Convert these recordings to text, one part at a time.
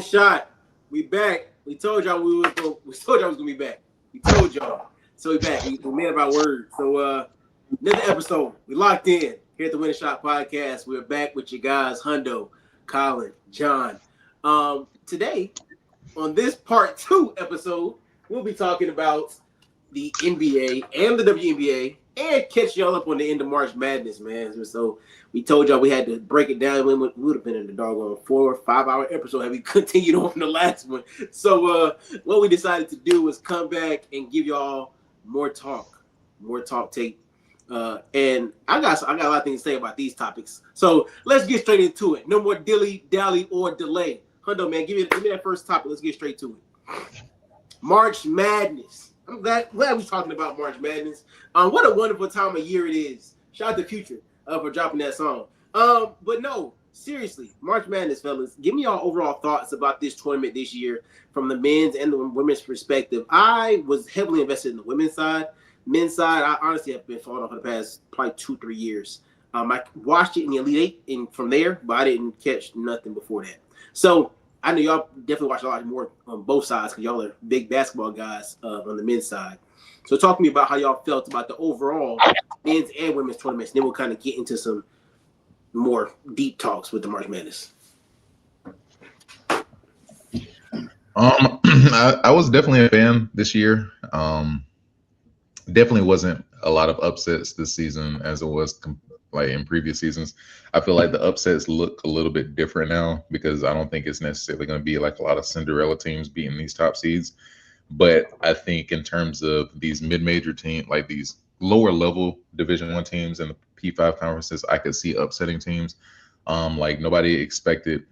shot. We back. We told y'all we told y'all was gonna be back. We told y'all. So we back. We made up our word. So another episode. We locked in here at the Winning Shot Podcast. We're back with you guys, Hundo, Collin, John. Today, on this part 2 episode, we'll be talking about the NBA and the WNBA and catch y'all up on the end of March Madness, man. So we told y'all we had to break it down. We would have been in the doggone 4 or 5 hour episode had we continued on the last one. So what we decided to do was come back and give y'all more talk tape. And I got a lot of things to say about these topics. So let's get straight into it. No more dilly, dally, or delay. Hundo, man, give me that first topic. Let's get straight to it. March Madness. I'm glad we're talking about March Madness. What a wonderful time of year it is. Shout out to Future for dropping that song. But no, seriously, March Madness, fellas. Give me y'all overall thoughts about this tournament this year from the men's and the women's perspective. I was heavily invested in the women's side. Men's side, I honestly have been following for the past probably 2-3 years. I watched it in the Elite 8 and from there, but I didn't catch nothing before that. So I know y'all definitely watch a lot more on both sides because y'all are big basketball guys on the men's side. So talk to me about how y'all felt about the overall men's and women's tournaments. Then we'll kind of get into some more deep talks with the March Madness. I was definitely a fan this year. Definitely wasn't a lot of upsets this season as it was like in previous seasons. I feel like the upsets look a little bit different now because I don't think it's necessarily going to be like a lot of Cinderella teams beating these top seeds. But I think in terms of these mid-major teams, like these lower level Division I teams and the P5 conferences, I could see upsetting teams. Like nobody expected,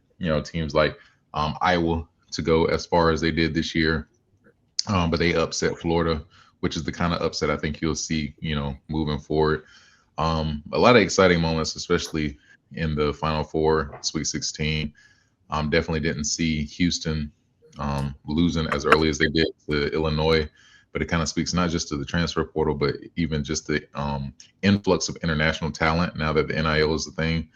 teams like Iowa to go as far as they did this year, but they upset Florida, which is the kind of upset I think you'll see, moving forward. A lot of exciting moments, especially in the Final Four, Sweet 16. Definitely didn't see Houston losing as early as they did to Illinois, but it kind of speaks not just to the transfer portal, but even just the influx of international talent now that the NIL is a thing.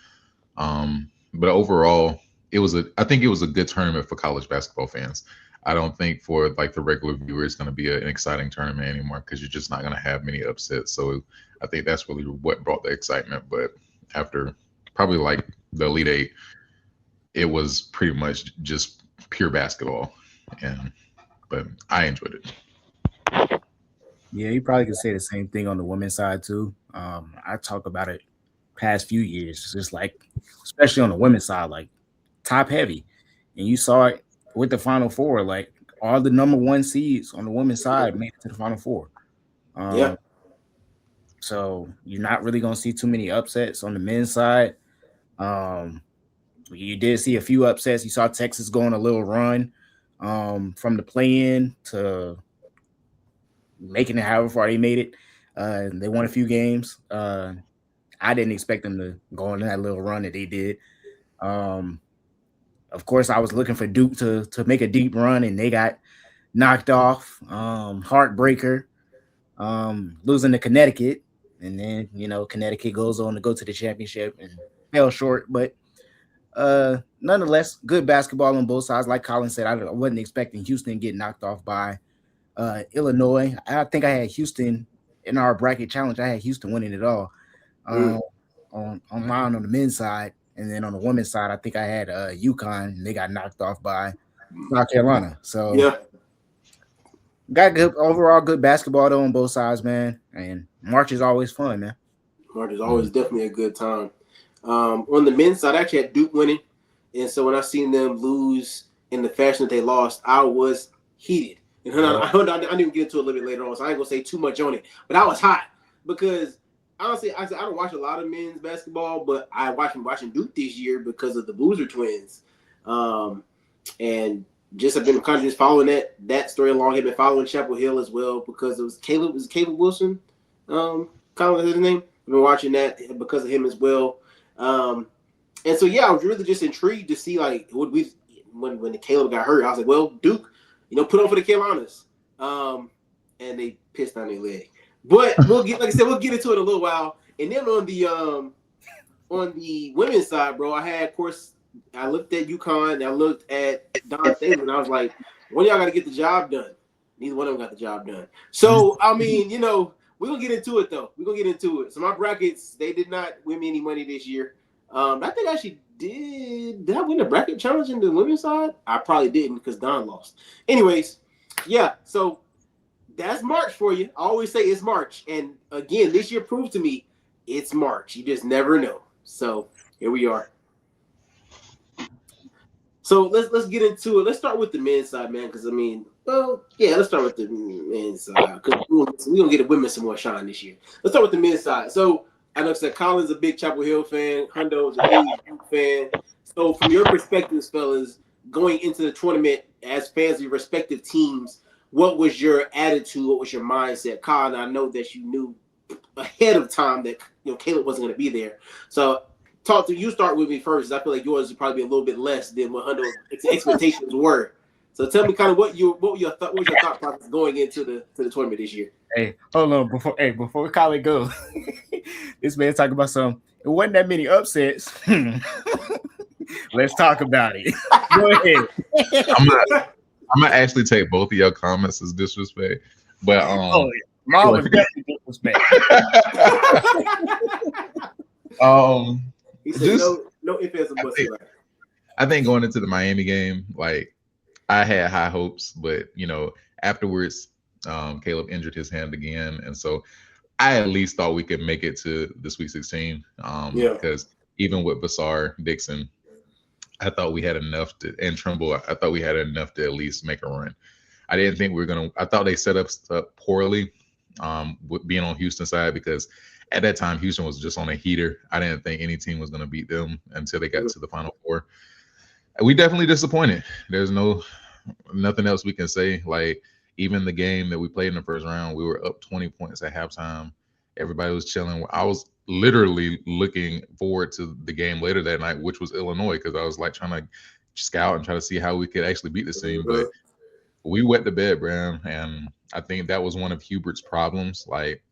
But overall, I think it was a good tournament for college basketball fans. I don't think for like the regular viewer it's going to be an exciting tournament anymore because you're just not going to have many upsets. So I think that's really what brought the excitement. But after probably like the Elite 8, it was pretty much just pure basketball. But I enjoyed it. Yeah, you probably could say the same thing on the women's side too. I talk about it past few years. It's just like, especially on the women's side, like top heavy. And you saw it with the Final Four, like all the number 1 seeds on the women's side made it to the Final Four. So you're not really going to see too many upsets on the men's side. You did see a few upsets. You saw Texas go on a little run from the play-in to making it however far they made it. They won a few games. I didn't expect them to go on that little run that they did. Of course, I was looking for Duke to make a deep run, and they got knocked off. Heartbreaker, losing to Connecticut. And then, Connecticut goes on to go to the championship and fell short. But nonetheless, good basketball on both sides. Like Collin said, I wasn't expecting Houston to get knocked off by Illinois. I think I had Houston in our bracket challenge. I had Houston winning it all on the men's side. And then on the women's side, I think I had UConn, and they got knocked off by South Carolina. So yeah, got good overall good basketball though on both sides, man. And March is always fun, man. March is always definitely a good time. On the men's side, I actually had Duke winning, and so when I seen them lose in the fashion that they lost, I was heated. And I didn't get into it a little bit later on, so I ain't gonna say too much on it. But I was hot because. Honestly, I don't watch a lot of men's basketball, but I watching Duke this year because of the Boozer twins, and just have been kind of just following that story along. I've been following Chapel Hill as well because it was Caleb Wilson, kind of his name. I've been watching that because of him as well, and so yeah, I was really just intrigued to see like when the Caleb got hurt. I was like, well, Duke, put on for the Carolinas, and they pissed on their leg. But we'll get into it in a little while. And then on the women's side, bro, I had, of course, I looked at UConn, and I looked at Don Staley, and I was like, one of y'all got to get the job done. Neither one of them got the job done. So, I mean, we're going to get into it, though. We're going to get into it. So, my brackets, they did not win me any money this year. I think I actually did I win the bracket challenge in the women's side? I probably didn't because Don lost. Anyways, yeah, so that's March for you. I always say it's March. And, again, this year proved to me it's March. You just never know. So, here we are. So let's get into it. Let's start with the men's side, man. Because let's start with the men's side because we're gonna get the women some more shine this year. Let's start with the men's side. So I know that Collin's a big Chapel Hill fan. Hundo's a huge Duke fan. So from your perspectives, fellas, going into the tournament as fans of your respective teams, what was your attitude? What was your mindset, Collin? I know that you knew ahead of time that Caleb wasn't gonna be there. So you start with me first. I feel like yours would probably be a little bit less than what Hundo's expectations were. So tell me kind of what was your thought process going into the tournament this year? Hey, hold on before Collin goes. This man talking about some. It wasn't that many upsets. Let's talk about it. Go ahead. I'm gonna actually take both of your comments as disrespect, but mine was definitely disrespect. He said no ifs, ands, or buts. I think going into the Miami game, like I had high hopes, but afterwards, Caleb injured his hand again, and so I at least thought we could make it to the Sweet 16. Because even with Bassar, Dixon, I thought we had enough and Trimble, I thought we had enough to at least make a run. I didn't think we were gonna. I thought they set up poorly, with being on Houston's side because at that time Houston was just on a heater. I didn't think any team was gonna beat them until they got to the Final Four. We definitely disappointed. There's nothing else we can say. Like even the game that we played in the first round, we were up 20 points at halftime. Everybody was chilling. I was literally looking forward to the game later that night, which was Illinois, because I was like trying to scout and try to see how we could actually beat this team. But we wet the bed, Bram, and I think that was one of Hubert's problems. Like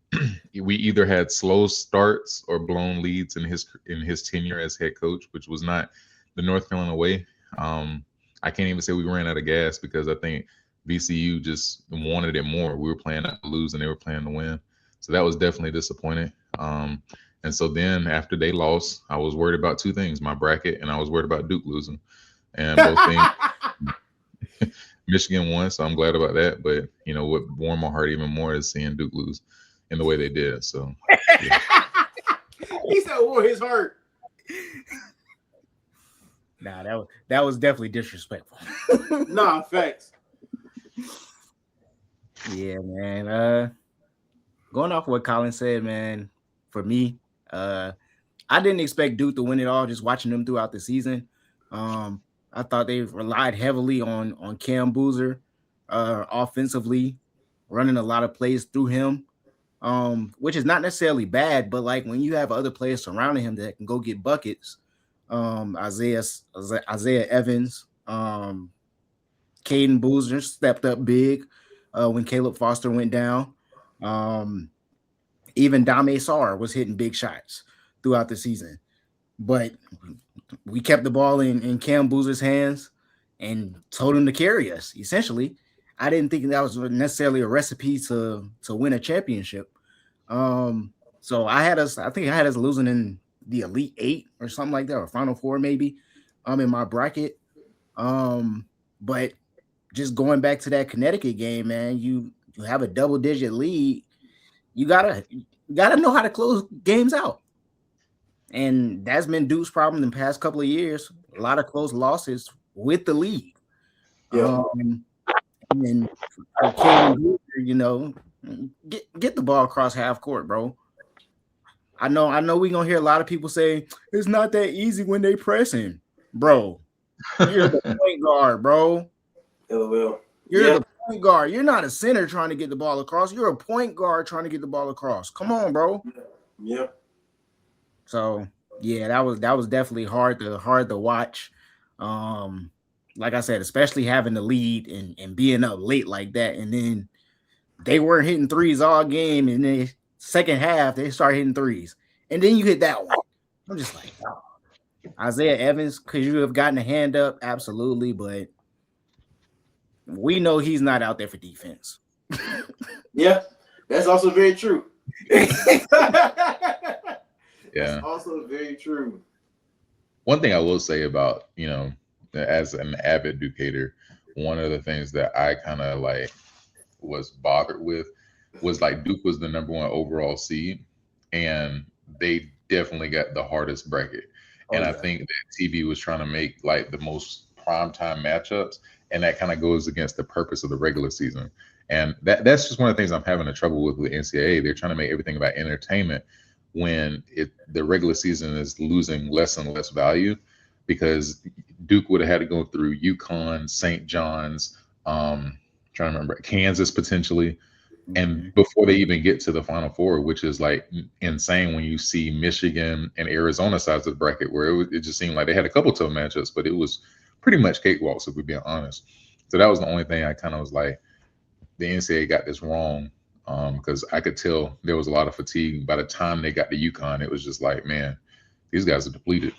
we either had slow starts or blown leads in his tenure as head coach, which was not the North Carolina way. I can't even say we ran out of gas because I think VCU just wanted it more. We were playing not to lose and they were playing to win. So that was definitely disappointing. And so then after they lost, I was worried about two things, my bracket, and I was worried about Duke losing. And both things, Michigan won, so I'm glad about that. But, what warmed my heart even more is seeing Duke lose in the way they did. So yeah. He said warm his heart. Nah, that was definitely disrespectful. Nah, facts. Yeah, man. Going off what Collin said, man, for me, I didn't expect Duke to win it all, just watching them throughout the season. I thought they relied heavily on Cam Boozer offensively, running a lot of plays through him, which is not necessarily bad, but like when you have other players surrounding him that can go get buckets, Isaiah Evans, Caden Boozer stepped up big when Caleb Foster went down. Even Dame Sarr was hitting big shots throughout the season. But we kept the ball in Cam Boozer's hands and told him to carry us, essentially. I didn't think that was necessarily a recipe to win a championship. So I think I had us losing in the Elite Eight or something like that, or Final Four maybe, in my bracket. But just going back to that Connecticut game, man, you have a double-digit lead. You gotta know how to close games out. And that's been Duke's problem in the past couple of years. A lot of close losses with the lead. Yeah. And get the ball across half court, bro. I know we're gonna hear a lot of people say it's not that easy when they pressing, bro. You're the point guard, bro. LOL. You're the point guard. You're not a center trying to get the ball across. You're a point guard trying to get the ball across. Come on, bro. Yeah. So yeah, that was definitely hard to watch. Like I said, especially having the lead and being up late like that, and then they weren't hitting threes all game, and then second half they start hitting threes, and then you hit that one. I'm just like, oh. Isaiah Evans, could you have gotten a hand up? Absolutely, but we know he's not out there for defense. Yeah, that's also very true. That's also very true. One thing I will say about, as an avid Ducator, one of the things that I kind of like was bothered with was like Duke was the number 1 overall seed, and they definitely got the hardest bracket. I think that TV was trying to make like the most primetime matchups, and that kind of goes against the purpose of the regular season. And that's just one of the things I'm having a trouble with NCAA. They're trying to make everything about entertainment when the regular season is losing less and less value, because Duke would have had to go through UConn, St. John's, trying to remember, Kansas potentially, and before they even get to the Final Four, which is like insane when you see Michigan and Arizona sides of the bracket, where it just seemed like they had a couple tough matchups, but it was pretty much cakewalks, if we're being honest. So that was the only thing I kind of was like, the NCAA got this wrong, because I could tell there was a lot of fatigue. By the time they got to UConn, it was just like, man, these guys are depleted.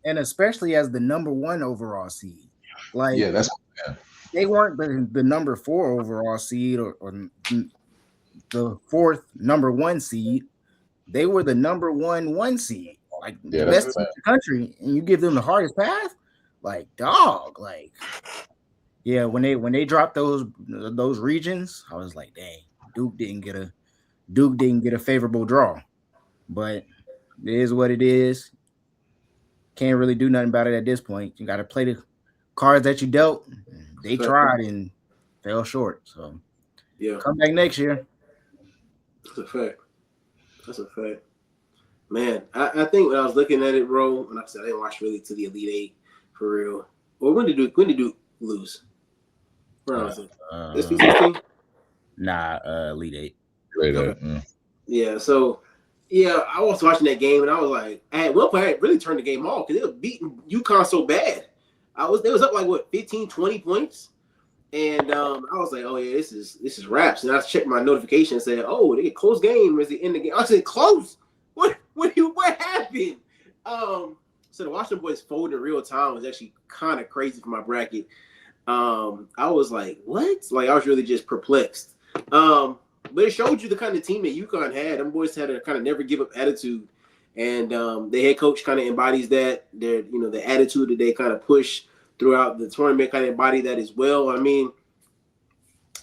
And especially as the number 1 overall seed. Like, yeah, they weren't the number 4 overall seed or the 4th number 1 seed. They were the number 1 seed, like the best team in the country, and you give them the hardest path. Like, dog, like, yeah, when they dropped those regions, I was like, dang, Duke didn't get a favorable draw. But it is what it is. Can't really do nothing about it at this point. You got to play the cards that you dealt. They tried and fell short. So yeah, come back next year. That's a fact. Man, I think when I was looking at it, bro, and like I said, I didn't watch really to the Elite Eight for real. Well, when did Duke lose? Where was it? This P16? Nah, Elite Eight. Okay. Yeah, so yeah, I was watching that game and I was like, at one point I really turned the game off because they were beating UConn so bad. They was up like what 15, 20 points. And I was like, oh yeah, this is wraps. And I checked my notification and said, oh, they get close game as the end of the game. I said, close? What happened? So the Washington boys fold in real time was actually kind of crazy for my bracket. I was like, what? Like I was really just perplexed. But it showed you the kind of team that UConn had. Them boys had a kind of never give up attitude. And the head coach kind of embodies that. The attitude that they kind of push throughout the tournament kind of embody that as well. I mean,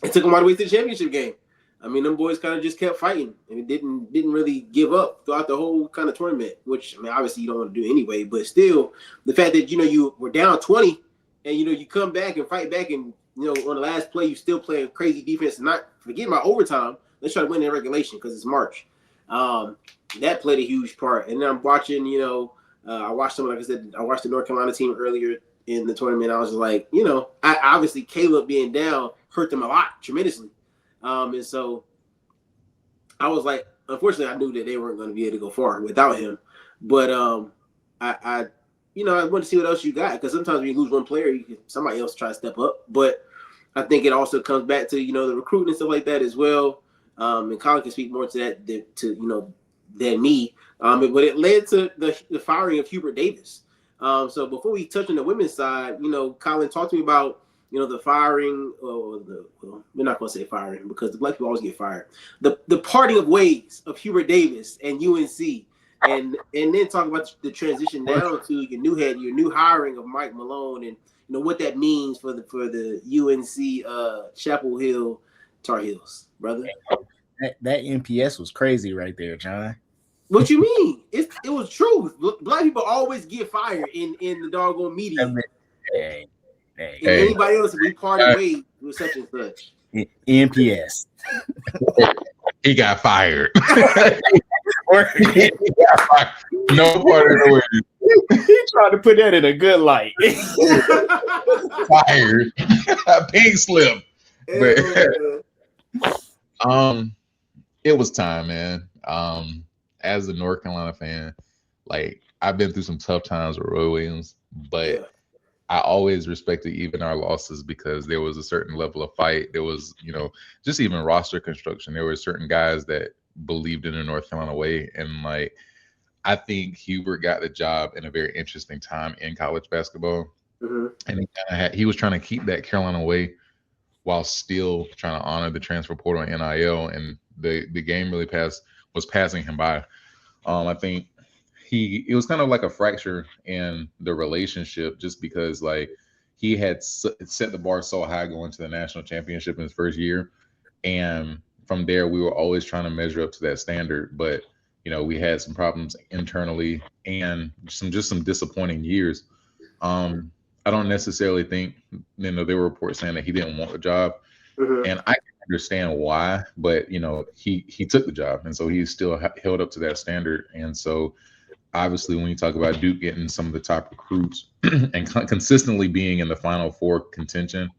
it took them all the way to the championship game. I mean, them boys kind of just kept fighting and it didn't really give up throughout the whole kind of tournament, which, I mean, obviously you don't want to do anyway. But still, the fact that, you were down 20 and, you come back and fight back and, on the last play, you still playing crazy defense and not forgetting about overtime. Let's try to win in regulation because it's March. That played a huge part. And then I'm watching, I watched someone, like I said, I watched the North Carolina team earlier in the tournament. I was just like, obviously Caleb being down hurt them a lot, tremendously. And so I was like, unfortunately, I knew that they weren't going to be able to go far without him. But I want to see what else you got, because sometimes when you lose one player, somebody else try to step up. But I think it also comes back to the recruiting and stuff like that as well. And Collin can speak more to that than me. But it led to the firing of Hubert Davis. So before we touch on the women's side, Collin, talk to me about the firing, or we're not going to say firing because the black people always get fired. The parting of ways of Hubert Davis and UNC, and then talk about the transition down to your new hiring of Mike Malone, and what that means for the UNC Chapel Hill Tar Heels, brother. That NPS was crazy right there, John. What you mean? It was truth. Black people always get fired in the doggone media. Hey. Anybody else, we parted ways with such and such. NPS. He got fired. No part of the way. He tried to put that in a good light. Fired. Pink slip. But it was time, man. As a North Carolina fan, like I've been through some tough times with Roy Williams, but I always respected even our losses because there was a certain level of fight. There was, just even roster construction. There were certain guys that believed in the North Carolina way. And like, I think Hubert got the job in a very interesting time in college basketball, and he was trying to keep that Carolina way while still trying to honor the transfer portal and NIL, and the game really was passing him by. I think it was kind of like a fracture in the relationship, just because like he had set the bar so high going to the national championship in his first year, and from there we were always trying to measure up to that standard. But we had some problems internally and some disappointing years. I don't necessarily think, there were reports saying that he didn't want the job, and I can understand why, but he took the job, and so he's still held up to that standard. And so obviously when you talk about Duke getting some of the top recruits and consistently being in the Final Four contention,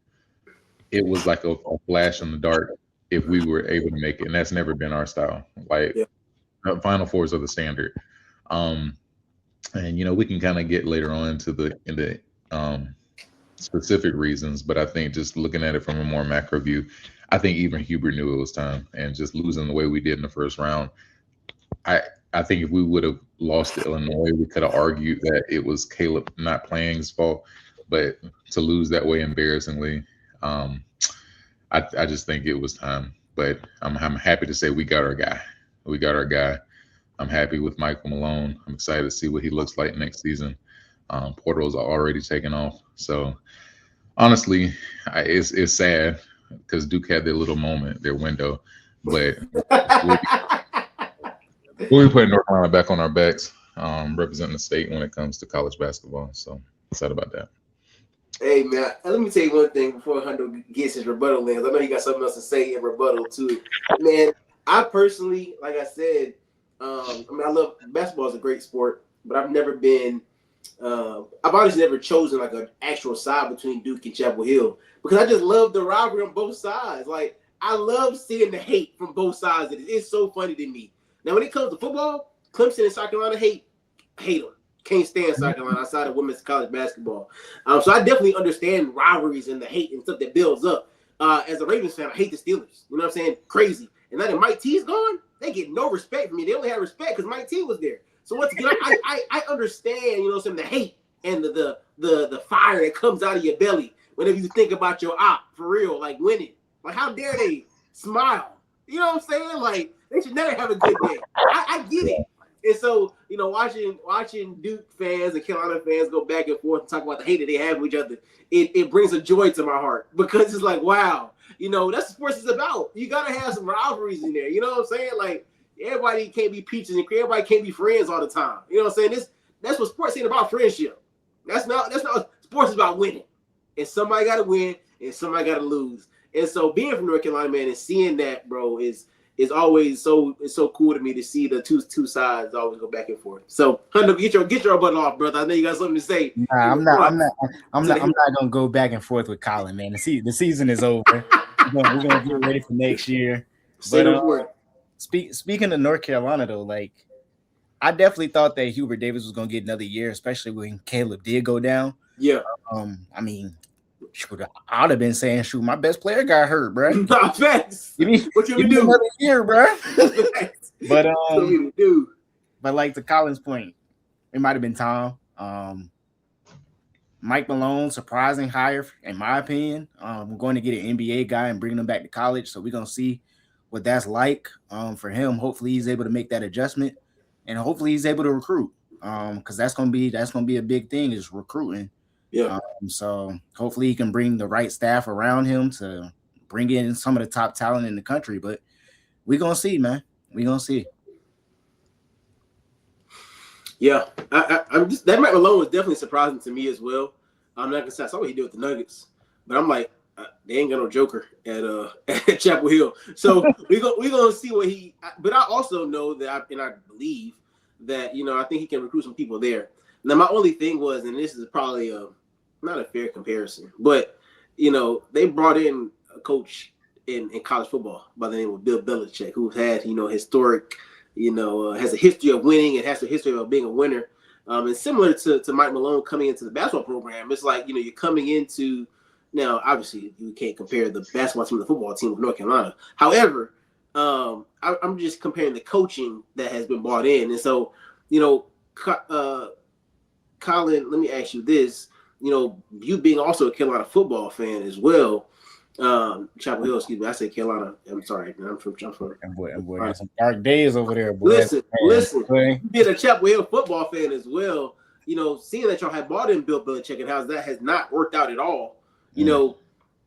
it was like a flash in the dark if we were able to make it, and that's never been our style. Like, Final Fours are the standard. And we can kind of get later on into the specific reasons, but I think just looking at it from a more macro view, I think even Hubert knew it was time, and just losing the way we did in the first round, I think if we would have lost to Illinois, we could have argued that it was Caleb not playing's fault, but to lose that way embarrassingly, I just think it was time. But I'm happy to say we got our guy. I'm happy with Michael Malone. I'm excited to see what he looks like next season. Portals are already taking off. So honestly, it's sad because Duke had their little moment, their window, but we'll be putting North Carolina back on our backs, representing the state when it comes to college basketball. So excited about that. Hey, man, let me tell you one thing before Hundo gets his rebuttal in. I know you got something else to say in rebuttal, too. Man, I personally, like I said, I love basketball is a great sport, but I've never been I've honestly never chosen like an actual side between Duke and Chapel Hill, because I just love the rivalry on both sides. Like, I love seeing the hate from both sides. It's so funny to me. Now, when it comes to football, Clemson and South Carolina hate them. Can't stand South Carolina outside of women's college basketball. So I definitely understand rivalries and the hate and stuff that builds up. As a Ravens fan, I hate the Steelers. You know what I'm saying? Crazy. And now that Mike T's gone, they get no respect from me. They only have respect because Mike T was there. So once again, I understand, the hate and the fire that comes out of your belly whenever you think about your op, for real, like winning. Like, how dare they smile? You know what I'm saying? Like, they should never have a good day. I get it. And so, watching Duke fans and Carolina fans go back and forth and talk about the hate that they have with each other, it brings a joy to my heart, because it's like, wow, that's what sports is about. You got to have some rivalries in there. You know what I'm saying? Like, everybody can't be peaches and cream. Everybody can't be friends all the time. You know what I'm saying? That's what sports ain't about, friendship. That's not sports is about winning. And somebody got to win and somebody got to lose. And so being from North Carolina, man, and seeing that, bro, is always so cool to me to see the two sides always go back and forth. So, Hunter, get your rebuttal off, brother. I know you got something to say. Nah, I'm not gonna go back and forth with Collin, man. The season is over. We're gonna get ready for next year. But speaking of North Carolina, though, like, I definitely thought that Hubert Davis was gonna get another year, especially when Caleb did go down. Yeah. I would have been saying, shoot, my best player got hurt, bro. Nah, facts. What you do another year, bro? But like, to Collin's point, it might have been time. Mike Malone, surprising hire, in my opinion. We're going to get an NBA guy and bring him back to college, so we're gonna see what that's like for him. Hopefully, he's able to make that adjustment, and hopefully, he's able to recruit. Because that's gonna be a big thing, is recruiting. Yeah. So hopefully he can bring the right staff around him to bring in some of the top talent in the country. But we're gonna see, man. We're gonna see. Yeah, I'm just, that Mike Malone was definitely surprising to me as well. I'm not gonna say I saw what he did with the Nuggets, but I'm like, they ain't got no joker at Chapel Hill. So we gonna see what he. But I also know that I believe that I think he can recruit some people there. Now, my only thing was, and this is probably not a fair comparison, but they brought in a coach in college football by the name of Bill Belichick, who had historic, has a history of winning and has a history of being a winner. And similar to Mike Malone coming into the basketball program, it's like you're coming into, now obviously you can't compare the basketball team and the football team of North Carolina. However, I'm just comparing the coaching that has been brought in, and so you know, Collin, let me ask you this. You know, you being also a Carolina football fan as well. Chapel Hill, excuse me. I said Carolina. I'm sorry. I'm from. Boy, got some dark days over there, boy. Listen. Boy. Being a Chapel Hill football fan as well, you know, seeing that y'all have bought in Bill Belichick and how that has not worked out at all. You know,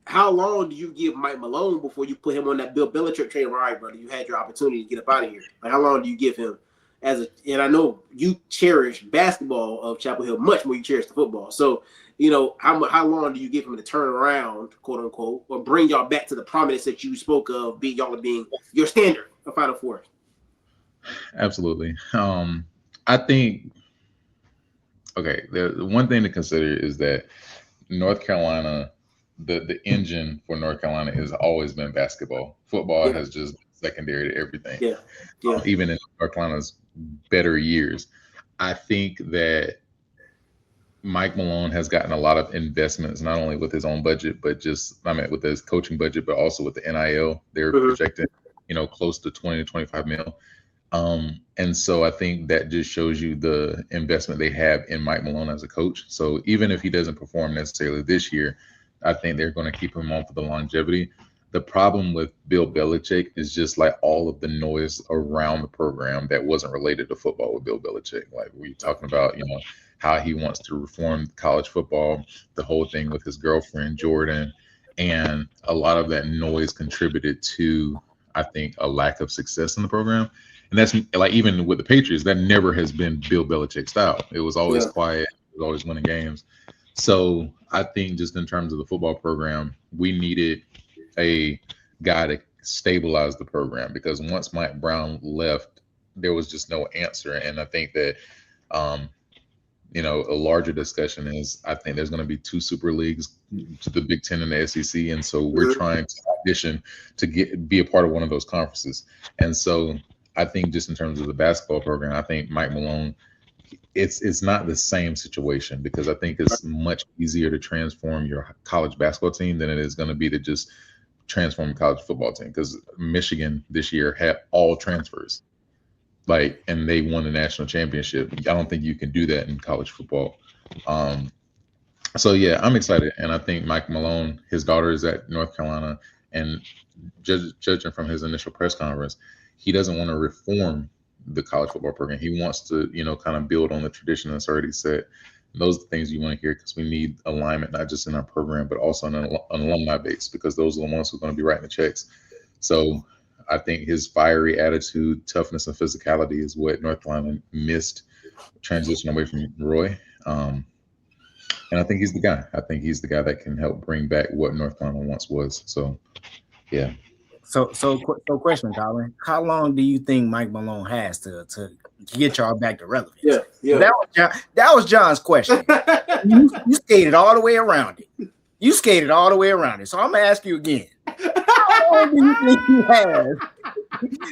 how long do you give Mike Malone before you put him on that Bill Belichick train? All right, brother, you had your opportunity to get up out of here. Like, how long do you give him? And I know you cherish basketball of Chapel Hill much more you cherish the football. So, you know, how long do you give him to turn around, quote unquote, or bring y'all back to the prominence that you spoke of, y'all being your standard of Final Four? Absolutely. I think the one thing to consider is that North Carolina, the engine for North Carolina has always been basketball. Football has just been secondary to everything. Even in North Carolina's better years, I think that Mike Malone has gotten a lot of investments, not only with his own budget, but with his coaching budget, but also with the NIL. They're projecting, close to 20 to 25 mil. And so I think that just shows you the investment they have in Mike Malone as a coach. So even if he doesn't perform necessarily this year, I think they're going to keep him on for the longevity. The problem with Bill Belichick is just like all of the noise around the program that wasn't related to football with Bill Belichick. Like we're talking about, how he wants to reform college football, the whole thing with his girlfriend, Jordan, and a lot of that noise contributed to, I think, a lack of success in the program. And that's like even with the Patriots, that never has been Bill Belichick style. It was always quiet, it was always winning games. So I think just in terms of the football program, we needed a guy to stabilize the program because once Mike Brown left, there was just no answer. And I think that, a larger discussion is I think there's going to be 2 super leagues to the Big Ten and the SEC. And so we're trying to audition to be a part of one of those conferences. And so I think just in terms of the basketball program, I think Mike Malone, it's not the same situation because I think it's much easier to transform your college basketball team than it is going to be to just transform a college football team because Michigan this year had all transfers. And they won the national championship. I don't think you can do that in college football. So yeah, I'm excited. And I think Mike Malone, his daughter is at North Carolina, and judging from his initial press conference, he doesn't want to reform the college football program. He wants to, kind of build on the tradition that's already set. And those are the things you want to hear because we need alignment, not just in our program, but also on an alumni base because those are the ones who are going to be writing the checks. So I think his fiery attitude, toughness, and physicality is what North Carolina missed transition away from Roy. And I think he's the guy. I think he's the guy that can help bring back what North Carolina once was. So, yeah. So question, Collin. How long do you think Mike Malone has to get y'all back to relevance? Yeah. That was John's question. you skated all the way around it. So I'm gonna ask you again. How long do you think he has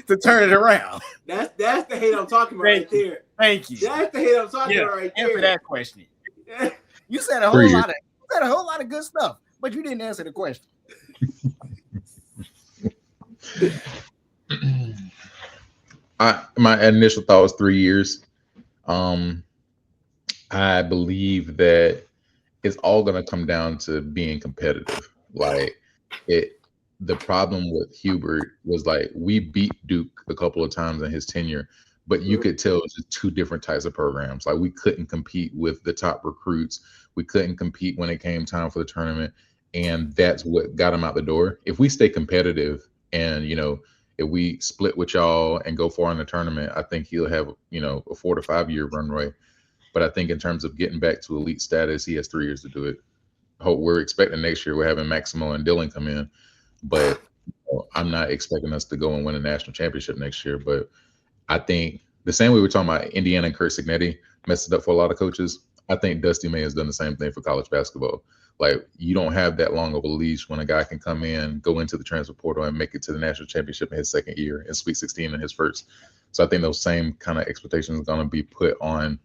to turn it around? That's the hate I'm talking about right there. Thank you. That's the hate I'm talking about right there. Answer that question. You said a whole lot of good stuff, but you didn't answer the question. My initial thought was 3 years. I believe that it's all going to come down to being competitive. The problem with Hubert was we beat Duke a couple of times in his tenure, but you could tell it was just 2 different types of programs. We couldn't compete with the top recruits. We couldn't compete when it came time for the tournament. And that's what got him out the door. If we stay competitive and, if we split with y'all and go far in the tournament, I think he'll have, a 4 to 5 year runway. But I think in terms of getting back to elite status, he has 3 years to do it. We're expecting next year we're having Maximo and Dillon come in. But I'm not expecting us to go and win a national championship next year. But I think the same way we're talking about Indiana and Kurt Signetti messed it up for a lot of coaches. I think Dusty May has done the same thing for college basketball. You don't have that long of a leash when a guy can come in, go into the transfer portal, and make it to the national championship in his second year and Sweet 16 in his first. So I think those same kind of expectations are going to be put on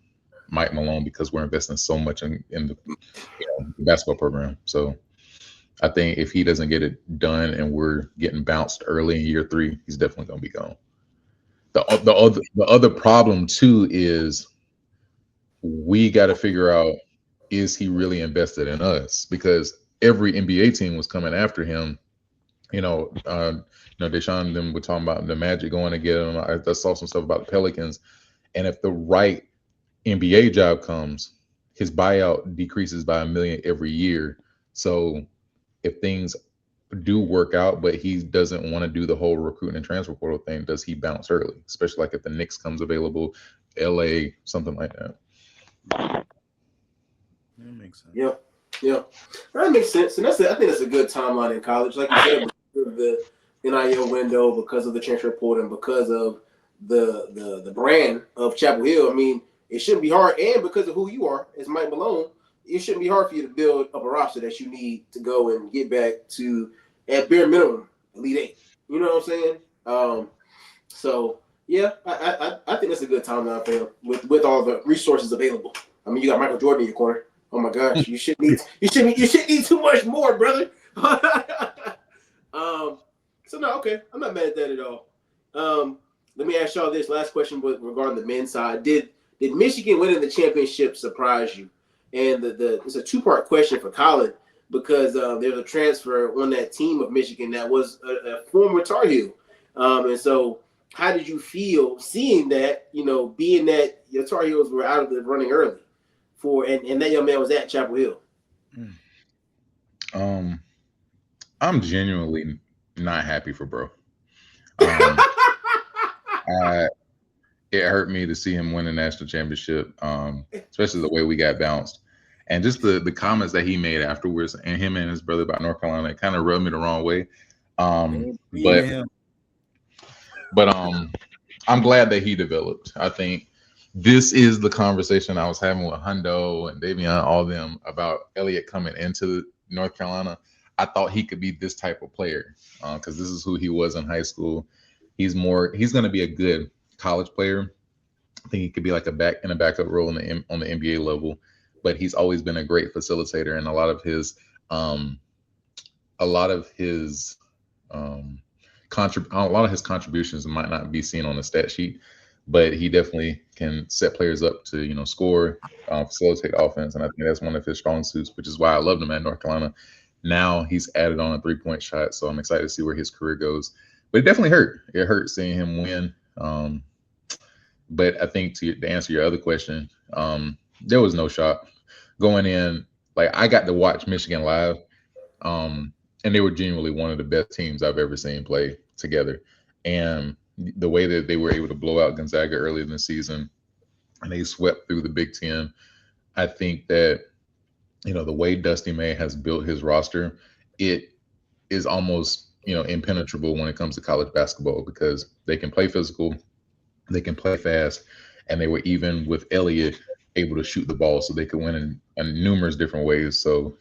Mike Malone because we're investing so much in the basketball program. So I think if he doesn't get it done and we're getting bounced early in year 3, he's definitely going to be gone. the other problem too is we got to figure out, is he really invested in us? Because every NBA team was coming after him. Deshaun and them were talking about the Magic going to get him. I saw some stuff about the Pelicans, and if the right NBA job comes, his buyout decreases by $1 million every year. So if things do work out, but he doesn't want to do the whole recruiting and transfer portal thing, does he bounce early? Especially like if the Knicks comes available, LA, something like that. That makes sense. Yeah, that makes sense, and I think that's a good timeline in college, like you said, because of the NIL window, because of the transfer portal, and because of the brand of Chapel Hill. I mean, it shouldn't be hard, and because of who you are as Mike Malone, it shouldn't be hard for you to build up a roster that you need to go and get back to, at bare minimum, Elite Eight. You know what I'm saying? So yeah, I think that's a good timeline for him with all the resources available. I mean, you got Michael Jordan in your corner. Oh my gosh, you shouldn't need too much more, brother. So no, okay, I'm not mad at that at all. Let me ask y'all this last question regarding the men's side. Did Michigan winning the championship surprise you? And it's a two-part question for Collin, because there's a transfer on that team of Michigan that was a former Tar Heel. And so how did you feel seeing that, being that your Tar Heels were out of the running early and that young man was at Chapel Hill? I'm genuinely not happy for bro. It hurt me to see him win a national championship, especially the way we got bounced. And just the comments that he made afterwards, and him and his brother about North Carolina, it kind of rubbed me the wrong way. But I'm glad that he developed. I think this is the conversation I was having with Hundo and Davion, all them, about Elliott coming into North Carolina. I thought he could be this type of player because this is who he was in high school. He's going to be a good college player. I think he could be like a backup role on the NBA level, but he's always been a great facilitator, and a lot of his contributions might not be seen on the stat sheet, but he definitely can set players up to score, facilitate offense, and I think that's one of his strong suits, which is why I loved him at North Carolina. Now he's added on a 3-point shot, so I'm excited to see where his career goes. But it definitely hurt. It hurt seeing him win. But I think to answer your other question, there was no shock going in. Like, I got to watch Michigan live, and they were genuinely one of the best teams I've ever seen play together. And the way that they were able to blow out Gonzaga early in the season, and they swept through the Big Ten, I think that the way Dusty May has built his roster, it is almost impenetrable when it comes to college basketball, because they can play physical, they can play fast, and they were, even with Elliott, able to shoot the ball, so they could win in numerous different ways. So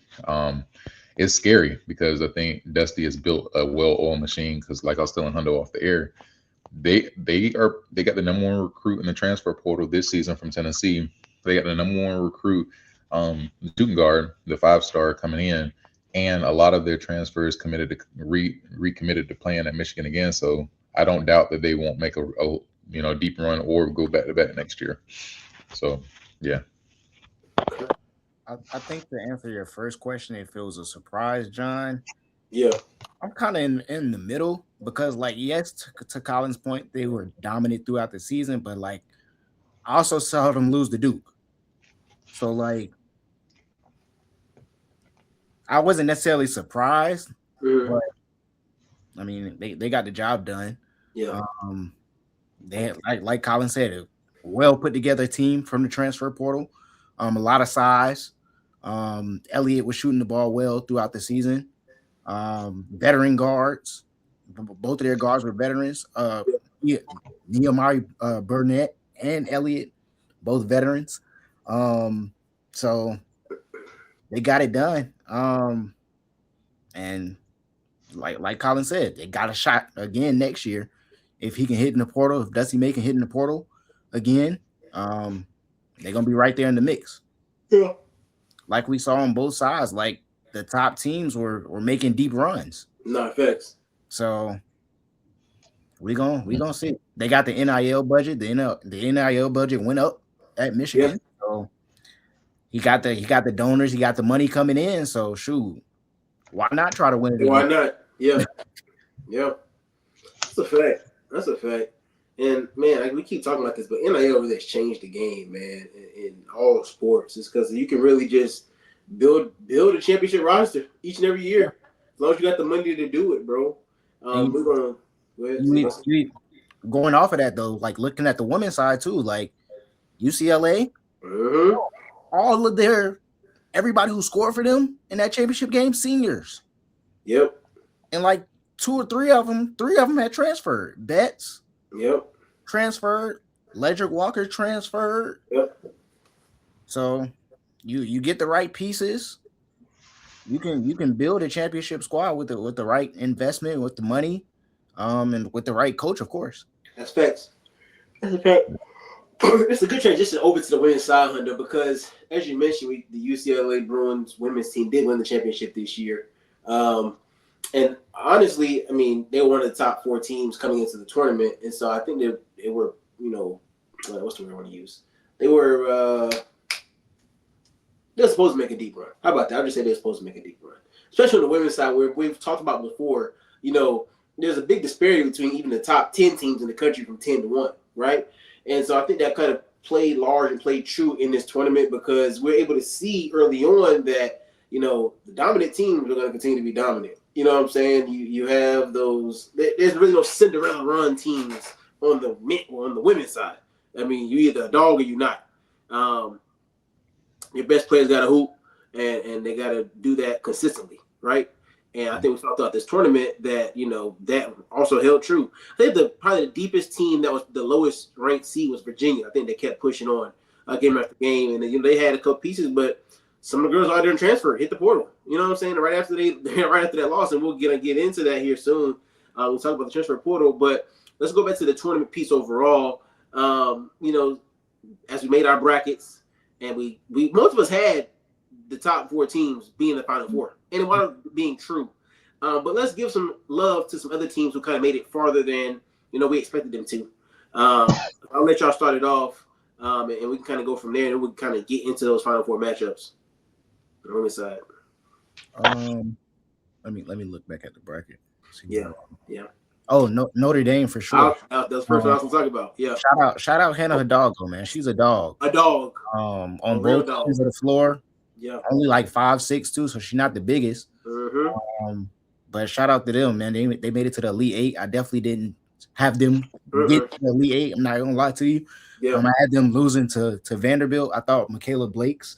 it's scary, because I think Dusty has built a well-oiled machine, because like I was telling Hundo off the air, they got the number 1 recruit in the transfer portal this season from Tennessee. They got the number 1 recruit, shooting guard, the 5-star coming in, and a lot of their transfers committed to recommitted to playing at Michigan again. So I don't doubt that they won't make a deep run or go back to back next year. So yeah. I think to answer your first question, if it was a surprise, John, Yeah, I'm kind of in the middle, because, like, yes, to Colin's point, they were dominant throughout the season, but like, I also saw them lose to Duke. So like, I wasn't necessarily surprised, but I mean, they got the job done. Yeah. They had, like Collin said, a well put together team from the transfer portal. A lot of size. Elliott was shooting the ball well throughout the season. Veteran guards. Both of their guards were veterans. Nehemiah Burnett and Elliott, both veterans. So they got it done. And like Collin said, they got a shot again next year. If he can hit in the portal, if Dusty May can hit in the portal again, they're gonna be right there in the mix. Yeah. Like we saw on both sides, like the top teams were making deep runs. No, facts. So we gonna see. They got the NIL budget. The NIL budget went up at Michigan. So he got the donors, he got the money coming in. So shoot, why not try to win it again? Why not? Yeah. Yeah. That's a fact. That's a fact. And man, like we keep talking about this, but NIL really has changed the game, man, in all sports. It's because you can really just build a championship roster each and every year. As long as you got the money to do it, bro. We're gonna go ahead. Going off of that though, like looking at the women's side too, like UCLA, all of everybody who scored for them in that championship game, seniors. Yep. And like 2 or 3 of them had transferred. Betts, transferred. Ledrick Walker transferred. Yep. So you get the right pieces. You can build a championship squad with the right investment, with the money, and with the right coach, of course. That's facts. That's a fact. It's a good transition over to the women's side, Hunter, because as you mentioned, the UCLA Bruins women's team did win the championship this year. And honestly, I mean, they were one of the top 4 teams coming into the tournament, and so I think they were, what's the word I want to use? They were supposed to make a deep run. How about that? I'll just say they're supposed to make a deep run, especially on the women's side, where we've talked about before. There's a big disparity between even the top 10 teams in the country from 10 to 1, right? And so I think that kind of played large and played true in this tournament because we're able to see early on that, the dominant teams are going to continue to be dominant. You know what I'm saying? You have those. There's really no Cinderella run teams on the women's side. I mean, you either a dog or you not. Your best players got to hoop, and they got to do that consistently, right? And I think we saw throughout this tournament that that also held true. I think probably the deepest team that was the lowest ranked seed was Virginia. I think they kept pushing on game after game, and they had a couple pieces, but some of the girls out there in transfer hit the portal. You know what I'm saying? Right after that loss, and we'll get into that here soon. We'll talk about the transfer portal, but let's go back to the tournament piece overall. As we made our brackets, and we most of us had the top 4 teams being the Final Four, and it wound up being true. But let's give some love to some other teams who kind of made it farther than we expected them to. I'll let y'all start it off, and we can kind of go from there, and we can kind of get into those Final Four matchups. On the women's side. Let me look back at the bracket. Yeah. Oh, no, Notre Dame for sure. That's the first one I was going to talk about. Yeah. Shout out Hannah Hidalgo, man. She's a dog. A dog. On both sides of the floor. Yeah. Only like 5'6" too, so she's not the biggest. Mm-hmm. But shout out to them, man. They made it to the Elite 8. I definitely didn't have them get to the Elite 8. I'm not gonna lie to you. Yeah. I had them losing to Vanderbilt. I thought Michaela Blake's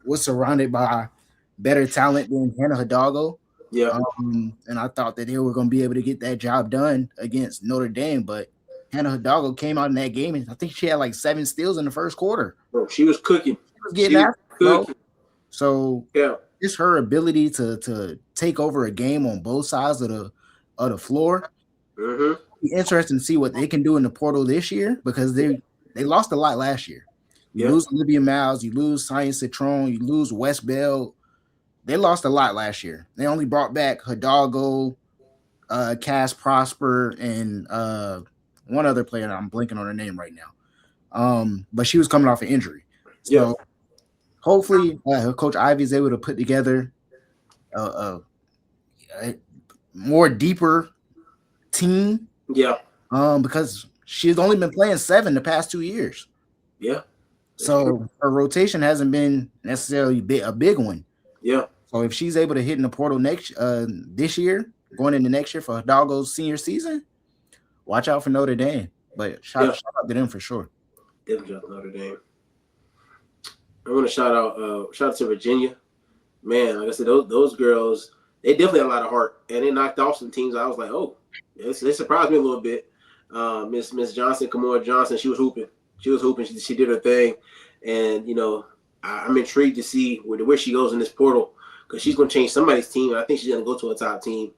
was surrounded by better talent than Hannah Hidalgo. Yeah. And I thought that they were going to be able to get that job done against Notre Dame, but Hannah Hidalgo came out in that game, and I think she had like 7 steals in the first quarter. Bro, she was cooking. She was getting after. So it's her ability to take over a game on both sides of the floor. Mm-hmm. Be interesting to see what they can do in the portal this year because they lost a lot last year. You lose Olivia Miles, you lose Science Citron, you lose West Bell. They lost a lot last year. They only brought back Hidalgo, Cass Prosper, and one other player. I'm blanking on her name right now. But she was coming off an injury. So hopefully Coach Ivy is able to put together a more deeper team. Yeah. Because she's only been playing 7 the past 2 years. Yeah. So her rotation hasn't been necessarily a big one. Yeah. So if she's able to hit in the portal this year, going into next year for Hidalgo's senior season, watch out for Notre Dame. But shout out to them for sure. Definitely shout out to Notre Dame. I want to shout out to Virginia. Man, like I said, those girls, they definitely had a lot of heart, and they knocked off some teams. I was like, oh, they surprised me a little bit. Miss Johnson, Kamora Johnson, she was hooping. She did her thing, and I'm intrigued to see where she goes in this portal because she's going to change somebody's team. And I think she's going to go to a top team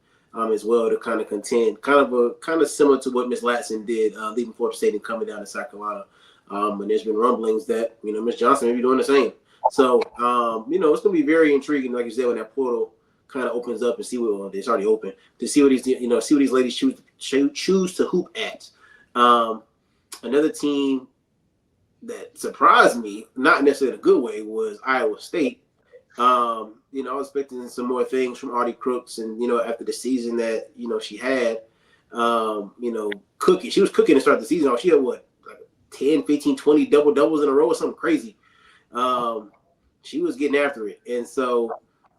as well to kind of contend, kind of similar to what Miss Latson did leaving Florida State and coming down to South Carolina. And there's been rumblings that Miss Johnson may be doing the same. So it's going to be very intriguing, like you said, with that portal kind of opens up and see what it's already open to see what these ladies choose to hoop at. Another team that surprised me, not necessarily in a good way, was Iowa State. I was expecting some more things from Artie Crooks, and after the season that she had, cooking. She was cooking to start the season. She had what, like 10, 15, 20 double doubles in a row or something crazy. She was getting after it, and so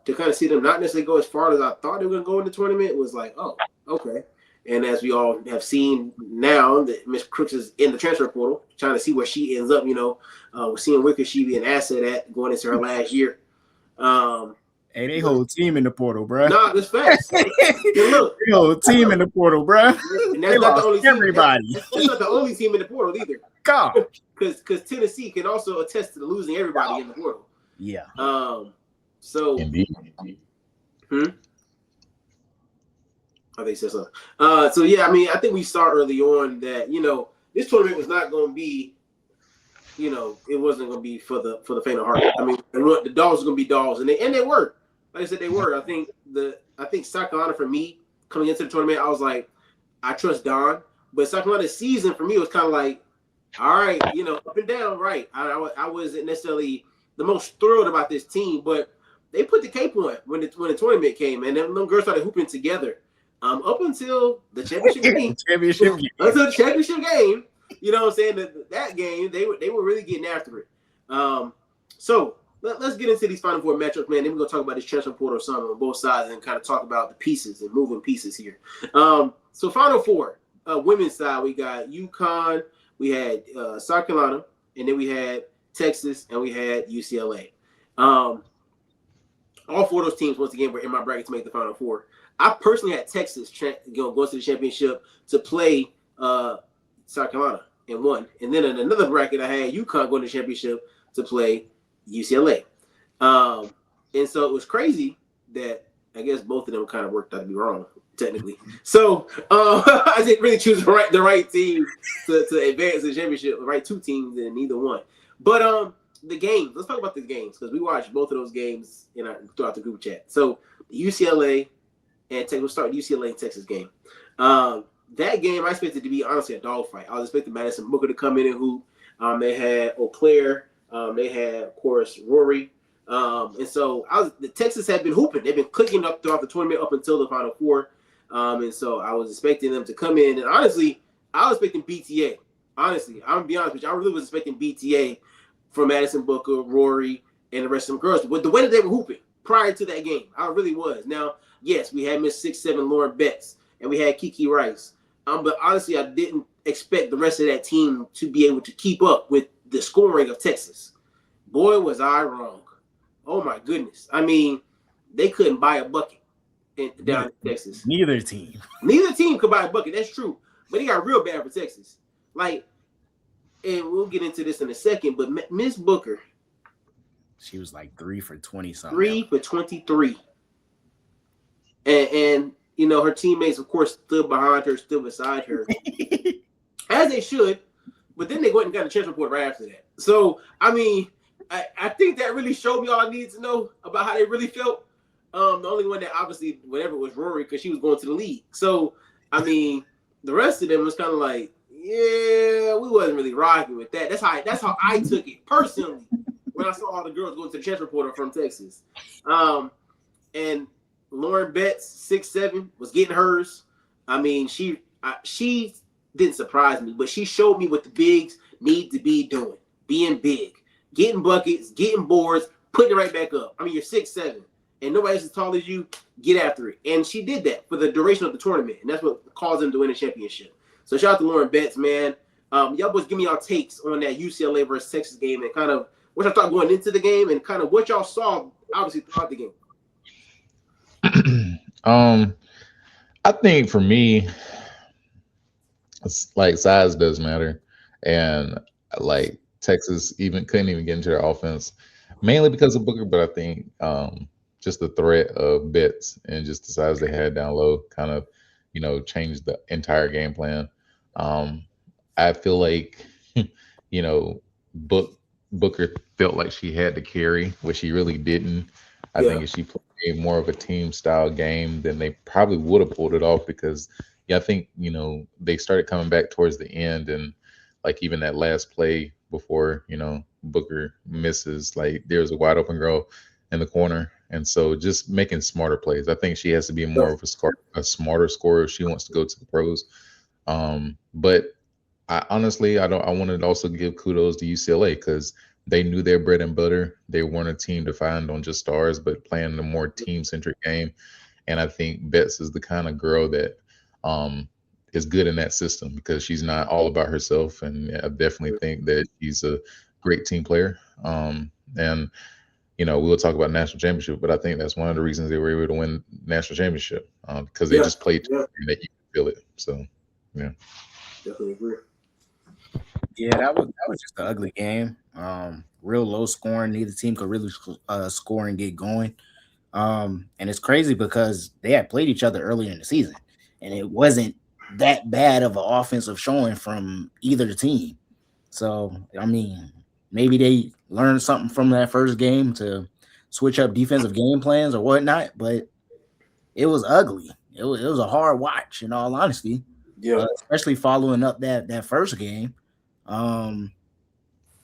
to kind of see them not necessarily go as far as I thought they were going to go in the tournament was like, oh, okay. And as we all have seen now, that Miss Crooks is in the transfer portal, trying to see where she ends up. We're seeing where could she be an asset at going into her last year. Hey, they whole team in the portal, bro. Nah, that's facts. Look, they whole team in the portal, bro. And that's not the only team. Everybody. That's not the only team in the portal either. God, because Tennessee can also attest to losing everybody in the portal. Yeah. So. Indeed. I think so. So yeah, I mean, I think we saw early on that this tournament was not going to be, it wasn't going to be for the faint of heart. I mean, the dogs were going to be dogs, and they were. Like I said, they were. I think South Carolina, for me, coming into the tournament, I was like, I trust Don, but South Carolina's season for me was kind of like, all right, up and down, right. I wasn't necessarily the most thrilled about this team, but they put the cape on when the tournament came, and then them girls started hooping together. Up until the championship game. Until the championship game, you know what I'm saying? That game, they were really getting after it. So let's get into these Final Four matchups, man. Then we're going to talk about this transfer portal or something on both sides and kind of talk about the pieces and moving pieces here. So Final Four, women's side, we got UConn, we had South Carolina, and then we had Texas, and we had UCLA. All four of those teams, once again, were in my bracket to make the Final Four. I personally had Texas go to the championship to play South Carolina and won. And then in another bracket, I had UConn going to the championship to play UCLA. And so it was crazy that I guess both of them kind of worked out to be wrong, technically. So I didn't really choose the right team to advance the championship, the right two teams, and neither one. But the games, let's talk about the games, because we watched both of those games throughout the group chat. So UCLA and Texas, we'll start with UCLA and Texas game. That game, I expected to be honestly a dogfight. I was expecting Madison Booker to come in and hoop. They had Eau Claire. They had, of course, Rory. And so the Texas had been hooping. They've been clicking up throughout the tournament up until the Final Four. And so I was expecting them to come in. And honestly, I was expecting BTA. Honestly, I'm going to be honest with you. I really was expecting BTA for Madison Booker, Rory, and the rest of them girls. But the way that they were hooping prior to that game, I really was. Now, yes, we had Miss 6'7" Lauren Betts, and we had Kiki Rice. But honestly, I didn't expect the rest of that team to be able to keep up with the scoring of Texas. Boy, was I wrong. Oh, my goodness. I mean, they couldn't buy a bucket down in Texas. Neither team could buy a bucket. That's true. But it got real bad for Texas. Like, and we'll get into this in a second, but Miss Booker. She was like 3 for 20 something. 3 for 23. And her teammates, of course, stood behind her, stood beside her. As they should. But then they went and got a transfer report right after that. So, I mean, I think that really showed me all I needed to know about how they really felt. The only one that obviously, whatever, was Rory, because she was going to the league. So, I mean, the rest of them was kind of like, yeah, we wasn't really rocking with that. That's how I took it personally when I saw all the girls going to the transfer portal from Texas. And Lauren Betts, 6'7", was getting hers. I mean, she didn't surprise me, but she showed me what the bigs need to be doing. Being big, getting buckets, getting boards, putting it right back up. I mean, you're 6'7", and nobody else as tall as you. Get after it. And she did that for the duration of the tournament, and that's what caused them to win a championship. So shout out to Lauren Betts, man. Y'all boys give me y'all takes on that UCLA versus Texas game and kind of what y'all thought going into the game and kind of what y'all saw, obviously, throughout the game. I think for me, it's like size does matter. And like Texas couldn't even get into their offense, mainly because of Booker, but I think just the threat of Betts and just the size they had down low kind of, changed the entire game plan. I feel like, Booker felt like she had to carry, which she really didn't. I think if she played a more of a team style game, then they probably would have pulled it off because yeah, I think, they started coming back towards the end and like even that last play before, Booker misses, like there's a wide open girl in the corner. And so just making smarter plays. I think she has to be more of a smarter scorer if she wants to go to the pros. But I honestly, I wanted to also give kudos to UCLA because they knew their bread and butter. They weren't a team defined on just stars, but playing a more team centric game. And I think Betts is the kind of girl that um, is good in that system because she's not all about herself. And I definitely think that she's a great team player. And we'll talk about national championship, but I think that's one of the reasons they were able to win national championship because they just played and that you can feel it. So, yeah, definitely agree. Yeah, that was just an ugly game. Real low scoring. Neither team could really score and get going. And it's crazy because they had played each other earlier in the season, and it wasn't that bad of an offensive showing from either team. So, I mean, maybe they learned something from that first game to switch up defensive game plans or whatnot, but it was ugly. It was a hard watch, in all honesty. Yeah. Especially following up that first game. Um,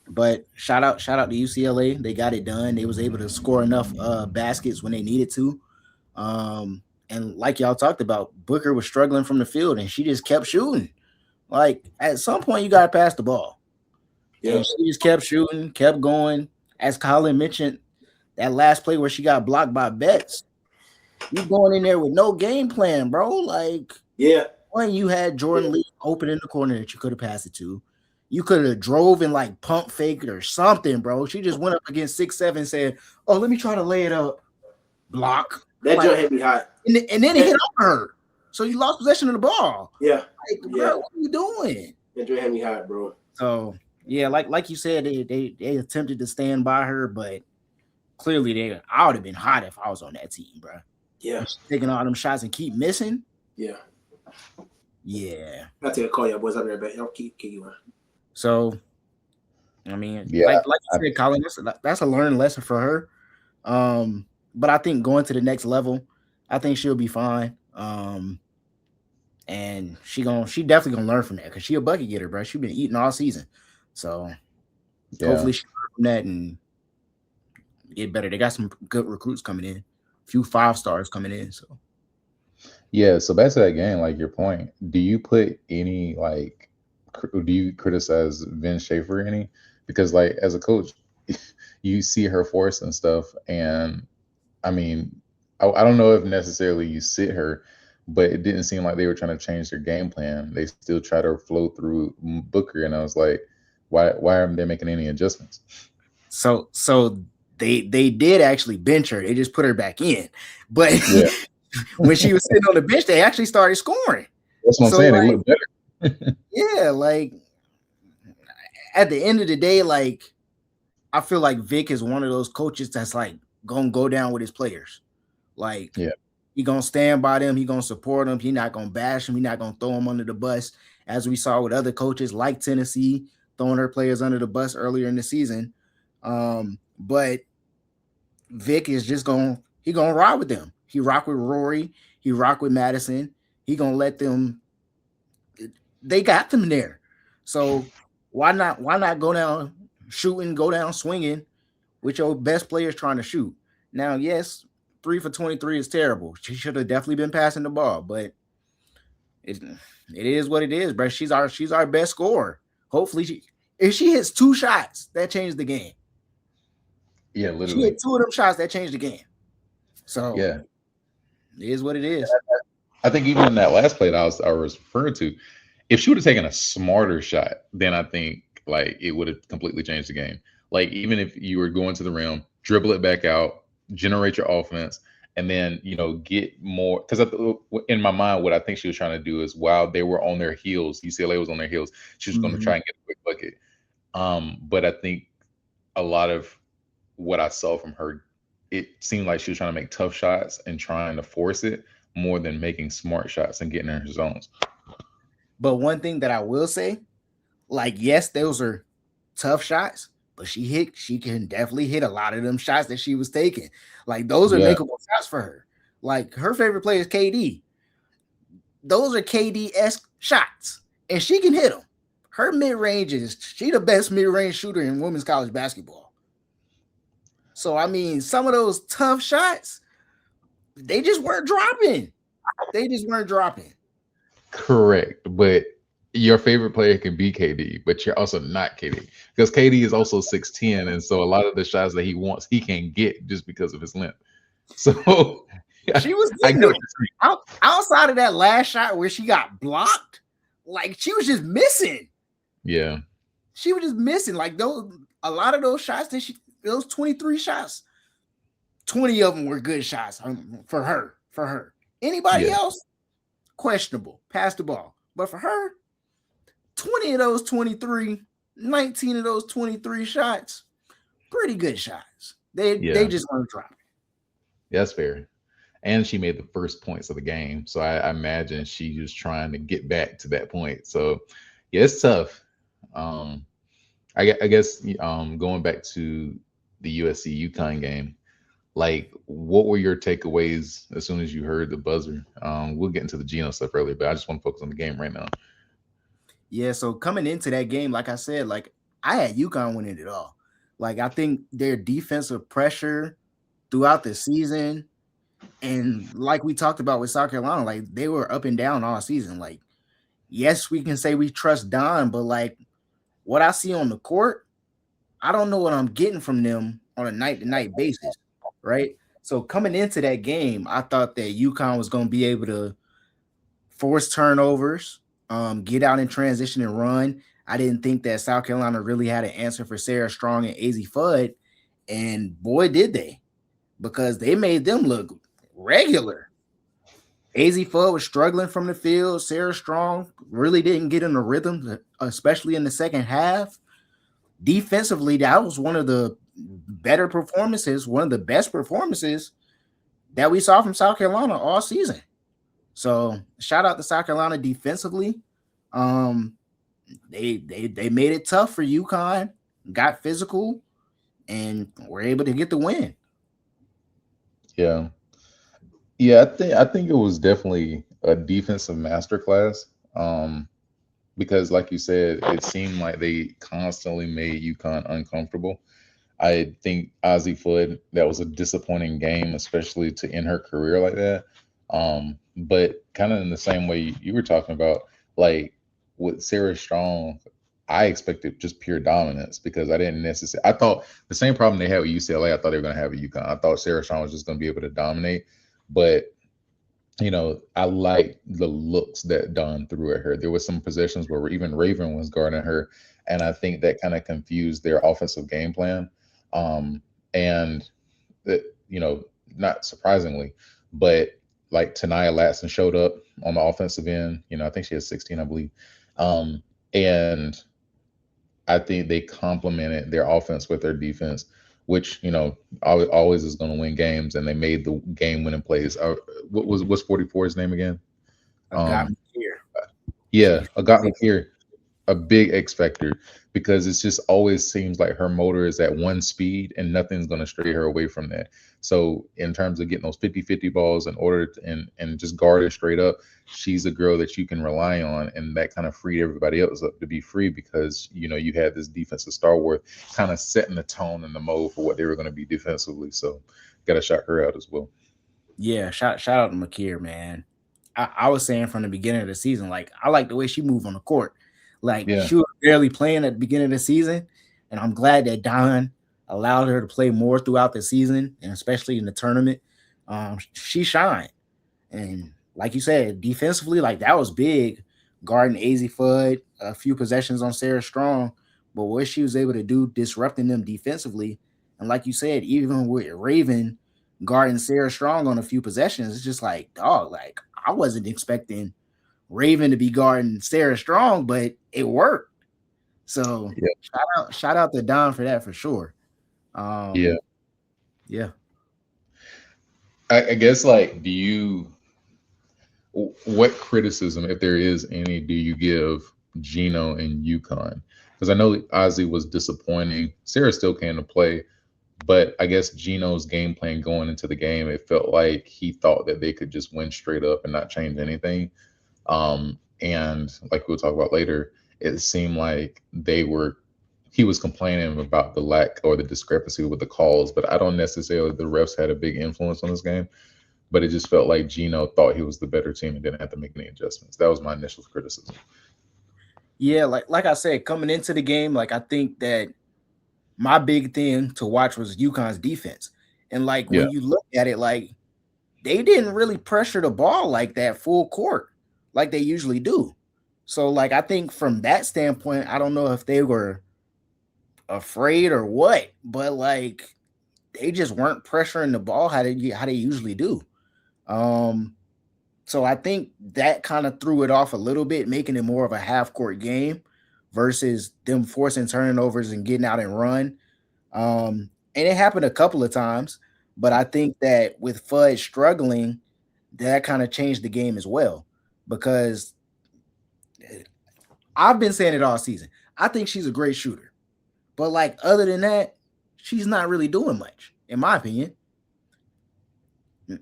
but shout out to UCLA. They got it done. They was able to score enough baskets when they needed to. And like y'all talked about, Booker was struggling from the field, and she just kept shooting. Like at some point, you got to pass the ball. Yeah. And she just kept shooting, kept going. As Collin mentioned, that last play where she got blocked by Betts, you going in there with no game plan, bro. Like, Yeah. when you had Jordan Lee open in the corner that you could have passed it to, you could have drove and like pump faked or something, bro. She just went up against 6'7", said, "Oh, let me try to lay it up." Block. That joint hit me hot. And then it hit on her. So you lost possession of the ball. Yeah. Like, bro, what are you doing? That joint hit me hot, bro. So yeah, like you said, they attempted to stand by her, but clearly I would have been hot if I was on that team, bro. Yeah. Taking all them shots and keep missing. Yeah. Yeah. I'll take a call, y'all boys. I'll be right back. Y'all keep going. So, I mean, Yeah, like you said, Collin, that's a learning lesson for her. But I think going to the next level, I think she'll be fine. And she definitely gonna learn from that because she a bucket getter, bro. She been eating all season, so hopefully she learn from that and get better. They got some good recruits coming in, a few 5-stars coming in. So yeah. So back to that game, like your point. Do you put any do you criticize Vince Schaefer any? Because like as a coach, you see her force and stuff, and I mean, I don't know if necessarily you sit her, but it didn't seem like they were trying to change their game plan. They still try to flow through Booker, and I was like, why aren't they making any adjustments? So they did actually bench her. They just put her back in, but when she was sitting on the bench, they actually started scoring. That's what I'm saying. They look better. Yeah, like at the end of the day, like I feel like Vic is one of those coaches that's like gonna go down with his players. Like, he gonna stand by them, he gonna support them, he not gonna bash them, he not gonna throw them under the bus, as we saw with other coaches like Tennessee throwing their players under the bus earlier in the season. But Vic is just gonna ride with them. He rock with Rory, he rock with Madison, he gonna let them. They got them there, so why not go down shooting, go down swinging with your best players trying to shoot? Now, yes, 3 for 23 is terrible. She should have definitely been passing the ball, but it is what it is, bro. She's our best scorer. Hopefully, if she hits 2 shots, that changed the game. Yeah, literally. She hit 2 of them shots, that changed the game. So yeah, it is what it is. I think even in that last play that I was referring to, if she would have taken a smarter shot, then I think like it would have completely changed the game. Like even if you were going to the rim, dribble it back out, generate your offense, and then get more. Because in my mind, what I think she was trying to do is while they were on their heels, UCLA was on their heels, she was going to try and get a quick bucket. But I think a lot of what I saw from her, it seemed like she was trying to make tough shots and trying to force it more than making smart shots and getting in her zones. But one thing that I will say, like, yes, those are tough shots, but she can definitely hit a lot of them shots that she was taking. Like those are Yeah, makeable shots for her. Like her favorite player is KD. Those are KD-esque shots, and she can hit them. Her mid-range she the best mid-range shooter in women's college basketball. So I mean, some of those tough shots, they just weren't dropping. They just weren't dropping. correct. But your favorite player can be KD, but you're also not KD because KD is also 6'10", and so a lot of the shots that he wants, he can't get just because of his length. So She was I getting get them. what you're saying. Outside of that last shot where she got blocked, like she was just missing. Yeah, She was just missing. Like those, a lot of those shots that those 23 shots, 20 of them were good shots for her. For her, anybody yeah, else, questionable. Pass the ball, but for her, 20 of those 23, 19 of those 23 shots, pretty good shots. They yeah. just weren't dropping. That's fair. And she made the first points of the game, so I imagine she was trying to get back to that point. So yeah, it's tough. I guess going back to the USC UConn game, like what were your takeaways as soon as you heard the buzzer? We'll get into the Geno stuff earlier, but I just want to focus on the game right now. Yeah, so coming into that game, like I said, like I had UConn winning it all. Like I think their defensive pressure throughout the season, and like we talked about with South Carolina, like they were up and down all season. Like, yes, we can say we trust Don, but like what I see on the court, I don't know what I'm getting from them on a night-to-night basis, right? So coming into that game, I thought that UConn was going to be able to force turnovers, get out in transition and run. I didn't think that South Carolina really had an answer for Sarah Strong and AZ Fudd, and boy, did they, because they made them look regular. AZ Fudd was struggling from the field. Sarah Strong really didn't get in the rhythm, especially in the second half. Defensively, that was one of the better performances, one of the best performances that we saw from South Carolina all season. So shout out to South Carolina defensively. They made it tough for UConn, got physical, and were able to get the win. Yeah, yeah. I think it was definitely a defensive masterclass. Because like you said, it seemed like they constantly made UConn uncomfortable. I think Ozzie Flood, that was a disappointing game, especially to end her career like that. But kind of in the same way you were talking about, like with Sarah Strong, I expected just pure dominance because I didn't necessarily. I thought the same problem they had with UCLA. I thought they were going to have at UConn. I thought Sarah Strong was just going to be able to dominate, but I like the looks that Dawn threw at her. There was some possessions where even Raven was guarding her, and I think that kind of confused their offensive game plan. And that, not surprisingly, but like Tanaya Latson showed up on the offensive end. I think she has 16, I believe. And I think they complemented their offense with their defense, which always is going to win games, and they made the game-winning plays. What's 44's name again? I got me here. Yeah, I got me here. A big X factor because it just always seems like her motor is at one speed and nothing's going to stray her away from that. So in terms of getting those 50-50 balls in order to, and just guard her straight up, she's a girl that you can rely on, and that kind of freed everybody else up to be free because you had this defensive stalwart kind of setting the tone and the mode for what they were going to be defensively. So got to shout her out as well. Yeah, shout out to Makir, man. I was saying from the beginning of the season, like I like the way she moved on the court. Like she was barely playing at the beginning of the season, and I'm glad that Don allowed her to play more throughout the season, and especially in the tournament. She shined, and like you said, defensively, like that was big. Guarding AZ Fudd, a few possessions on Sarah Strong, but what she was able to do disrupting them defensively, and like you said, even with Raven guarding Sarah Strong on a few possessions, it's just like, dog, like I wasn't expecting Raven to be guarding Sarah Strong, but it worked. So shout out to Don for that for sure. Yeah. I guess like what criticism, if there is any, do you give Geno and UConn? because I know Ozzy was disappointing. Sarah still came to play, but I guess Gino's game plan going into the game, it felt like he thought that they could just win straight up and not change anything. And like we'll talk about later, it seemed like he was complaining about the lack or the discrepancy with the calls, but I don't necessarily the refs had a big influence on this game. But it just felt like Gino thought he was the better team and didn't have to make any adjustments. That was my initial criticism. Yeah, like I said, coming into the game, like I think that my big thing to watch was UConn's defense. And like when you look at it, like they didn't really pressure the ball like that full court like they usually do. So like I think from that standpoint, I don't know if they were afraid or what, but like they just weren't pressuring the ball how they usually do. So I think that kind of threw it off a little bit, making it more of a half court game versus them forcing turnovers and getting out and run. And it happened a couple of times, but I think that with Fudge struggling, that kind of changed the game as well. Because I've been saying it all season. I think she's a great shooter. But like other than that, she's not really doing much, in my opinion.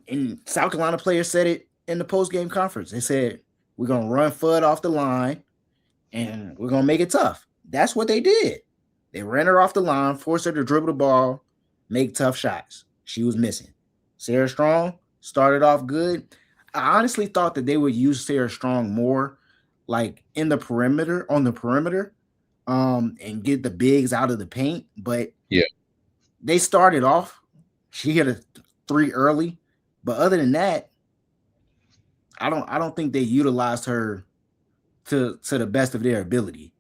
And South Carolina players said it in the post-game conference. They said, we're going to run Fudd off the line and we're going to make it tough. That's what they did. They ran her off the line, forced her to dribble the ball, make tough shots. She was missing. Sarah Strong started off good. I honestly thought that they would use Sarah Strong more like on the perimeter, and get the bigs out of the paint. But yeah, they started off. She hit a 3 early. But other than that, I don't think they utilized her to the best of their ability.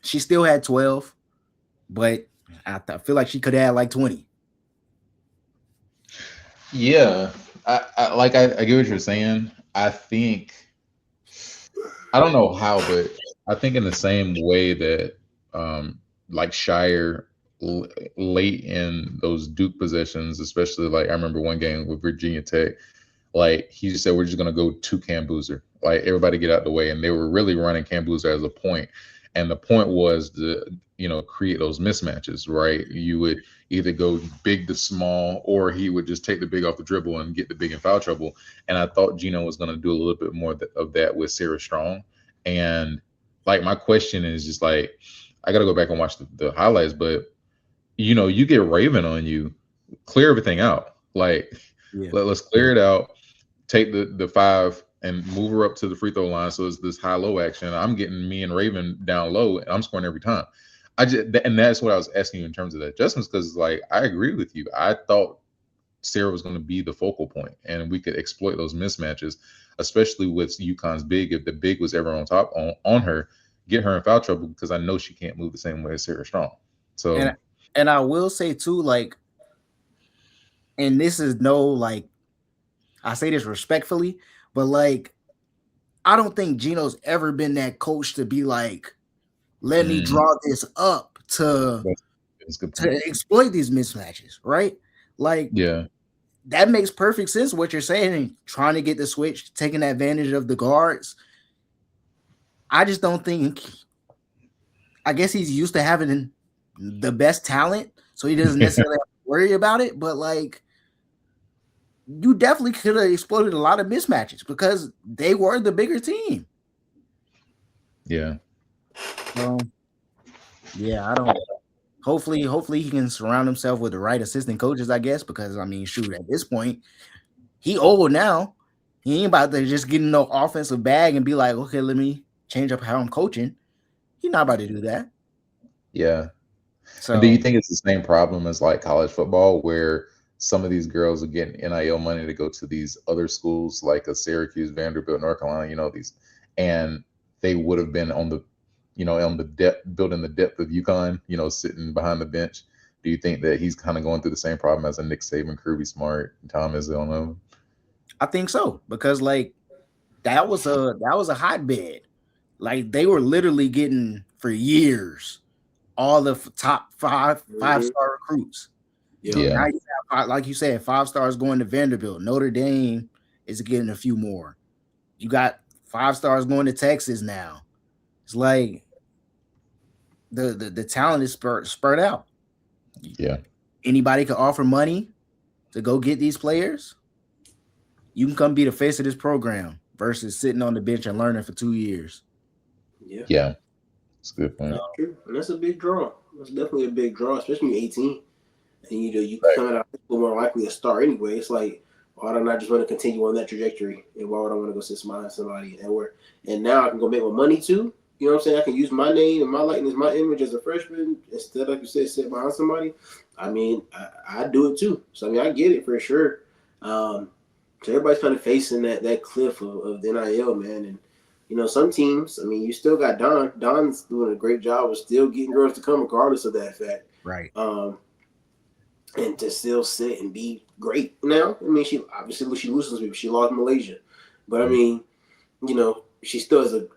She still had 12, but I feel like she could add like 20. Yeah, I get what you're saying. I think I don't know how, but I think in the same way that like Shire late in those Duke possessions, especially like I remember one game with Virginia Tech, like he just said, we're just gonna go to Cam Boozer. Like everybody get out the way, and they were really running Cam Boozer as a point. And the point was to, create those mismatches, right? You would either go big to small, or he would just take the big off the dribble and get the big in foul trouble. And I thought Gino was going to do a little bit more of that with Sarah Strong. And like my question is just like, I got to go back and watch the highlights, but you get Raven on you, clear everything out. Like let's clear it out, take the 5 and move her up to the free throw line. So it's this high-low action. I'm getting me and Raven down low, and I'm scoring every time. And that's what I was asking you in terms of the adjustments, because like I agree with you. I thought Sarah was going to be the focal point, and we could exploit those mismatches, especially with UConn's big. If the big was ever on top on her, get her in foul trouble, because I know she can't move the same way as Sarah Strong. So, and I will say too, like, and this is no like, I say this respectfully, but like, I don't think Gino's ever been that coach to be like, let me draw this up to exploit these mismatches, right? Like, that makes perfect sense what you're saying, and trying to get the switch, taking advantage of the guards. I just don't think, I guess he's used to having the best talent, so he doesn't necessarily have to worry about it, but like, you definitely could have exploited a lot of mismatches because they were the bigger team. Yeah. Yeah, I don't. Hopefully he can surround himself with the right assistant coaches, I guess, because I mean, shoot, at this point, he old now. He ain't about to just get in no offensive bag and be like, okay, let me change up how I'm coaching. He's not about to do that. Yeah. So, and do you think it's the same problem as like college football, where some of these girls are getting NIL money to go to these other schools like a Syracuse, Vanderbilt, North Carolina, these, and they would have been on the, on the depth, building the depth of UConn, sitting behind the bench. Do you think that he's kind of going through the same problem as a Nick Saban, Kirby Smart, Tom Izzo? I think so, because like that was a hotbed. Like they were literally getting for years all the top five-star recruits. Yeah. Now you have, like you said, 5 stars going to Vanderbilt. Notre Dame is getting a few more. You got 5 stars going to Texas now. It's like the talent is spurred out. Yeah. Anybody can offer money to go get these players. You can come be the face of this program versus sitting on the bench and learning for 2 years. Yeah. Yeah. That's a good point. True. And that's a big draw. That's definitely a big draw, especially when you're 18. And you Right. coming out of school more likely to start anyway. It's like, why don't I just want to continue on that trajectory? And why would I want to go sit behind somebody? And now I can go make my money too. You know what I'm saying? I can use my name and my likeness, my image as a freshman instead, like you said, sit behind somebody. I mean, I do it too. So I mean, I get it for sure. So everybody's kind of facing that cliff of the NIL, man. And you know, some teams. I mean, you still got Don. Don's doing a great job of still getting girls to come, regardless of that fact. Right. And to still sit and be great now. I mean, she loses people. She lost Malaysia, but I mean, you know, she still has a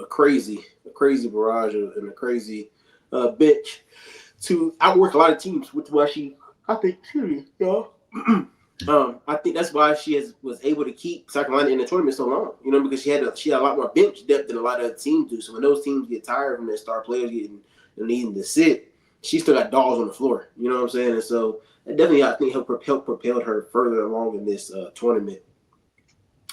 crazy barrage and a crazy bench to outwork a lot of teams. Which is why I think that's why she was able to keep South Carolina in the tournament so long. You know, because she had a lot more bench depth than a lot of other teams do. So when those teams get tired from their star players needing to sit, she still got dogs on the floor. You know what I'm saying? And so that definitely, I think, helped propel her further along in this tournament.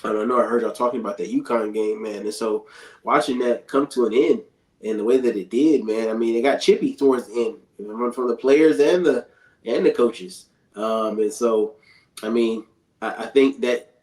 And I know I heard y'all talking about that UConn game, man. And so watching that come to an end and the way that it did, man, I mean, it got chippy towards the end, you know, from the players and the coaches. And so, I mean, I think that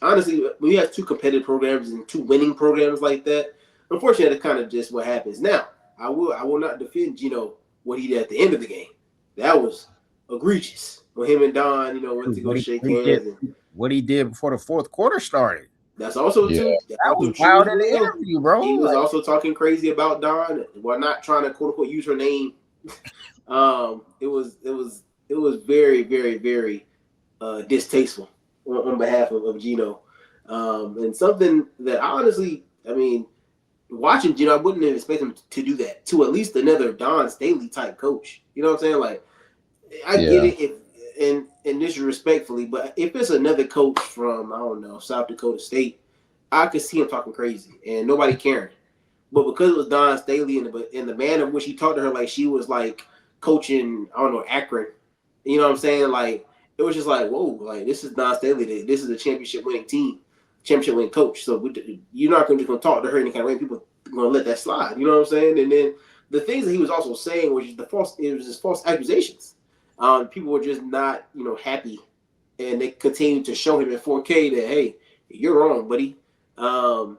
honestly, when you have two competitive programs and two winning programs like that, unfortunately, that's kind of just what happens. Now, I will not defend Gino what he did at the end of the game. That was egregious. When him and Don, you know, went to go shake hands. What he did before the fourth quarter started. That's also Yeah. true. That was wild in the interview, bro. He was also talking crazy about Don while not trying to quote unquote use her name. It was very, very, very distasteful on behalf of Gino. And something that honestly, I mean, watching Gino, I wouldn't expect him to do that to at least another Don Staley type coach. You know what I'm saying? Like, I get it and disrespectfully, but if it's another coach from, I don't know, South Dakota State, I could see him talking crazy and nobody caring. But because it was Don Staley and the manner in which he talked to her like she was like coaching, I don't know, Akron, you know what I'm saying? Like, it was just like, whoa, like this is Don Staley. This is a championship winning team, championship winning coach. So you're not just going to talk to her any kind of way. People are going to let that slide. You know what I'm saying? And then the things that he was also saying was just false accusations. People were just not, you know, happy, and they continued to show him in 4K that, hey, you're wrong, buddy. And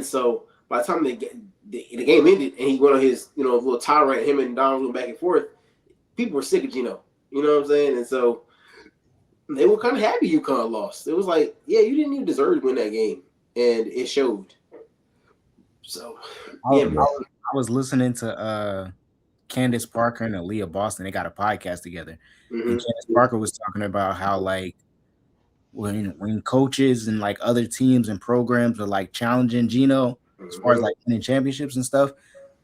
so by the time the game ended and he went on his, you know, little tirade, him and Don went back and forth, people were sick of Gino. You know what I'm saying? And so they were kind of happy UConn lost. It was like, yeah, you didn't even deserve to win that game, and it showed. So I was listening to Candace Parker and Aaliyah Boston. They got a podcast together. Mm-hmm. And Candace Parker was talking about how like when coaches and like other teams and programs are like challenging Gino as far as like winning championships and stuff,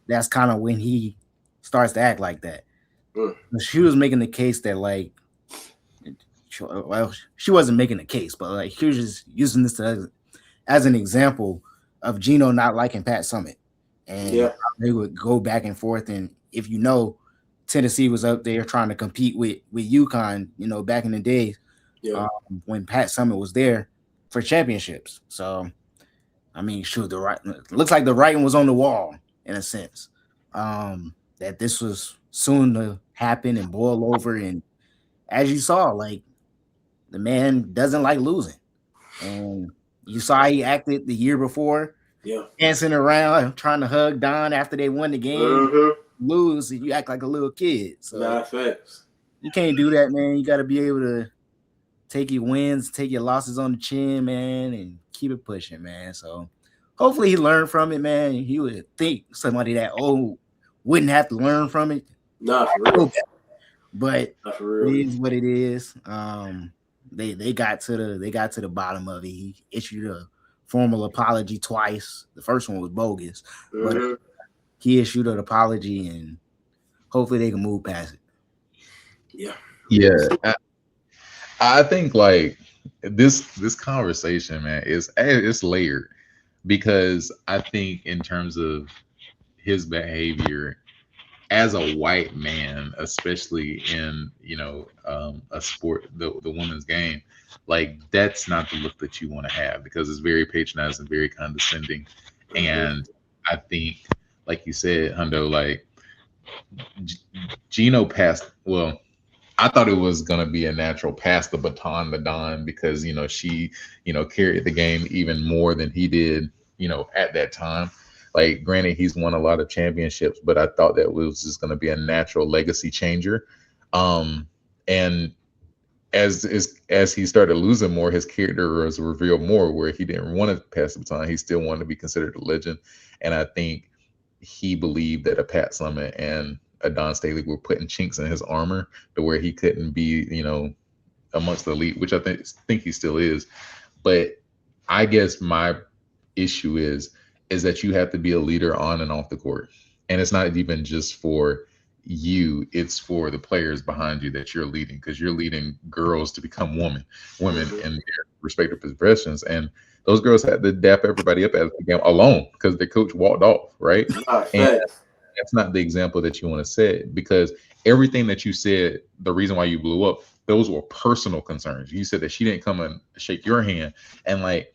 that's kind of when he starts to act like that. She was making the case that like, well, she wasn't making a case, but like she was just using this as an example of Gino not liking Pat Summitt, and they would go back and forth. And if you know, Tennessee was up there trying to compete with UConn, you know, back in the days when Pat Summitt was there for championships. So, I mean, shoot, looks like the writing was on the wall in a sense, that this was soon to happen and boil over. And as you saw, like the man doesn't like losing, and you saw how he acted the year before, dancing around, trying to hug Don after they won the game. Lose, and you act like a little kid. So you can't do that, man. You got to be able to take your wins, take your losses on the chin, man, and keep it pushing, man. So hopefully he learned from it, man. He would think somebody that old wouldn't have to learn from it. Not for real. But it is what it is. They got to the bottom of it. He issued a formal apology twice. The first one was bogus, but he issued an apology, and hopefully they can move past it. Yeah. I think like this conversation, man, it's layered. because I think in terms of his behavior as a white man, especially in a sport, the women's game, like that's not the look that you want to have because it's very patronizing, very condescending, Mm-hmm. and I think, like you said, Hundo, like G- Gino passed. Well, I thought it was gonna be a natural pass the baton to Don because she carried the game even more than he did at that time. Like, granted, he's won a lot of championships, but I thought that was just gonna be a natural legacy changer. And as he started losing more, his character was revealed more, where he didn't want to pass the baton. He still wanted to be considered a legend, and I think he believed that a Pat Summitt and a Don Staley were putting chinks in his armor to where he couldn't be, amongst the elite, which I think he still is. But I guess my issue is that you have to be a leader on and off the court. And it's not even just for you, it's for the players behind you that you're leading, because you're leading girls to become women Mm-hmm. in their respective professions. And those girls had to dap everybody up as the game alone because the coach walked off, right? Nah, And facts. that's not the example that you want to set, because everything that you said, the reason why you blew up, those were personal concerns. You said that she didn't come and shake your hand, and like,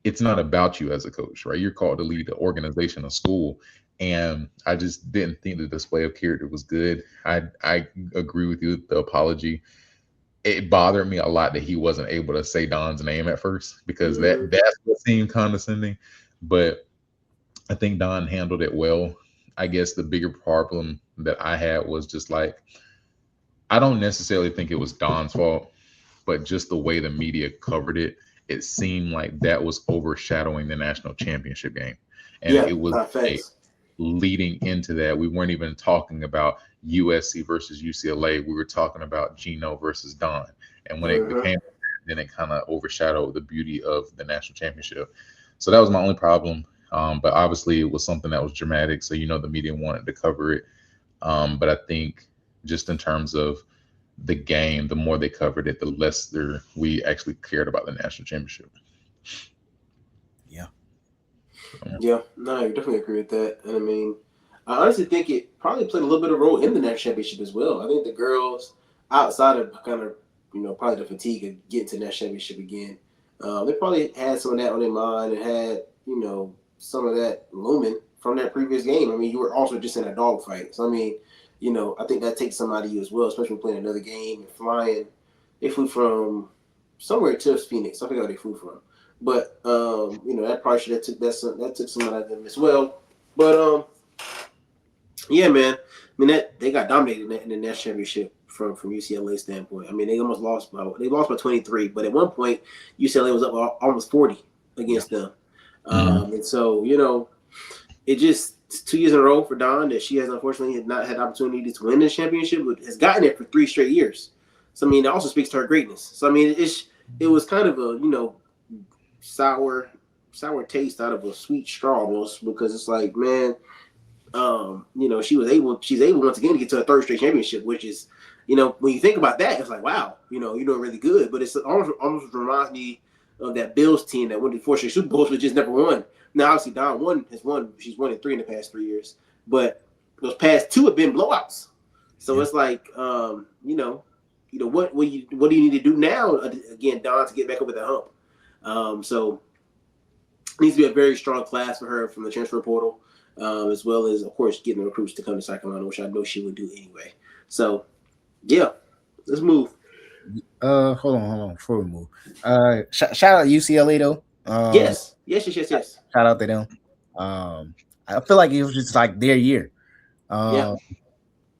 it's not about you as a coach, right? You're called to lead the organization of school. And I just didn't think the display of character was good. I agree with you with the apology. It bothered me a lot that he wasn't able to say Don's name at first, because Mm-hmm. that's what seemed condescending. But I think Don handled it well. I guess the bigger problem that I had was just like, I don't necessarily think it was Don's fault, but just the way the media covered it, it seemed like that was overshadowing the national championship game. And Yeah, it was nah, a facts. leading into that. We weren't even talking about USC versus UCLA. We were talking about Gino versus Don. And when it Mm-hmm. became, then it kind of overshadowed the beauty of the national championship. So that was my only problem. But obviously, it was something that was dramatic. So, the media wanted to cover it. But I think just in terms of the game, the more they covered it, the less we actually cared about the national championship. Yeah. Yeah, no, I definitely agree with that. And I mean, I honestly think it probably played a little bit of role in the national championship as well. I think the girls, outside of kind of, probably the fatigue of getting to the national championship again, they probably had some of that on their mind and had, some of that looming from that previous game. I mean, you were also just in a dogfight. So, I mean, I think that takes some out of you as well, especially playing another game and flying. They flew from somewhere to Phoenix. I forget where they flew from. But that probably should have that took some out of them as well. But yeah, man. I mean that they got dominated in the national championship from UCLA standpoint. I mean they lost by 23, but at one point UCLA was up almost 40 Yeah. against them. Mhm. And so it just it's 2 years in a row for Dawn that she has unfortunately not had the opportunity to win this championship, but has gotten it for 3 straight years. So I mean, it also speaks to her greatness. So I mean, it was kind of a sour taste out of a sweet straw almost, because it's like, man, she's able once again to get to a third straight championship, which is, when you think about that, it's like, wow, you're doing really good. But it's almost reminds me of that Bills team that went to 4 straight Super Bowls but just never won. Now obviously Don she's won in 3 in the past 3 years, but those past 2 have been blowouts. So Yeah. it's like, what do you need to do now again, Don, to get back over the hump? So it needs to be a very strong class for her from the transfer portal, as well as, of course, getting the recruits to come to Sacramento, which I know she would do anyway. So, yeah, let's move. Hold on, before we move. Shout out UCLA though. Yes. Shout out to them. I feel like it was just like their year. Yeah, Um,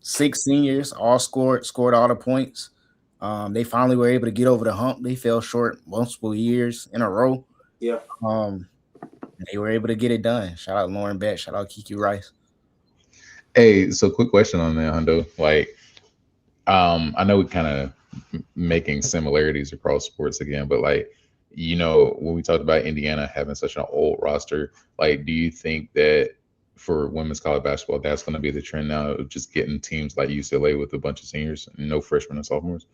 6 seniors all scored all the points. They finally were able to get over the hump. They fell short multiple years in a row. yeah. Um, they were able to get it done. Shout out Lauren Beck. Shout out Kiki Rice. Hey, so quick question on that, Hundo. Like, I know we kind of making similarities across sports again, but like, when we talked about Indiana having such an old roster, like, do you think that for women's college basketball, that's going to be the trend now, of just getting teams like UCLA with a bunch of seniors and no freshmen and sophomores?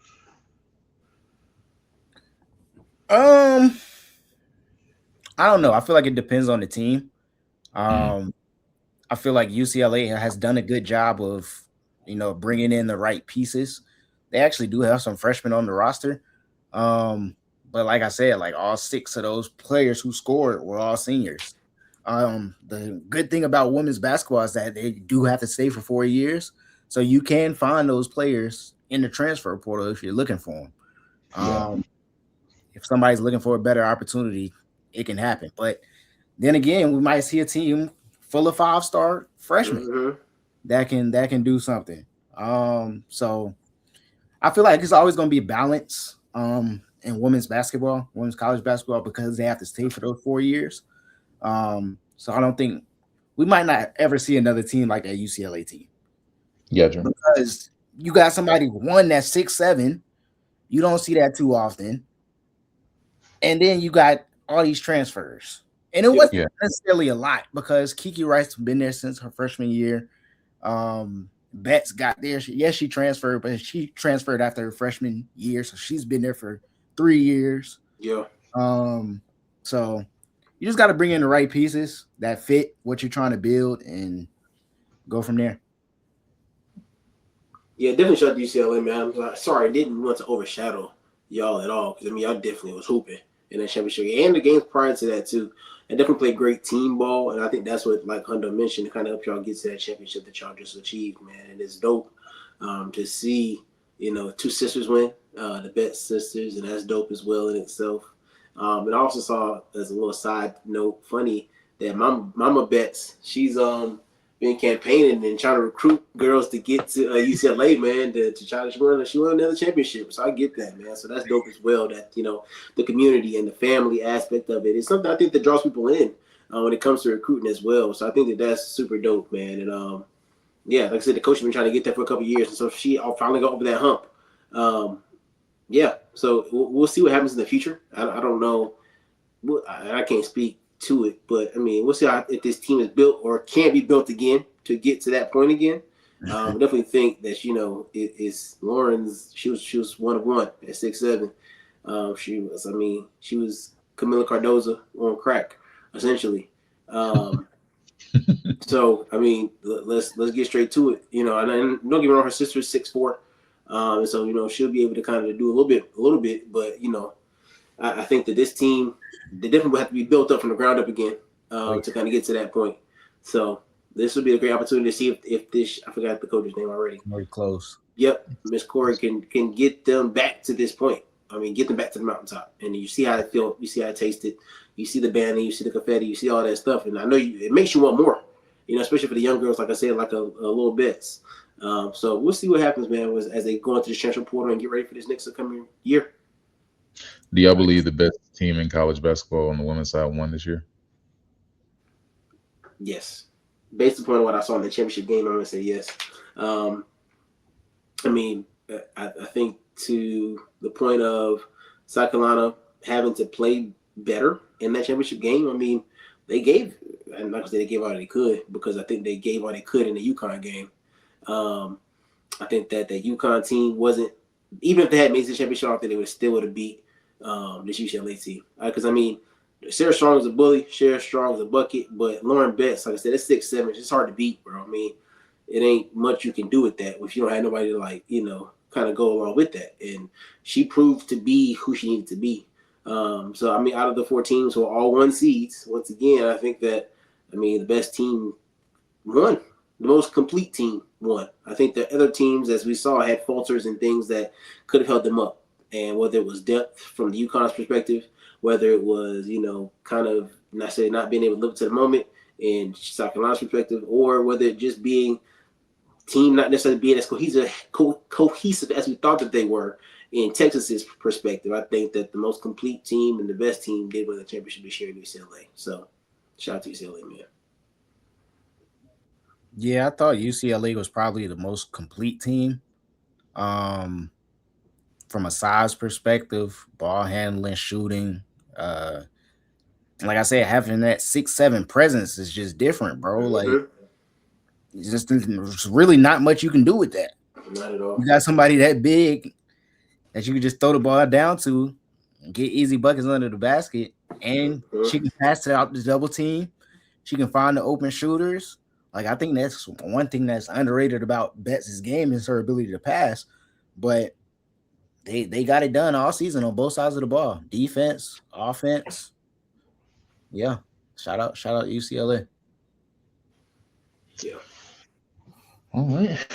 Um, I don't know. I feel like it depends on the team. I feel like UCLA has done a good job of, bringing in the right pieces. They actually do have some freshmen on the roster. But like I said, like all 6 of those players who scored were all seniors. The good thing about women's basketball is that they do have to stay for 4 years. So you can find those players in the transfer portal if you're looking for them. If somebody's looking for a better opportunity, it can happen. But then again, we might see a team full of 5-star freshmen that can do something. So I feel like it's always going to be a balance in women's college basketball, because they have to stay for those 4 years. So I don't think we might not ever see another team like that UCLA team. Yeah, Jim. Because you got somebody one that's 6'7". You don't see that too often. And then you got all these transfers. And it wasn't necessarily a lot, because Kiki Rice's been there since her freshman year. Betts got there. She transferred, but she transferred after her freshman year, so she's been there for 3 years. Yeah. So you just got to bring in the right pieces that fit what you're trying to build and go from there. Yeah, definitely shout out to UCLA, man. I'm sorry, I didn't want to overshadow y'all at all, because y'all definitely was hooping in that championship game and the games prior to that too. And definitely played great team ball, and I think that's what, like Hundo mentioned, it kind of helped y'all get to that championship that y'all just achieved, man. And it's dope to see, 2 sisters win, the Betts sisters, and that's dope as well in itself. And I also saw, as a little side note, funny that Mama Betts, she's been campaigning and trying to recruit girls to get to UCLA, man, to try to she won another championship. So I get that, man. So that's dope as well. That the community and the family aspect of it is something I think that draws people in when it comes to recruiting as well. So I think that's super dope, man. And like I said, the coach has been trying to get that for a couple of years, and so she finally got over that hump. So we'll see what happens in the future. I don't know. I can't speak to it, but I mean, we'll see if this team is built or can be built again to get to that point again. Definitely think that it's Lauren's. She was 1 of 1 at 6'7". She was Camila Cardoza on crack, essentially. So I mean, let's get straight to it. And don't get me wrong, her sister's 6'4", and so she'll be able to kind of do a little bit, but I think that this team, they definitely will have to be built up from the ground up again to kind of get to that point. So this will be a great opportunity to see if this, I forgot the coach's name already. Very close. Yep, Miss Corey can get them back to this point. I mean, get them back to the mountaintop, and you see how it feel, you see how it tasted, you see the banding, you see the confetti, you see all that stuff, and I know it makes you want more. Especially for the young girls, like I said, like a little Betts. So we'll see what happens, man, as they go into the transfer portal and get ready for this next upcoming year. Do y'all believe the best team in college basketball on the women's side won this year? Yes. Based upon what I saw in the championship game, I'm going to say yes. I think to the point of South Carolina having to play better in that championship game, I'm not going to say they gave all they could, because I think they gave all they could in the UConn game. I think that the UConn team wasn't, even if they had made the championship, I think they would have beat this UCLA team. Because Sarah Strong is a bully, Sarah Strong is a bucket, but Lauren Betts, like I said, it's 6'7". It's hard to beat, bro. It ain't much you can do with that if you don't have nobody to kind of go along with that. And she proved to be who she needed to be. So out of the 4 teams who are all 1 seeds, once again, I think that the best team won. The most complete team won. I think the other teams, as we saw, had falters and things that could have held them up. And whether it was depth from the UConn's perspective, whether it was, kind of necessarily not being able to live up to the moment in South Carolina's perspective, or whether it just being team not necessarily being as cohesive as we thought that they were in Texas's perspective, I think that the most complete team and the best team did win the championship this year in UCLA. So shout out to UCLA, man. Yeah, I thought UCLA was probably the most complete team. From a size perspective, ball handling, shooting. Like I said, having that 6'7" presence is just different, bro. Like, there's really not much you can do with that. Not at all. You got somebody that big that you can just throw the ball down to and get easy buckets under the basket. and she can pass it out the double team. She can find the open shooters. Like, I think that's one thing that's underrated about Betts' game is her ability to pass. But they got it done all season on both sides of the ball. Defense, offense. Yeah. Shout out UCLA. Yeah. All right.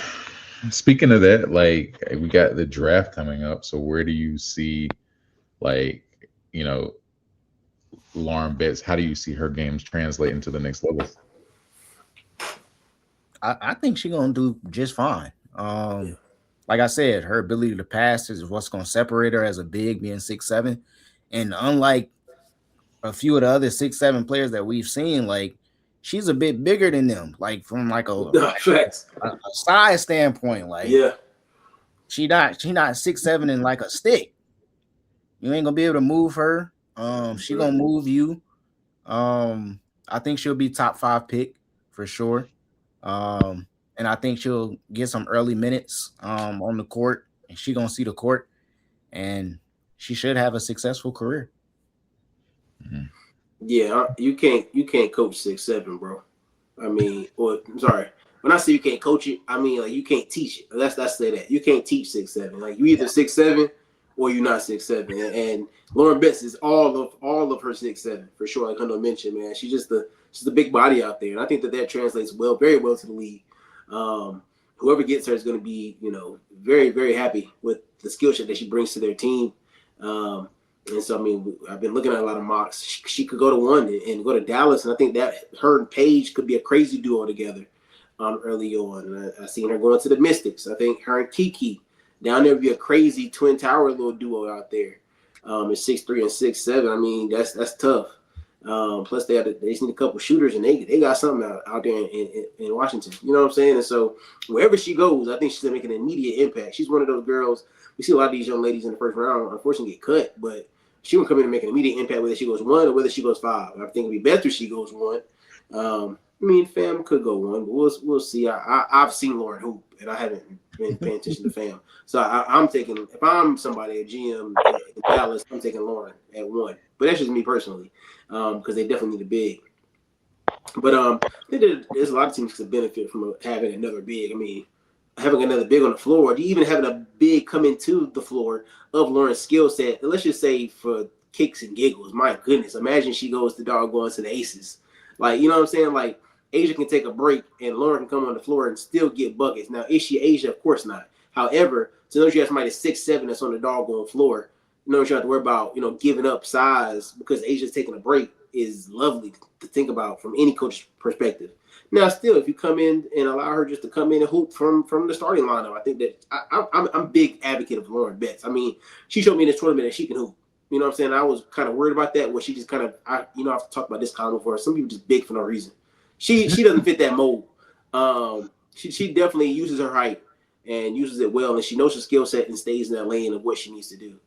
Speaking of that, like we got the draft coming up. So where do you see, like, Lauren Betts? How do you see her games translate into the next level? I think she's gonna do just fine. Like I said, her ability to pass is what's gonna separate her as a big, being 6'7". And unlike a few of the other 6'7" players that we've seen, like she's a bit bigger than them, like from like a size standpoint. Like, yeah, she not 6'7" and like a stick. You ain't gonna be able to move her. She gonna move you. I think she'll be top 5 pick for sure. And I think she'll get some early minutes on the court, and she gonna see the court, and she should have a successful career. Mm-hmm. Yeah, you can't coach 6'7", bro. I mean, I'm sorry. When I say you can't coach it, I mean like you can't teach it. Let's say that you can't teach 6'7". Like you either 6'7" or you're not 6'7". And Lauren Betts is all of her 6'7" for sure. Like Hundo mentioned, man, she's just the big body out there, and I think that translates very well to the league. Whoever gets her is going to be, very, very happy with the skill set that she brings to their team. And so, I mean, I've been looking at a lot of mocks. She could go to 1 and go to Dallas, and I think that her and Paige could be a crazy duo together early on. And I seen her going to the Mystics. I think her and Kiki down there would be a crazy twin tower little duo out there. At 6'3" and 6'7". I mean, that's tough. Plus, they just need a couple shooters, and they got something out there in Washington. You know what I'm saying? And so, wherever she goes, I think she's gonna make an immediate impact. She's one of those girls. We see a lot of these young ladies in the first round, unfortunately, get cut, but she will come in and make an immediate impact whether she goes 1 or whether she goes 5. I think it'd be better if she goes 1. I mean, Fam could go 1, but we'll see. I've seen Lauren hoop, and I haven't been paying attention to Fam. So I'm taking, if I'm somebody, a GM in Dallas, I'm taking Lauren at 1. But that's just me personally, because they definitely need a big. But I think there's a lot of teams that benefit from having another big. I mean, having another big on the floor, even having a big come into the floor of Lauren's skill set. And let's just say for kicks and giggles, my goodness, imagine she goes to doggone to the Aces. Like, you know what I'm saying? Like, Asia can take a break and Lauren can come on the floor and still get buckets. Now, is she Asia? Of course not. However, to know you have somebody 6'7" that's on the doggone floor, you know, you have to worry about, giving up size because Asia's taking a break is lovely to think about from any coach's perspective. Now, still, if you come in and allow her just to come in and hoop from the starting lineup, I think that I'm a big advocate of Lauren Betts. I mean, she showed me in this tournament that she can hoop. You know what I'm saying? I was kind of worried about that, where she just kind of, I've talked about this comment before. Some people just big for no reason. She doesn't fit that mold. She definitely uses her height and uses it well, and she knows her skill set and stays in that lane of what she needs to do.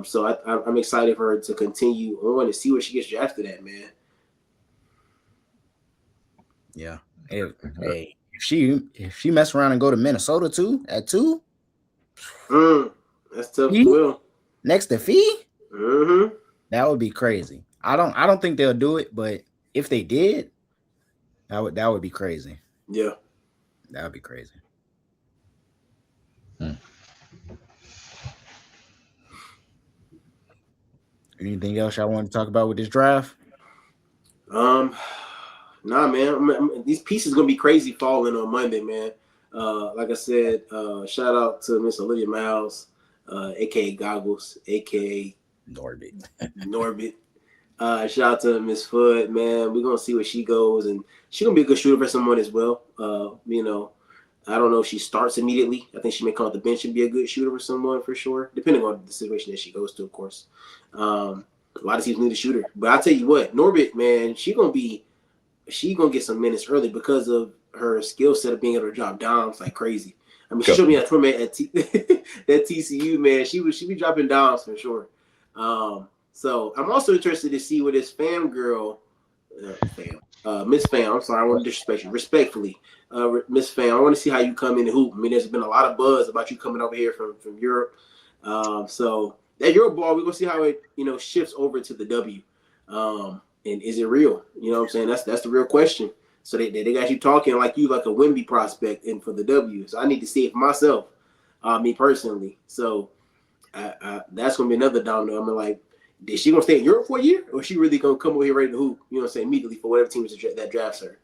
So I'm excited for her to continue on and see where she gets drafted at, man. Yeah. Hey, if she mess around and go to Minnesota too at 2, that's tough as well. Next to Fee, mm-hmm. That would be crazy. I don't think they'll do it, but if they did, that would be crazy. Yeah, that would be crazy. Anything else y'all want to talk about with this draft? Nah, man. These pieces gonna be crazy falling on Monday, man. Like I said, shout out to Miss Olivia Miles, aka Goggles, aka Norbit. Shout out to Miss Foot, man. We're gonna see where she goes, and she's gonna be a good shooter for someone as well. I don't know if she starts immediately. I think she may come off the bench and be a good shooter for someone for sure, depending on the situation that she goes to, of course. A lot of teams need a shooter, but I'll tell you what, Norbit, man, she gonna get some minutes early because of her skill set of being able to drop dimes like crazy. I mean, she showed me that tournament at that TCU, man. She be dropping dimes for sure. So I'm also interested to see what this Miss Fam. I'm sorry, I want to disrespect you respectfully, Miss Fam. I want to see how you come in and hoop. I mean, there's been a lot of buzz about you coming over here from Europe. So that Euro ball, we're gonna see how it shifts over to the W. And is it real? You know what I'm saying? That's the real question. So they got you talking like you like a Wemby prospect and for the W. So I need to see it for myself, me personally. So that's gonna be another domino. I'm like, is she gonna stay in Europe for a year, or is she really gonna come over here ready to hoop? You know what I'm saying? Immediately for whatever team that drafts her.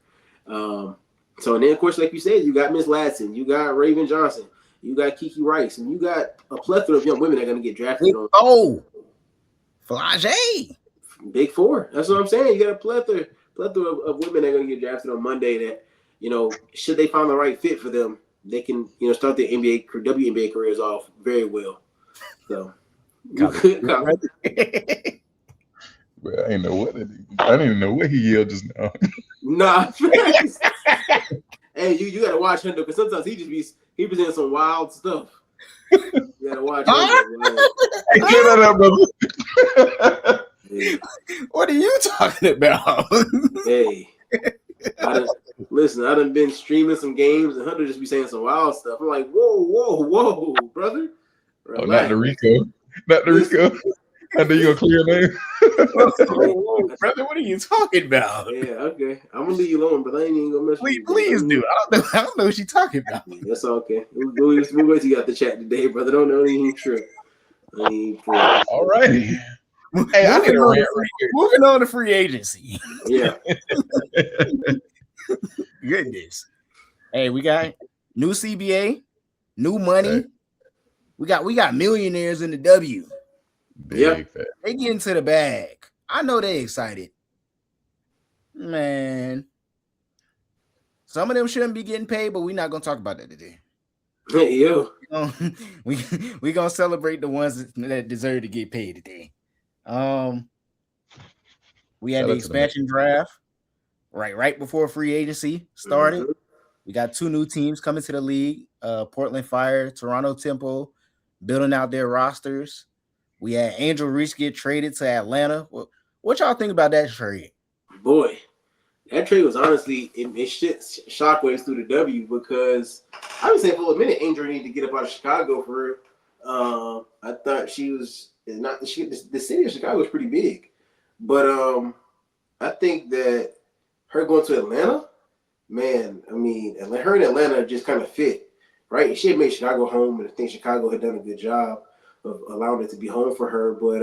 So and then of course, like you said, you got Miss Ladson, you got Raven Johnson, you got Kiki Rice, and you got a plethora of young women that are gonna get drafted. Oh, Flage. Big Four. That's what I'm saying. You got a plethora of women that are going to get drafted on Monday that, should they find the right fit for them, they can, start their WNBA careers off very well. So, you could come. Well, I didn't even know what he yelled just now. Nah. Hey, you got to watch him, though, because sometimes he presents some wild stuff. You got to watch him. Hey, get that up, brother. Yeah. What are you talking about? Hey, I done been streaming some games and Hunter just be saying some wild stuff. I'm like, whoa, brother. Relax. Oh, not the Rico. I know you're gonna clear your name. Brother, what are you talking about? Yeah, okay. I'm gonna leave you alone, but I ain't even gonna mess with you. Please do. I don't know what you're talking about. That's okay. We'll wait till you got the chat today, brother. Don't even trip. All righty. Hey, I need a rant right here. Moving on to free agency. Yeah. Goodness. Hey, we got new CBA, new money. Right. We got millionaires in the W. Yeah. They get into the bag. I know they excited. Man. Some of them shouldn't be getting paid, but we're not gonna talk about that today. Hey, yo. We gonna celebrate the ones that deserve to get paid today. We had the expansion draft right before free agency started. Mm-hmm. We got 2 new teams coming to the league, Portland Fire, Toronto Temple, building out their rosters. We had Angel Reese get traded to Atlanta. What y'all think about that trade? Boy, that trade was honestly, it shit shockwaves through the W because I was saying for a minute Angel needed to get up out of Chicago for her. I thought she was not the city of Chicago is pretty big, but I think that her going to Atlanta, man, I mean, her in Atlanta just kind of fit, right? She had made Chicago home, and I think Chicago had done a good job of allowing it to be home for her, but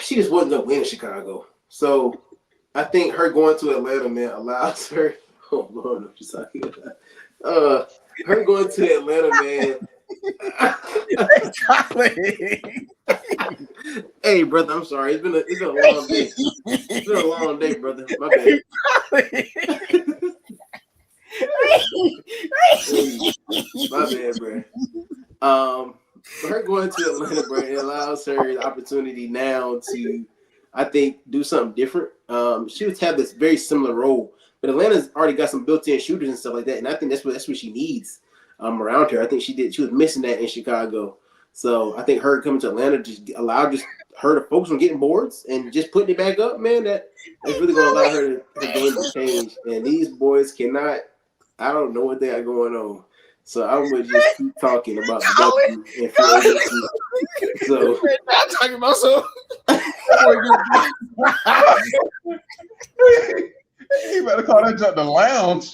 she just wasn't going to win in Chicago. So I think her going to Atlanta, man, allows her. Oh Lord, what you talking about? Her going to Atlanta, man. Hey, brother, I'm sorry. It's been a long day. It's been a long day, brother. My bad. My bad, bro. Her going to Atlanta, bro, it allows her the opportunity now to, I think, do something different. She would have this very similar role, but Atlanta's already got some built-in shooters and stuff like that, and I think that's what she needs around her. I think she was missing that in Chicago. So I think her coming to Atlanta just allowed her to focus on getting boards and just putting it back up, man. That's really going to allow her game to change. And these boys cannot. I don't know what they got going on. So I'm gonna just keep talking about the W and free agency. So I'm talking about so. You better call that junk the lounge.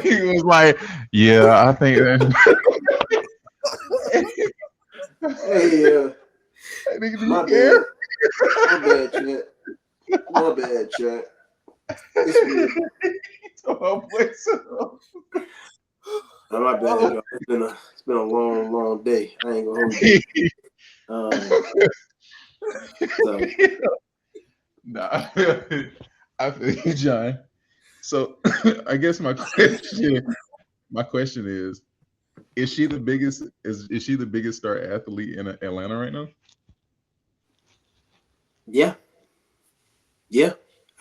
He was like, "Yeah, I think that." Hey, my bad, chat. My bad. It's been a long day. I ain't gonna hold you. Nah, I feel you, John. So I guess my question is she the biggest? Is she the biggest star athlete in Atlanta right now? Yeah.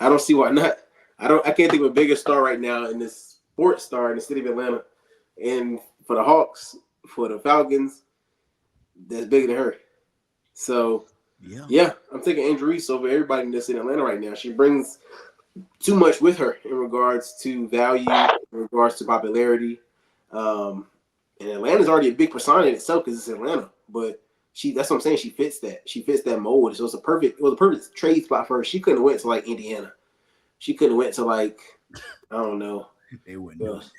I don't see why not. I can't think of a bigger star right now in this sports star in the city of Atlanta, and for the Hawks, for the Falcons, that's bigger than her. So yeah, I'm taking Angel Reese over everybody that's in Atlanta right now. She brings too much with her in regards to value, in regards to popularity. And Atlanta's already a big persona in itself because it's Atlanta. But That's what I'm saying. She fits that. She fits that mold. So it was a perfect trade spot for her. She couldn't have went to like Indiana. She couldn't have went to like, I don't know. They wouldn't do it.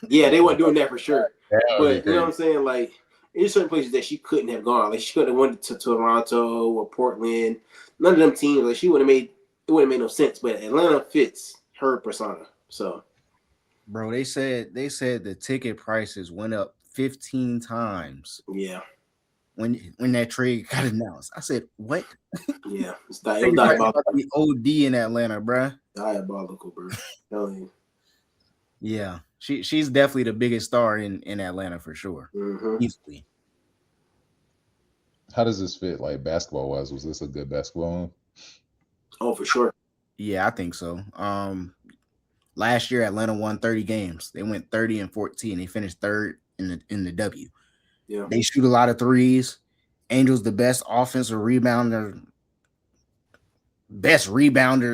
Yeah, they weren't doing that for sure. That would be But you know what I'm crazy. saying? Like, there's certain places that she couldn't have gone. Like, she couldn't have went to Toronto or Portland. None of them teams. Like, she would have made it. Would have made no sense. But Atlanta fits her persona. So, Bro, they said the ticket prices went up 15 times yeah, when that trade got announced. I said, what? yeah, it was Ticket prices about to diabolical. be OD in Atlanta, bruh. Diabolical, bro. Telling you. Yeah, she's definitely the biggest star in Atlanta for sure. Mm-hmm. Easily. How does this fit, like basketball wise? Was this a good basketball move? Oh, for sure. Yeah, I think so. Last year Atlanta won 30 games. They went 30-14. They finished third in the W. Yeah. They shoot a lot of threes. Angels the best rebounder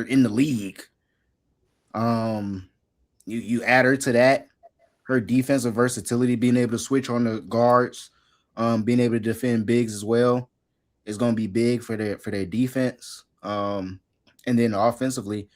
in the league. You add her to that, her defensive versatility, being able to switch on the guards, being able to defend bigs as well is going to be big for their defense. And then offensively,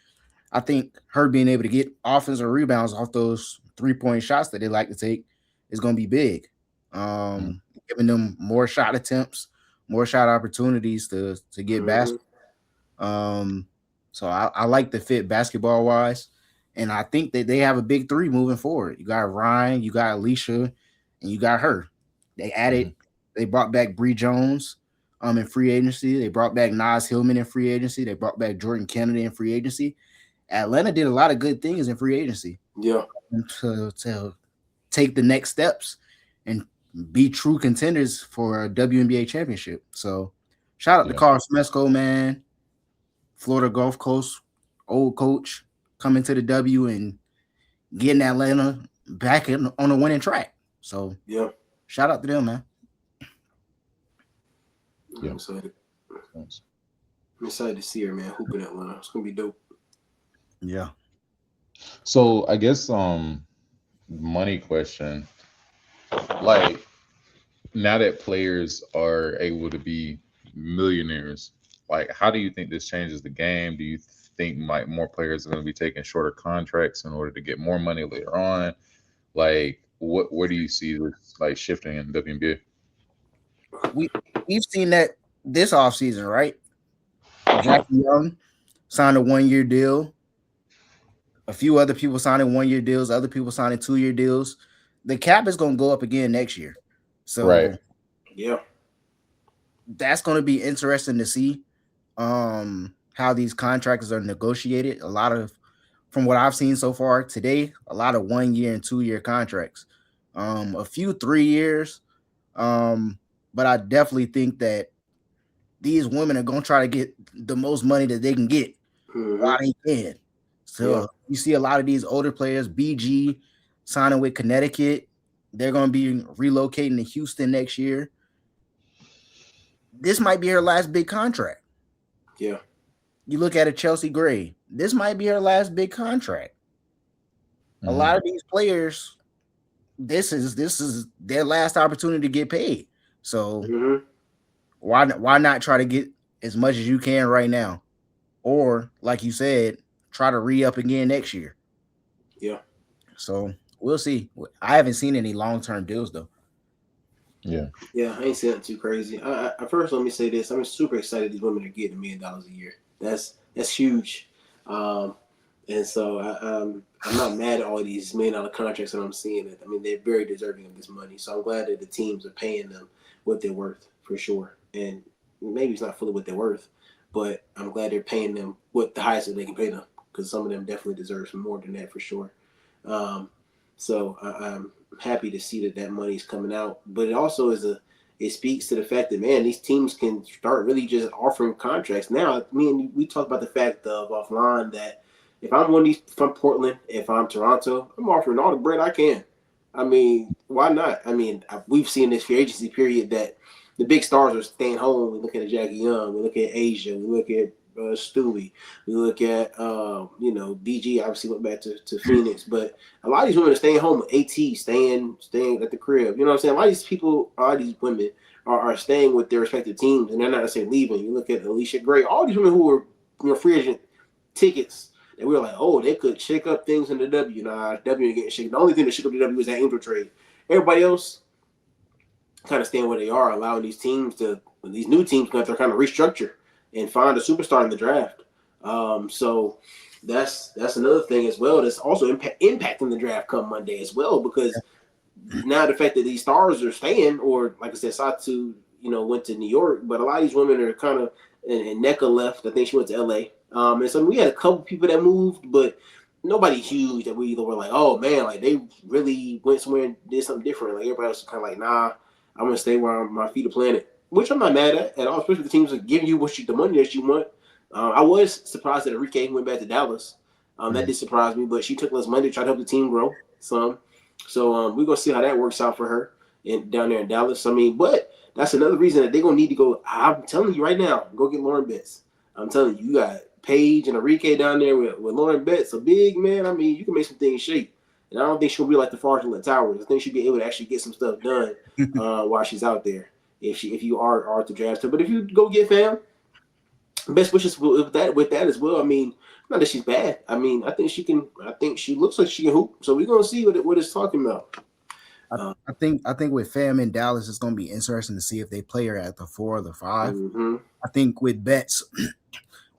I think her being able to get offensive rebounds off those 3-point shots that they like to take is going to be big. Giving them more shot attempts, more shot opportunities to get basketball. So I like the fit basketball wise, and I think that they have a big three moving forward. You got Ryan, you got Alicia, and you got her. They brought back Bree Jones in free agency. They brought back Nas Hillman in free agency. They brought back Jordan Kennedy in free agency. Atlanta did a lot of good things in free agency. Yeah. To take the next steps and be true contenders for a WNBA championship. So shout out to Carl Smesco, man. Florida Gulf Coast, old coach, coming to the W and getting Atlanta back on a winning track. So yeah, shout out to them, man. Yeah. I'm excited to see her, man, hooping Atlanta. It's gonna be dope. Yeah. So I guess money question. Like, now that players are able to be millionaires, like, how do you think this changes the game? Do you think more players are going to be taking shorter contracts in order to get more money later on? Like, where do you see this like shifting in WNBA? We've seen that this offseason, right? Jackie Young signed a 1-year deal. A few other people signing 1-year deals. Other people signing 2-year deals. The cap is going to go up again next year. So, yeah, that's going to be interesting to see how these contracts are negotiated. A lot of, from what I've seen so far today, a lot of 1-year and 2-year contracts. A few 3 years. But I definitely think that these women are going to try to get the most money that they can get while they can. So you see a lot of these older players, BG signing with Connecticut. They're going to be relocating to Houston next year. This might be her last big contract. Yeah. You look at a Chelsea Gray. This might be her last big contract. A lot of these players, this is their last opportunity to get paid. So why not try to get as much as you can right now? Or, like you said, try to re-up again next year. Yeah. So we'll see. I haven't seen any long-term deals though. Yeah, I ain't saying too crazy. First, let me say this: I'm super excited these women are getting $1 million a year. That's huge, and so I'm not mad at all these $1 million contracts that I'm seeing. I mean, they're very deserving of this money. So I'm glad that the teams are paying them what they're worth for sure. And maybe it's not fully what they're worth, but I'm glad they're paying them what the highest that they can pay them, because some of them definitely deserve some more than that for sure. So I'm happy to see that money's coming out, but it also it speaks to the fact that, man, these teams can start really just offering contracts now. We talked about the fact of offline that if I'm one of these from Portland, if I'm Toronto, I'm offering all the bread I can. I mean, why not? I mean, we've seen this free agency period that the big stars are staying home. We look at Jackie Young, we look at Asia, we look at Stewie. We look at DG obviously went back to Phoenix, but a lot of these women are staying home. AT staying at the crib. You know what I'm saying? A lot of these people, a lot of these women are staying with their respective teams, and they're not necessarily leaving. You look at Alicia Gray, all these women who were free agent tickets. And we were like, oh, they could shake up things in the W. Nah, W ain't getting shaken. The only thing that shook up the W was that Angel trade. Everybody else kind of staying where they are, allowing these new teams to kind of restructure and find a superstar in the draft. So that's another thing as well. That's also impacting the draft come Monday as well, because now the fact that these stars are staying, or like I said, Satu, went to New York, but a lot of these women are kind of, and NECA left. I think she went to LA. And so we had a couple people that moved, but nobody huge that we either were like, oh man, like they really went somewhere and did something different. Like everybody else was kind of like, nah, I'm gonna stay where my feet are planted, which I'm not mad at all. Especially if the teams are giving you the money that you want. I was surprised that Enrique went back to Dallas. That did surprise me, but she took less money to try to help the team grow some. So we're gonna see how that works out for her down there in Dallas. I mean, but that's another reason that they're gonna need to go. I'm telling you right now, go get Lauren Betts. I'm telling you, you got Paige and Enrique down there with Lauren Betts, a big man. I mean, you can make some things shake. And I don't think she'll be like the fraudulent Towers. I think she'll be able to actually get some stuff done while she's out there. If you are to draft her, but if you go get fam, best wishes with that as well. I mean, not that she's bad. I mean, I think she can. I think she looks like she can hoop. So we're gonna see what it's talking about. I think with Fam in Dallas, it's gonna be interesting to see if they play her at the 4 or the 5. Mm-hmm. I think with Betts,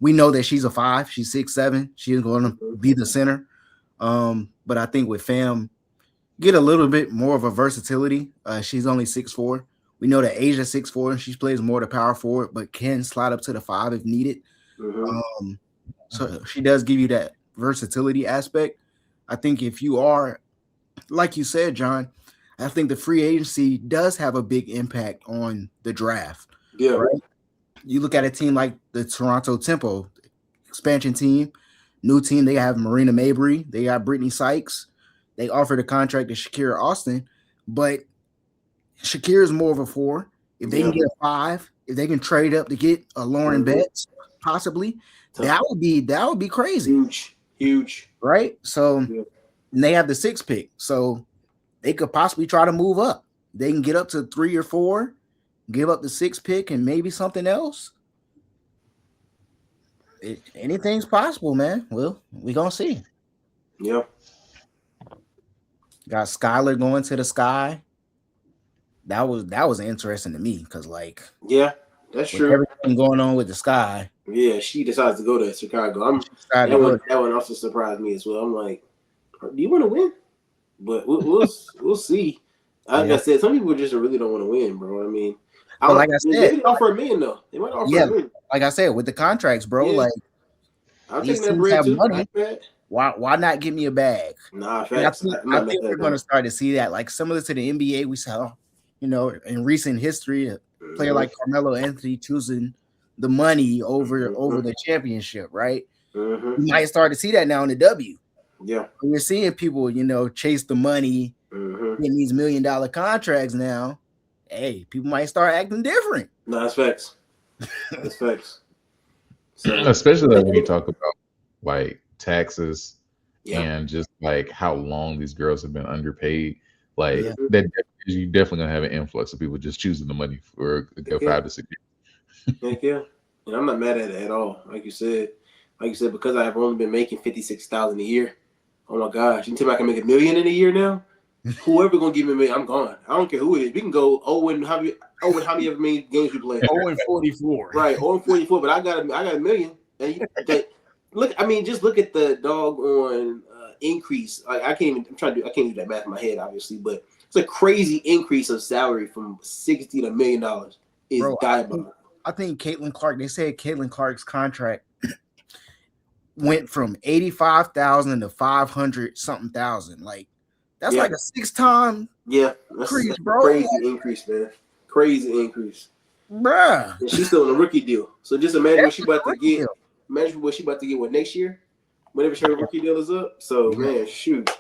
we know that she's a 5. She's 6'7". She's going to be the center. But I think with Fam, get a little bit more of a versatility. She's only 6'4". We know that Asia's 6'4", and she plays more to power forward, but can slide up to the 5 if needed. Mm-hmm. So she does give you that versatility aspect. I think if you are, like you said, John, I think the free agency does have a big impact on the draft. Yeah. Right? You look at a team like the Toronto Tempo expansion team, new team. They have Marina Mabry. They got Brittany Sykes. They offered a contract to Shakira Austin, but Shakira is more of a 4. If they can get a 5, if they can trade up to get a Lauren Betts, possibly, that would be crazy. Huge. Right? So and they have the 6 pick. So they could possibly try to move up. They can get up to 3 or 4, give up the 6 pick and maybe something else. Anything's possible, man. Well, we're gonna see. Yeah. Got Skylar going to the Sky. That was interesting to me because, like, yeah, that's true. Everything going on with the Sky. Yeah, she decides to go to Chicago. That one also surprised me as well. I'm like, do you want to win? But we'll see. Like I said, some people just really don't want to win, bro. I mean, like I said, they offer $1 million though. They might offer $1 million. Like I said, with the contracts, bro. Yeah. Like, I'll take that bread too. Money. Why not give me a bag? Nah, facts. I think we're going to start to see that, like similar to the NBA. We saw, in recent history, a player like Carmelo Anthony choosing the money over the championship, right? Mm-hmm. You might start to see that now in the W. Yeah, we're seeing people, chase the money, getting these $1 million contracts now. Hey, people might start acting different. No, that's facts. That's facts. So, especially when you talk about like taxes and just like how long these girls have been underpaid, like that you definitely gonna have an influx of people just choosing the money for 5 to 6 years. Heck yeah, and I'm not mad at it at all. Like you said, because I have only been making $56,000 a year. Oh my gosh, you tell me I can make $1 million in a year now? Whoever gonna give me $1 million, I'm gone. I don't care who it is. We can go how many ever many games we play? 0-44. Right, 0-44. But I got $1 million. And just look at the doggone increase. Like I can't do that math in my head, obviously, but it's a crazy increase of salary from $60 to $1 million. Is diabolical. I think Caitlin Clark. They said Caitlin Clark's contract went from 85,000 to 500 something thousand. Like that's like a 6-time increase, bro. Crazy increase, man. Crazy increase, bruh. And she's still on a rookie deal. So just imagine what she about to get. Imagine what she about to get next year, whenever her rookie deal is up. So man, shoot.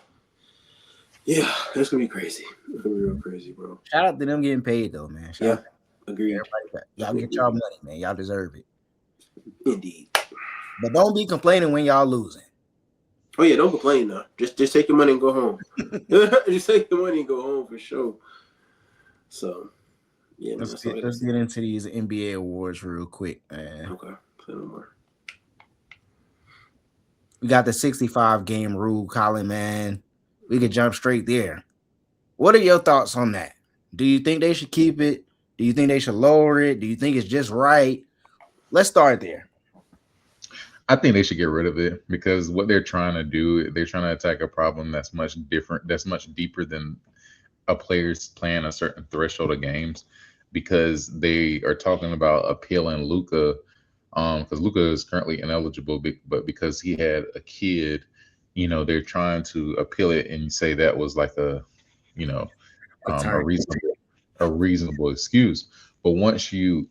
Yeah, that's gonna be crazy. It's gonna be real crazy, bro. Shout out to them getting paid though, man. Agreed. Y'all get y'all money, man. Y'all deserve it. Indeed. But don't be complaining when y'all losing. Oh yeah, don't complain now. Just take your money and go home. Just take your money and go home for sure. So, yeah, man, Let's get into these NBA awards real quick, man. Okay, say no more. We got the 65 game rule, Collin, man. We could jump straight there. What are your thoughts on that? Do you think they should keep it? Do you think they should lower it? Do you think it's just right? Let's start there. I think they should get rid of it because what they're trying to do, they're trying to attack a problem that's much different, that's much deeper than a player's playing a certain threshold of games, because they are talking about appealing Luka, because Luka is currently ineligible, but because he had a kid, they're trying to appeal it and say that was like a reasonable excuse. But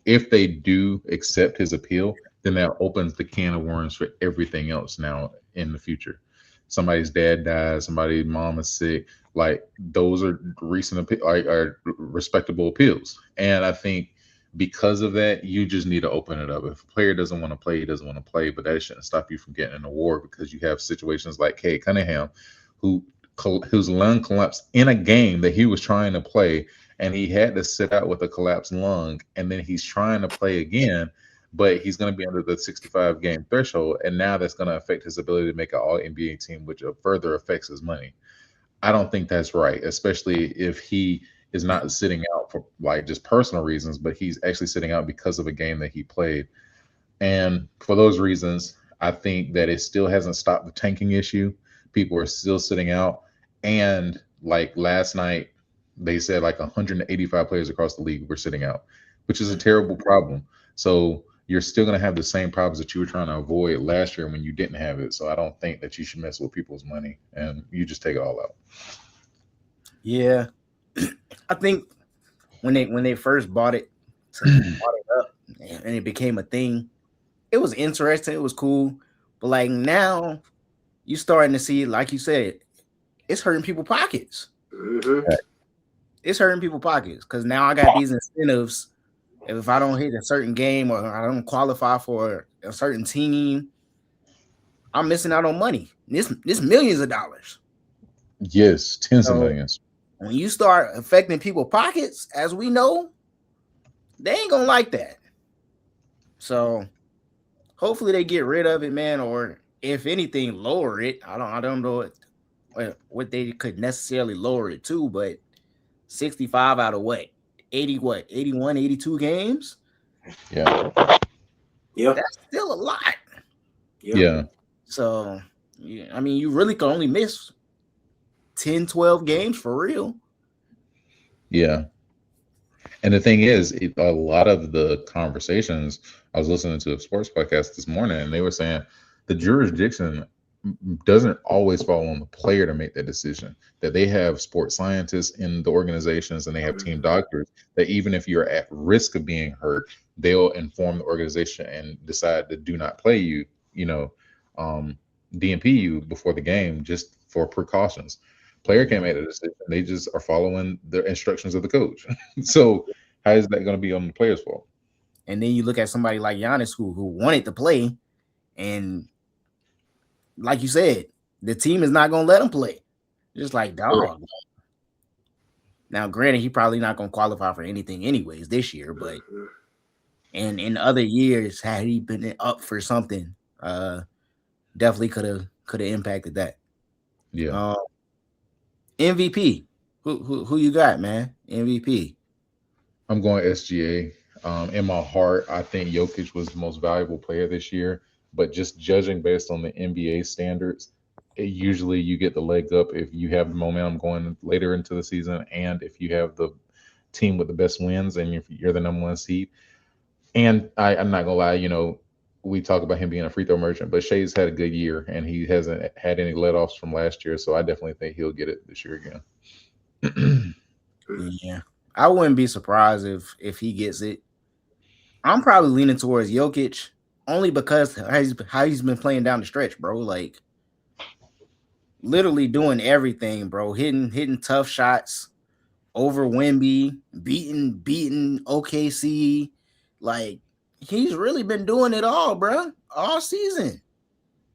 if they do accept his appeal, then that opens the can of worms for everything else now in the future. Somebody's dad dies, somebody's mom is sick. Like, those are are respectable appeals. And I think because of that, you just need to open it up. If a player doesn't want to play, he doesn't want to play, but that shouldn't stop you from getting an award, because you have situations like Cade Cunningham, whose lung collapsed in a game that he was trying to play, and he had to sit out with a collapsed lung, and then he's trying to play again, but he's going to be under the 65 game threshold, and now that's going to affect his ability to make an all NBA team, which further affects his money. I don't think that's right, especially if he is not sitting out for like just personal reasons, but he's actually sitting out because of a game that he played. And for those reasons, I think that it still hasn't stopped the tanking issue. People are still sitting out. And like last night, they said like 185 players across the league were sitting out, which is a terrible problem. So you're still going to have the same problems that you were trying to avoid last year when you didn't have it. So I don't think that you should mess with people's money, and you just take it all out. Yeah. I think when they first bought it up and it became a thing, it was interesting. It was cool. But like now, you starting to see, like you said, it's hurting people's pockets. Mm-hmm. It's hurting people's pockets because now I got these incentives. If I don't hit a certain game or I don't qualify for a certain team, I'm missing out on money. This millions of dollars. Yes, tens of millions. When you start affecting people's pockets, as we know, they ain't gonna like that. So hopefully they get rid of it, man, or if anything, lower it. I don't know what they could necessarily lower it to, but 65 out of what? 81, 82 games? Yeah. That's still a lot. Yeah. So, I mean, you really can only miss 10, 12 games for real. Yeah. And the thing is, a lot of the conversations, I was listening to a sports podcast this morning, and they were saying the jurisdiction doesn't always fall on the player to make that decision, that they have sports scientists in the organizations and they have team doctors that even if you're at risk of being hurt, they'll inform the organization and decide to do not play you, DNP you before the game just for precautions. Player can't make a decision. They just are following the instructions of the coach. So how is that going to be on the player's fault? And then you look at somebody like Giannis who wanted to play, and like you said, the team is not going to let him play. Just like, dog. Now, granted, he probably not going to qualify for anything anyways this year, but and in other years, had he been up for something, definitely could have impacted that. Yeah. MVP. Who you got, man? MVP. I'm going SGA. In my heart, I think Jokic was the most valuable player this year. But just judging based on the NBA standards, usually you get the leg up if you have the momentum going later into the season, and if you have the team with the best wins, and if you're the number one seed. And I'm not gonna lie, we talk about him being a free throw merchant, but Shai's had a good year, and he hasn't had any let-offs from last year, so I definitely think he'll get it this year again. Yeah, I wouldn't be surprised if he gets it. I'm probably leaning towards Jokic only because how he's been playing down the stretch, bro. Like literally doing everything, bro. Hitting tough shots over Wemby, beating OKC. Like he's really been doing it all, bro, all season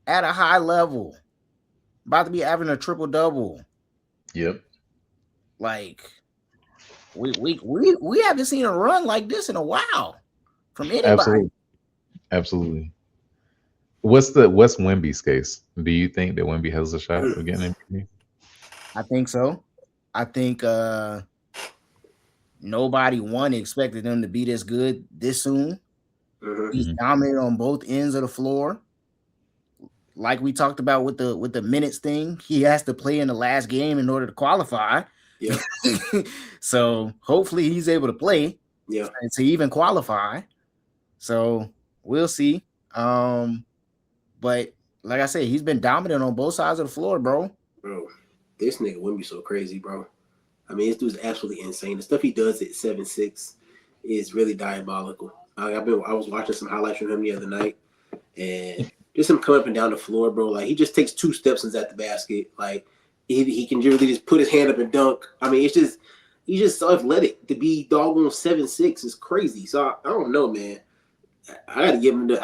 at a high level. About to be having a triple double. Yep. Like we haven't seen a run like this in a while from anybody. Absolutely. What's Wemby's case? Do you think that Wemby has a shot of getting MVP? I think so. I think nobody expected him to be this good this soon. He's dominant on both ends of the floor. Like we talked about with the minutes thing, he has to play in the last game in order to qualify. Yeah. So hopefully he's able to play. Yeah. To even qualify. So we'll see. But like I said, he's been dominant on both sides of the floor, bro. Bro, this nigga Wemby so crazy, bro. I mean, this dude's absolutely insane. The stuff he does at 7'6" is really diabolical. I was watching some highlights from him the other night, and just him coming up and down the floor, bro. Like, he just takes 2 steps and is at the basket. Like, he can really just put his hand up and dunk. I mean, he's just so athletic. To be doggone 7'6" is crazy. So I don't know, man. I gotta give him the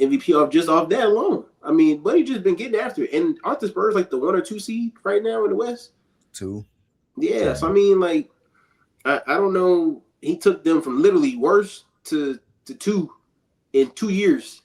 MVP off that alone. I mean, but he just been getting after it. And aren't the Spurs like the 1 or 2 seed right now in the West? 2. Yeah. So I mean, like, I don't know. He took them from literally worse to 2 in 2 years,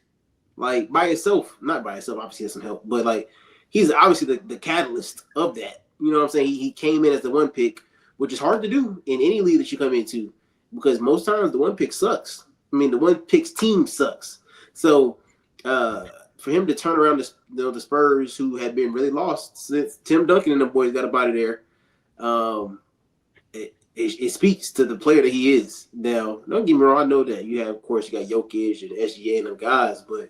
like by itself. Not by itself, obviously he has some help, but like he's obviously the catalyst of that. You know what I'm saying? He came in as the 1 pick, which is hard to do in any league that you come into because most times the 1 pick sucks. I mean, the 1 pick's team sucks. So for him to turn around the Spurs, who had been really lost since Tim Duncan and the boys got up out of there, it speaks to the player that he is. Now, don't get me wrong. I know that you got Jokic and SGA and them guys, but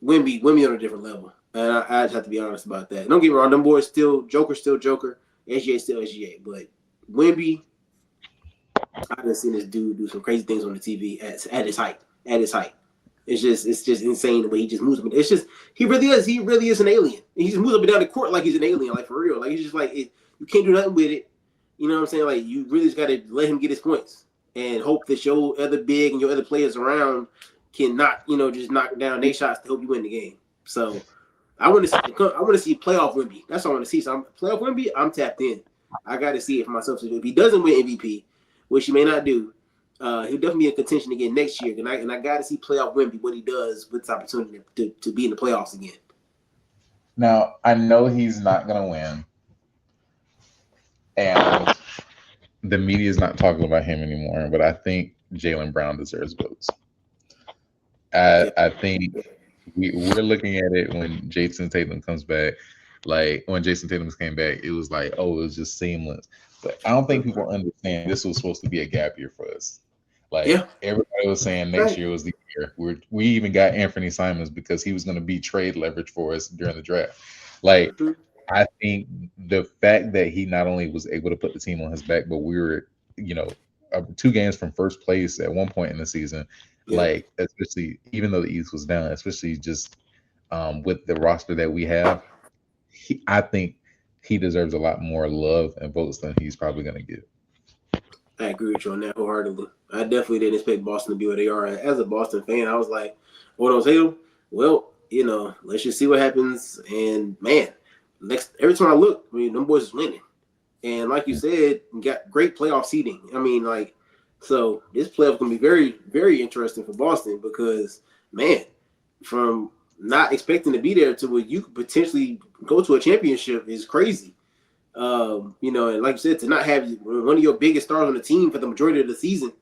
Wemby on a different level. And I just have to be honest about that. Don't get me wrong. Them boys still Joker, SGA still SGA. But Wemby, I've been seeing this dude do some crazy things on the TV at his height. It's just insane the way he just moves. It's just he really is an alien. He just moves up and down the court like he's an alien, like for real. Like he's just like you can't do nothing with it. You know what I'm saying? Like you really just got to let him get his points and hope that your other big and your other players around can not just knock down their shots to help you win the game. So I want to see playoff Wemby. That's all I want to see. So playoff Wemby, I'm tapped in. I got to see it for myself. So if he doesn't win MVP, which he may not do, he'll definitely be in contention again next year. And I got to see playoff Wemby what he does with this opportunity to be in the playoffs again. Now I know he's not gonna win, and the media is not talking about him anymore. But I think Jaylen Brown deserves votes. I think we're looking at it when Jason Tatum comes back. Like when Jason Tatum came back, it was like, oh, it was just seamless. But I don't think people understand this was supposed to be a gap year for us. Like everybody was saying next year was the year. We even got Anthony Simons because he was going to be trade leverage for us during the draft. Like I think the fact that he not only was able to put the team on his back, but we were, 2 games from first place at one point in the season. Like especially even though the East was down, especially just with the roster that we have, I think he deserves a lot more love and votes than he's probably going to get. I agree with you on that wholeheartedly. I definitely didn't expect Boston to be where they are. As a Boston fan, I was like, what else? Well, let's just see what happens. And man, every time I look, them boys is winning. And like you said, we got great playoff seeding. I mean, like, so this playoff is going to be very, very interesting for Boston because, man, from not expecting to be there to where you could potentially go to a championship is crazy. And like you said, to not have one of your biggest stars on the team for the majority of the season,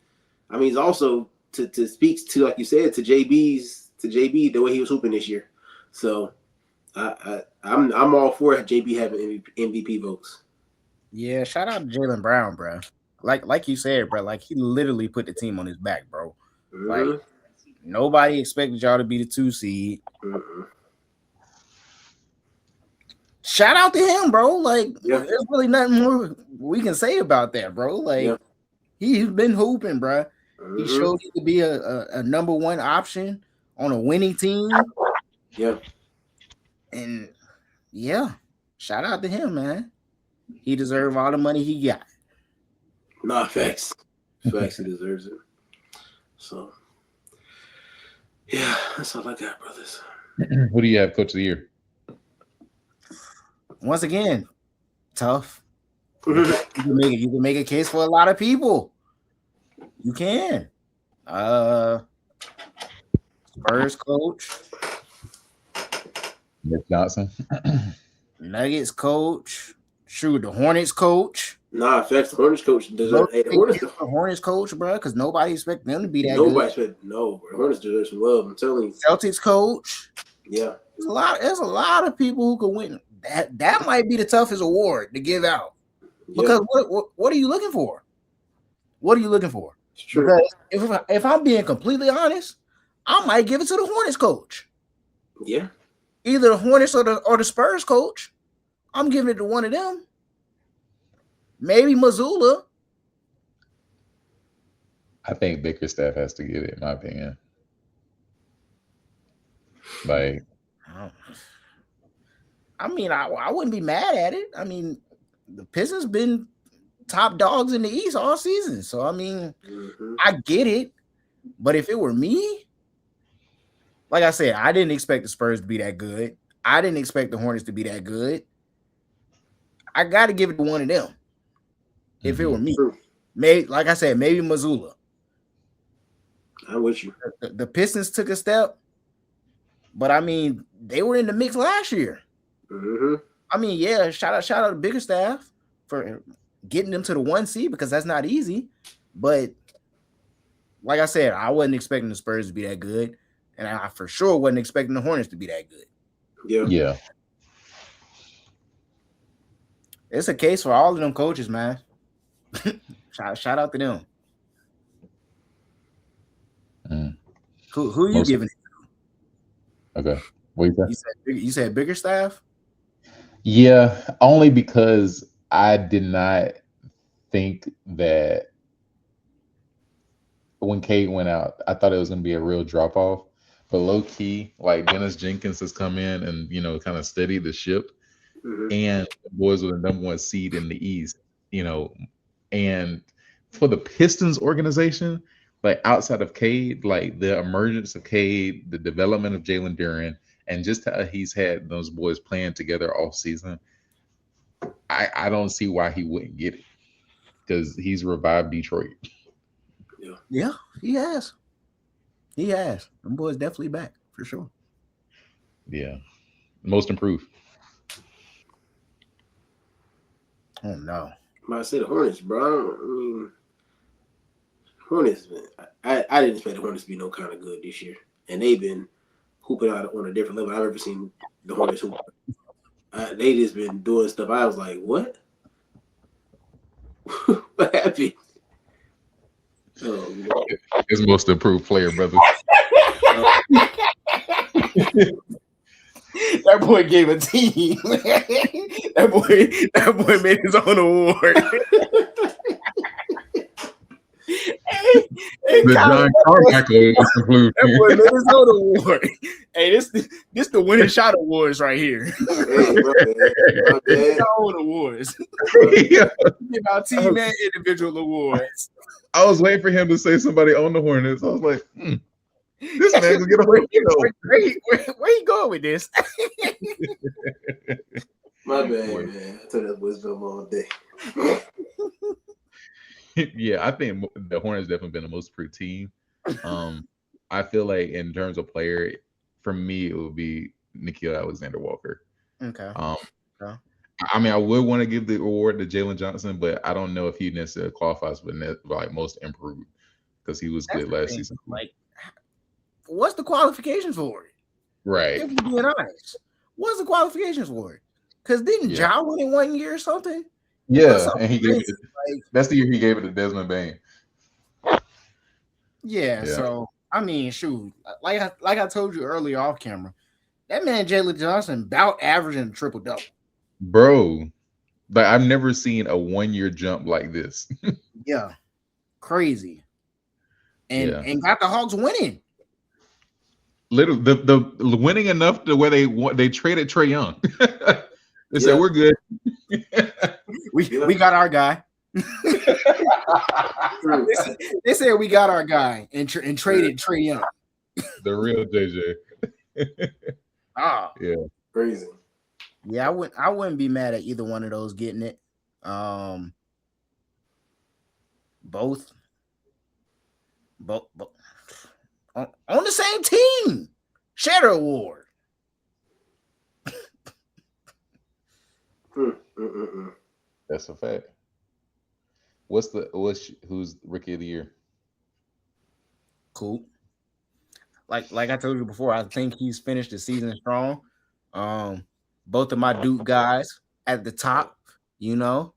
I mean, it's also to speaks to, like you said, to JB the way he was hooping this year. So I'm all for JB having MVP votes. Yeah, shout out to Jaylen Brown, bro. Like you said, bro, like he literally put the team on his back, bro. Like nobody expected y'all to be the 2 seed. Shout out to him, bro. Like there's really nothing more we can say about that, bro. Like he's been hooping, bro. He showed he could be a number 1 option on a winning team. Yeah. And shout out to him, man. He deserves all the money he got. Nah, facts. He deserves it. So, yeah, that's all I got, brothers. Who do you have coach of the year? Once again, tough. You can make a case for a lot of people. You can. Spurs coach. Nick Johnson. Nuggets coach. Shoot, the Hornets coach. Nah, facts. The Hornets coach deserves. Hey, the Hornets coach, bro, because nobody expected them to be that nobody good. expected. No, the Hornets deserve some love. I'm telling you. Celtics coach. Yeah. There's a lot of people who could win. That might be the toughest award to give out. Because what are you looking for? What are you looking for? It's true. Because if I'm being completely honest, I might give it to the Hornets coach. Yeah. Either the Hornets or the Spurs coach. I'm giving it to one of them. Maybe Missoula. I think Bickerstaff has to get it, in my opinion. Like, I mean, I wouldn't be mad at it. I mean, the Pistons been top dogs in the East all season. So, I mean, I get it. But if it were me, like I said, I didn't expect the Spurs to be that good. I didn't expect the Hornets to be that good. I got to give it to one of them. If it were me, maybe, like I said, maybe Missoula. I'm with you. The Pistons took a step, but I mean, they were in the mix last year. I mean, yeah, shout out to Bickerstaff for getting them to the 1 seed because that's not easy. But like I said, I wasn't expecting the Spurs to be that good, and I for sure wasn't expecting the Hornets to be that good. Yeah. It's a case for all of them coaches, man. Shout out to them. Who are you giving it to? Okay. What you said Bickerstaff? Yeah, only because I did not think that when Cade went out, I thought it was going to be a real drop off. But low key, like Dennis Jenkins has come in and, kind of steadied the ship. And the boys were the number 1 seed in the East, and for the Pistons organization, like outside of Cade, like the emergence of Cade, the development of Jalen Duren, and just how he's had those boys playing together all season, I don't see why he wouldn't get it because he's revived Detroit. Yeah, he has. Them boys definitely back for sure. Yeah, most improved. Oh no! I said the Hornets, bro. I mean, Hornets. Man, I didn't expect the Hornets to be no kind of good this year, and they've been hooping out on a different level I've ever seen the Hornets hoop. They just been doing stuff. I was like, what? What happened? Oh, his most improved player, brother. That boy gave a team. that boy made his own award. The John Carmichael was improved. That boy made his own award. Hey, this the winning shot awards right here. Hey, our own awards. Give our team and individual awards. I was waiting for him to say somebody on the Hornets. I was like, this man gonna get a where you going with this? My bad, man. I told that boy's film all day. Yeah, I think the Hornets definitely been the most improved team. I feel like in terms of player, for me, it would be Nickeil Alexander-Walker. Okay. I mean, I would want to give the award to Jalen Johnson, but I don't know if he necessarily qualifies for like most improved because he was good last season. Like, what's the qualifications for it? Right. If you're being honest, what's the qualifications for it? Because didn't Ja win in 1 year or something? Yeah, and he gave it. That's the year he gave it to Desmond Bain. Yeah. So I mean, shoot, like I told you earlier off camera, that man Jalen Johnson about averaging a triple double. Bro, but I've never seen a 1 year jump like this. Yeah, crazy, and got the Hawks winning. Little the winning enough to where they traded Trae Young. They said we're good. We got our guy. They said we got our guy and traded Trae Young. The real JJ. Ah, yeah, Crazy. Yeah, I wouldn't be mad at either one of those getting it. Both on the same team. Share the award. That's a fact. Who's rookie of the year? Cool. Like I told you before, I think he's finished the season strong. Both of my Duke guys at the top, you know.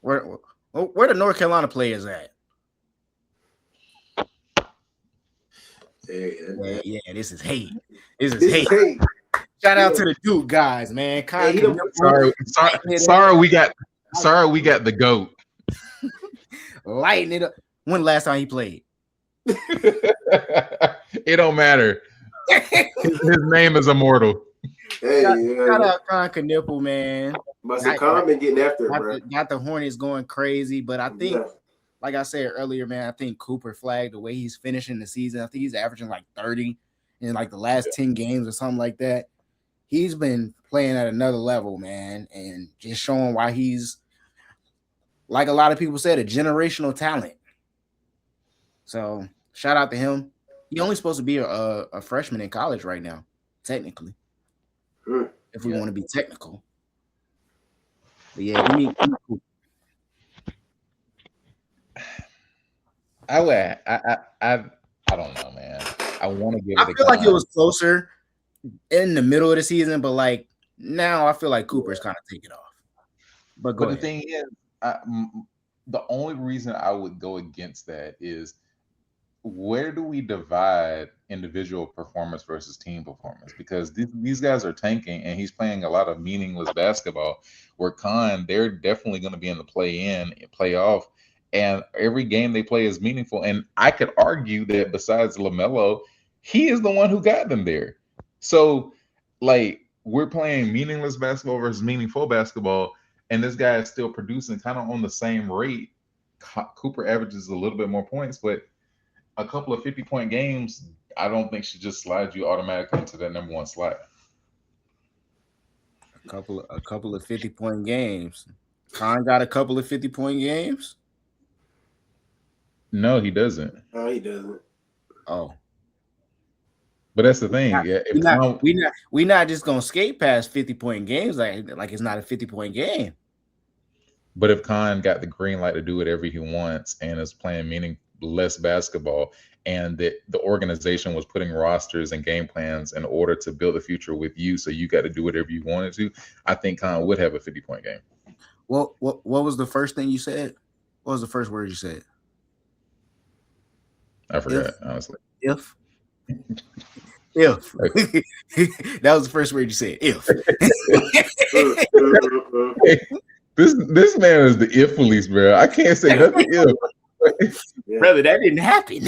Where the North Carolina players at? Yeah, this is hate. This is hate. Shout out to the Duke guys, man. Sorry, we got the GOAT. Lighting it up. When the last time he played? It don't matter. His name is immortal. Shout out Con Knipple, man. Con been getting after it, bro. Got the Hornets going crazy, but I think, like I said earlier, man, I think Cooper flagged the way he's finishing the season. I think he's averaging like 30 in like the last 10 games or something like that. He's been playing at another level, man, and just showing why he's, like a lot of people said, a generational talent. So shout out to him. He's only supposed to be a freshman in college right now, technically. If we want to be technical. But yeah, give me Cooper. I don't know, man. I want to give it. I feel like it was closer in the middle of the season, but like now I feel like Cooper's kind of taking off. But the thing is, the only reason I would go against that is, where do we divide individual performance versus team performance? Because these guys are tanking, and he's playing a lot of meaningless basketball. Where Con, they're definitely going to be in the play-in, playoff, and every game they play is meaningful. And I could argue that besides LaMelo, he is the one who got them there. So, like, we're playing meaningless basketball versus meaningful basketball, and this guy is still producing kind of on the same rate. Cooper averages a little bit more points, but a couple of 50-point games, I don't think should just slide you automatically into that number one slot. A couple of 50-point games. Con got a couple of 50-point games? No, he doesn't. No, he doesn't. Oh. But that's the thing. We're not just gonna skate past 50-point games like it's not a 50-point game. But if Con got the green light to do whatever he wants and is playing meaningless basketball, and that the organization was putting rosters and game plans in order to build a future with you, so you got to do whatever you wanted to, I think Con would have a 50-point game. Well, what was the first thing you said? What was the first word you said? I forgot, honestly. If that was the first word you said. If this man is the if police, bro. I can't say nothing if. Brother, that didn't happen.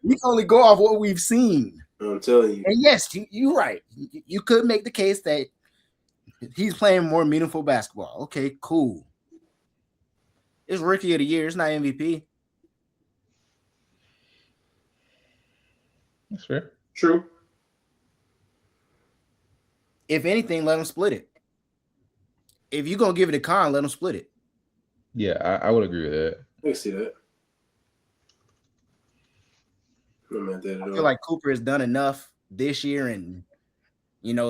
We can only go off what we've seen. I'm telling you. And yes, you're right. You could make the case that he's playing more meaningful basketball. Okay, cool. It's rookie of the year. It's not MVP. That's fair. True. If anything, let him split it. If you're going to give it to Con, let him split it. Yeah, I would agree with that. I can see that. I feel like Cooper has done enough this year and,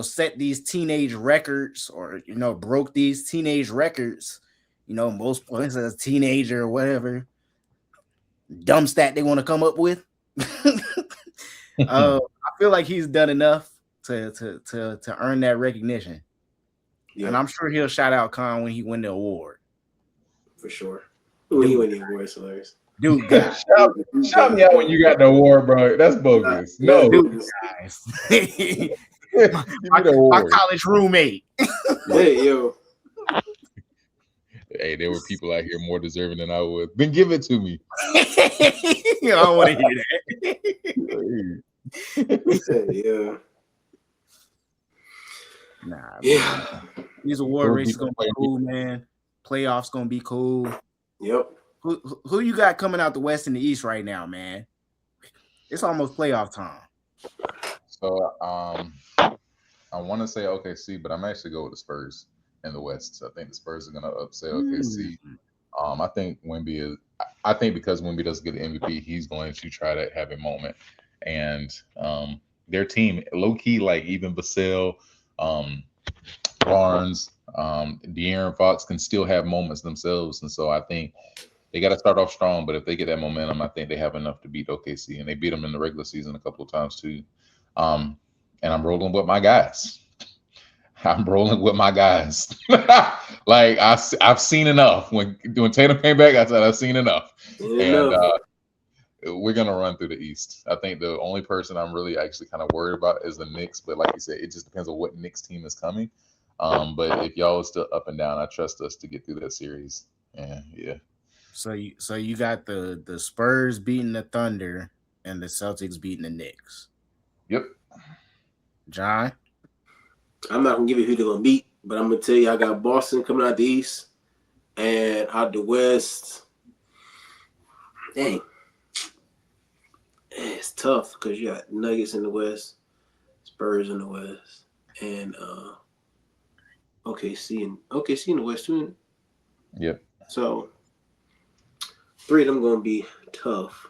set these teenage records or, broke these teenage records, most points as a teenager or whatever dumb stat they want to come up with. I feel like he's done enough to earn that recognition. Yeah. And I'm sure he'll shout out Con when he win the award. For sure. When he win the award, it's hilarious. Dude, guys. Shout me out when you got the award, bro. That's bogus. No. Dude, guys. my college roommate. Hey, yo. Hey, there were people out here more deserving than I was. Then give it to me. I don't want to hear that. Yeah. Nah, yeah. These award races gonna be cool, man. Playoffs gonna be cool. Yep. Who you got coming out the West and the East right now, man? It's almost playoff time. So I want to say OKC, but I'm actually go with the Spurs in the West. So I think the Spurs are gonna upset OKC. I think Wemby is. I think because Wemby doesn't get the MVP, he's going to try to have a moment. And their team, low key, like even Vassell, Barnes, De'Aaron Fox can still have moments themselves. And so I think they got to start off strong. But if they get that momentum, I think they have enough to beat OKC, and they beat them in the regular season a couple of times too. And I'm rolling with my guys. Like I've seen enough. When Tatum came back, I said I've seen enough. And we're gonna run through the East. I think the only person I'm really actually kind of worried about is the Knicks. But like you said, it just depends on what Knicks team is coming. But if y'all are still up and down, I trust us to get through that series. Yeah. So you got the Spurs beating the Thunder and the Celtics beating the Knicks. Yep. John? I'm not gonna give you who they're gonna beat, but I'm gonna tell you I got Boston coming out the East and out the West. Dang. It's tough because you got Nuggets in the West, Spurs in the West, and OKC in the West too. Yep. So 3 of them gonna be tough.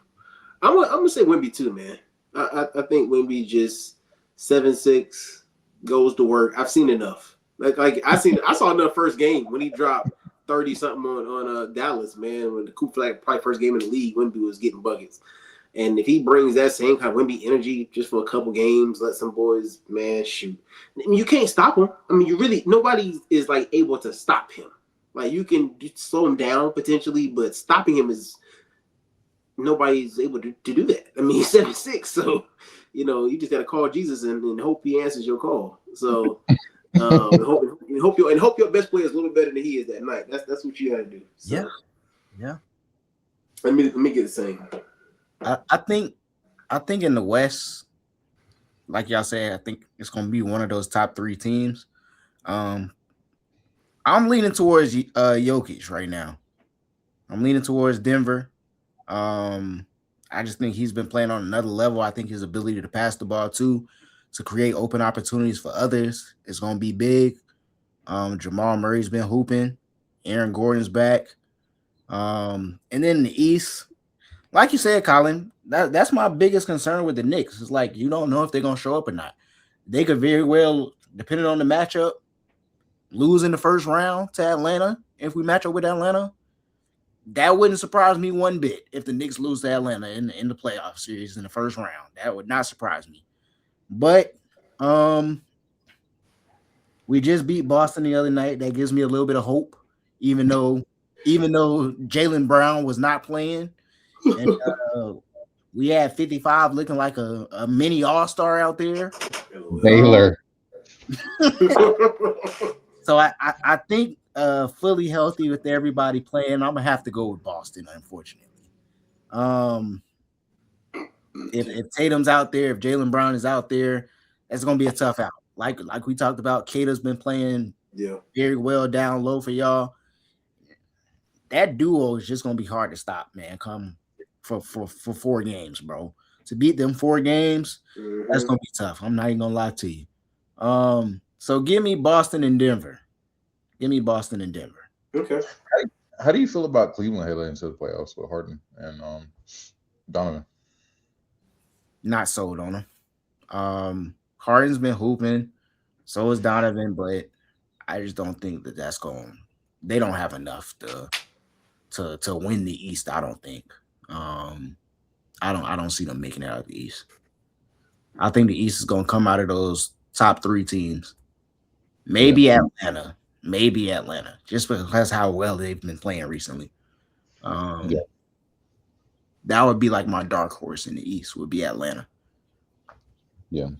I'm gonna say Wemby too, man. I think Wemby just 7'6", goes to work. I've seen enough. Like I saw enough first game when he dropped 30 something on Dallas, man. When the Coup Flag probably first game in the league, Wemby was getting buckets. And if he brings that same kind of Wemby energy just for a couple games, let some boys, man, shoot. I mean, you can't stop him. I mean, nobody is like able to stop him. Like you can slow him down potentially, but stopping him is nobody's able to do that. I mean, he's 7'6", so you just got to call Jesus and hope he answers your call. So hope your best player is a little better than he is that night. That's what you got to do. So, yeah. Let me get the same. I think in the West, like y'all said, I think it's gonna be one of those top 3 teams. I'm leaning towards Jokic right now. I'm leaning towards Denver. I just think he's been playing on another level. I think his ability to pass the ball too, to create open opportunities for others is gonna be big. Jamal Murray's been hooping. Aaron Gordon's back. And then in the East, like you said, Collin, that's my biggest concern with the Knicks. It's like you don't know if they're gonna show up or not. They could very well, depending on the matchup, lose in the first round to Atlanta. If we match up with Atlanta, that wouldn't surprise me one bit if the Knicks lose to Atlanta in the playoff series in the first round. That would not surprise me. But we just beat Boston the other night. That gives me a little bit of hope, even though Jaylen Brown was not playing. And we had 55 looking like a mini all-star out there. Baylor. So I think fully healthy with everybody playing, I'm gonna have to go with Boston, unfortunately. If Tatum's out there, if Jaylen Brown is out there, that's gonna be a tough out. Like we talked about, Kata's been playing very well down low for y'all. That duo is just gonna be hard to stop, man. Come for 4 games, bro. To beat them 4 games, that's gonna be tough. I'm not even gonna lie to you. So give me Boston and Denver. Okay. How do you feel about Cleveland heading into the playoffs with Harden and Donovan? Not sold on him. Harden's been hooping, so is Donovan, but I just don't think that's going. They don't have enough to win the East. I don't think. I don't see them making it out of the East. I think the East is going to come out of those top 3 teams. Maybe Atlanta, just because how well they've been playing recently. That would be like my dark horse in the East. Would be Atlanta. Yeah.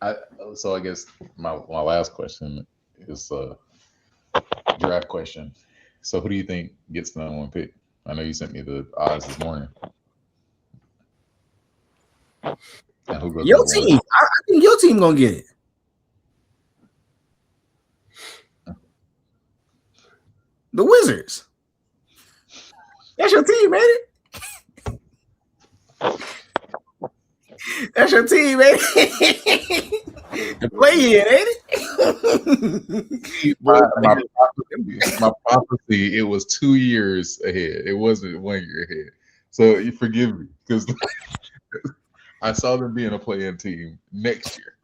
I guess my last question is a draft question. So who do you think gets the #1 pick? I know you sent me the odds this morning. Your team. I think your team gonna get it. The Wizards. That's your team, ain't it? That's your team, ain't it? The play in, ain't it? My prophecy, it was 2 years ahead. It wasn't 1 year ahead. So you forgive me because I saw them being a play-in team next year.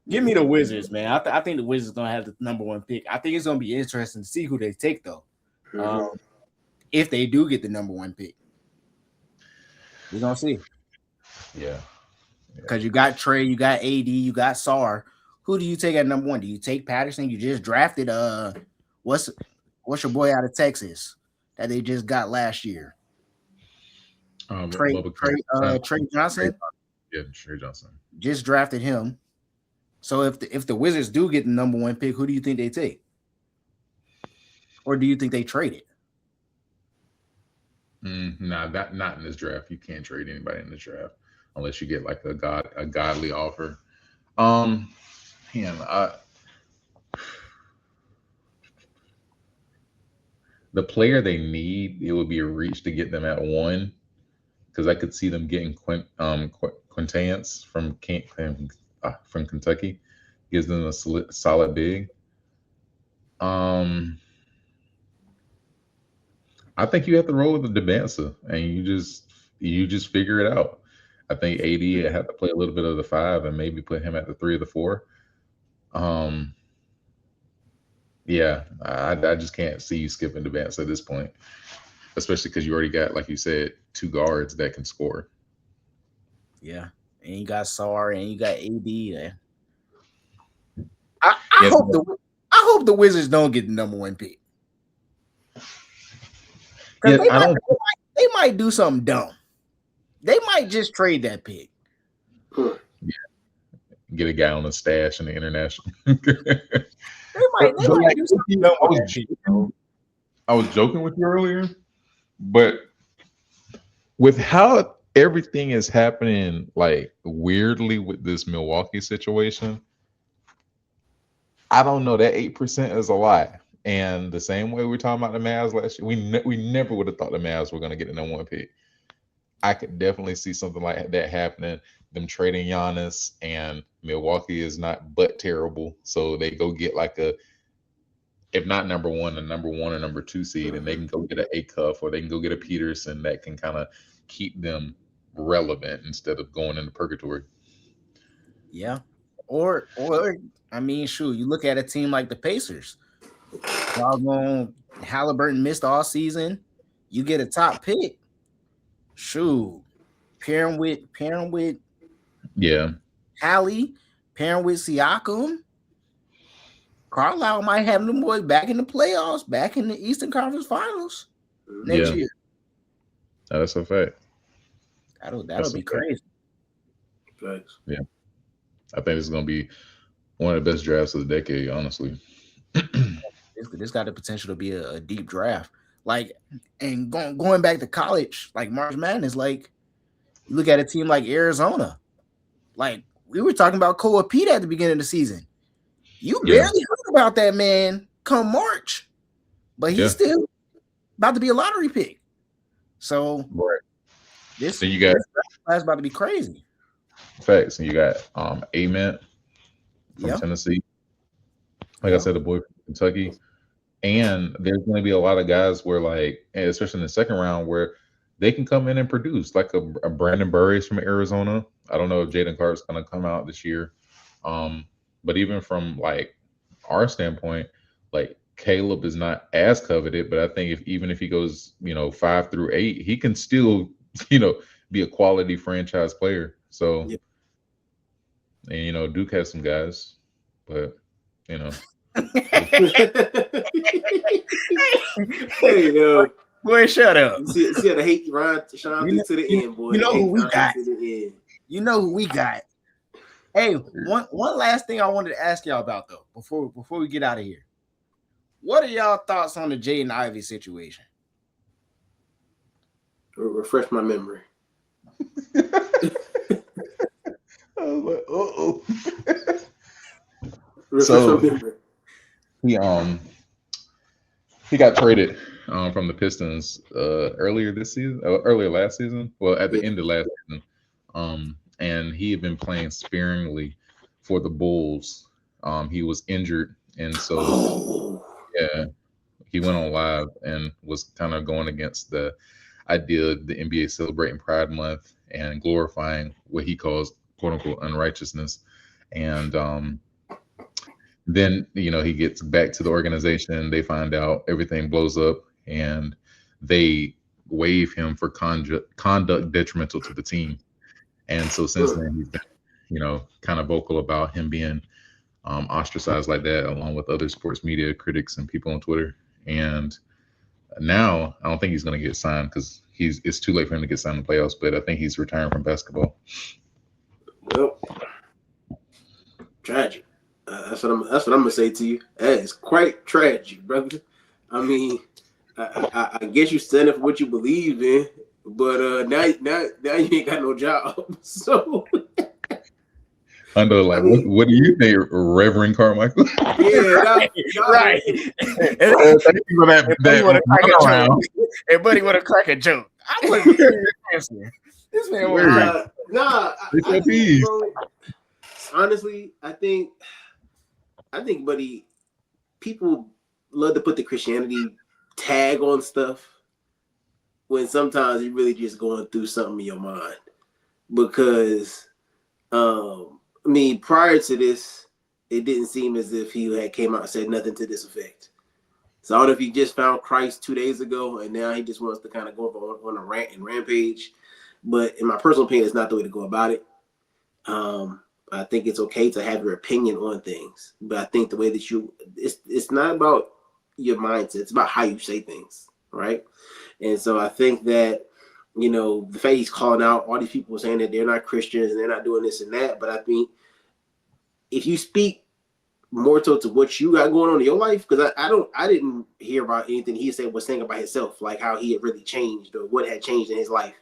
Give me the Wizards, man. I think the Wizards gonna have the number 1 pick. I think it's gonna be interesting to see who they take though. If they do get the number 1 pick, we're gonna see. Yeah. Because you got Trey, you got AD, you got Sar. Who do you take at number 1? Do you take Patterson? You just drafted what's your boy out of Texas that they just got last year? Trey Johnson. Yeah, Trey Johnson. Just drafted him. So if the Wizards do get the number 1 pick, who do you think they take? Or do you think they trade it? Nah, not in this draft. You can't trade anybody in this draft unless you get like a godly offer. The player they need, it would be a reach to get them at 1, because I could see them getting Quintance from Kentucky, gives them a solid big. I think you have to roll with the Debansa, and you just figure it out. I think AD had to play a little bit of the 5 and maybe put him at the 3 or the 4. Yeah, I just can't see you skipping Debansa at this point, especially because you already got, like you said, 2 guards that can score. Yeah, and you got Sar and you got AD. I hope the Wizards don't get the number 1 pick. Yeah, they might do something dumb. They might just trade that pick. Yeah. Get a guy on a stash in the international. They might do something dumb with that pick. I was joking with you earlier, but with how everything is happening, like weirdly with this Milwaukee situation, I don't know. That 8% is a lie. And the same way we were talking about the Mavs last year, we never would have thought the Mavs were going to get the number 1 pick. I could definitely see something like that happening. Them trading Giannis, and Milwaukee is not but terrible, so they go get like if not number 1, a number 1 or number 2 seed, and they can go get an A-Cuff, or they can go get a Peterson that can kind of keep them relevant instead of going into purgatory. Yeah, or I mean, shoot, you look at a team like the Pacers. Halliburton missed all season. You get a top pick. Shoot, pairing with Hallie, pairing with Siakam. Carlisle might have them boys back in the playoffs, back in the Eastern Conference Finals next year. That's a fact. That'll be crazy. Thanks. Yeah, I think it's going to be one of the best drafts of the decade, honestly. This got the potential to be a deep draft. Like, and going back to college, like March Madness, like you look at a team like Arizona. Like we were talking about Koa Pete at the beginning of the season. You barely heard about that man come March, but he's still about to be a lottery pick. So this class about to be crazy. Facts. And you got Ament from Tennessee. Like I said, the boy from Kentucky. And there's going to be a lot of guys where, like, especially in the second round, where they can come in and produce, like a Brandon Burris from Arizona. I don't know if Jaden Clark's going to come out this year. But even from, like, our standpoint, like, Caleb is not as coveted, but I think even if he goes, 5 through 8, he can still, be a quality franchise player. So, and, Duke has some guys, but, Hey, boy, shut up. See how the hate Sean to the end, boy. You know who we got. You know who we got. Hey, one last thing I wanted to ask y'all about though, before we get out of here. What are y'all thoughts on the Jaden Ivey situation? Refresh my memory. I was like, Refresh my memory. he he got traded from the Pistons earlier this season, earlier last season. Well, at the Yeah. end of last season, and he had been playing sparingly for the Bulls. He was injured, and so Oh. yeah, he went on live and was kind of going against the idea of the NBA celebrating Pride Month and glorifying what he calls "quote unquote" unrighteousness. And then he gets back to the organization. They find out everything blows up, and they waive him for conduct detrimental to the team. And so since then, he's been kind of vocal about him being ostracized like that, along with other sports media critics and people on Twitter. And now I don't think he's going to get signed because it's too late for him to get signed in the playoffs. But I think he's retiring from basketball. Well, tragic. That's what I'm gonna say to you. That is quite tragic, brother. I mean, I guess you stand up for what you believe in, but now you ain't got no job. So I know, like, I mean, what do you think, Reverend Carmichael? yeah, Right. Thank you for that runaround. Everybody want to crack a joke. I wasn't answer. This man was Word. nah. I think, bro, honestly, I think, buddy, people love to put the Christianity tag on stuff when sometimes you're really just going through something in your mind. Because, I mean, prior to this, it didn't seem as if he had came out and said nothing to this effect. So I don't know if he just found Christ 2 days ago and now he just wants to kind of go on a rant and rampage. But in my personal opinion, it's not the way to go about it. I think it's okay to have your opinion on things, but I think the way that it's not about your mindset. It's about how you say things, right? And so I think that, the fact he's calling out all these people saying that they're not Christians and they're not doing this and that, but I think if you speak more to what you got going on in your life, because I didn't hear about anything he said was saying about himself, like how he had really changed or what had changed in his life.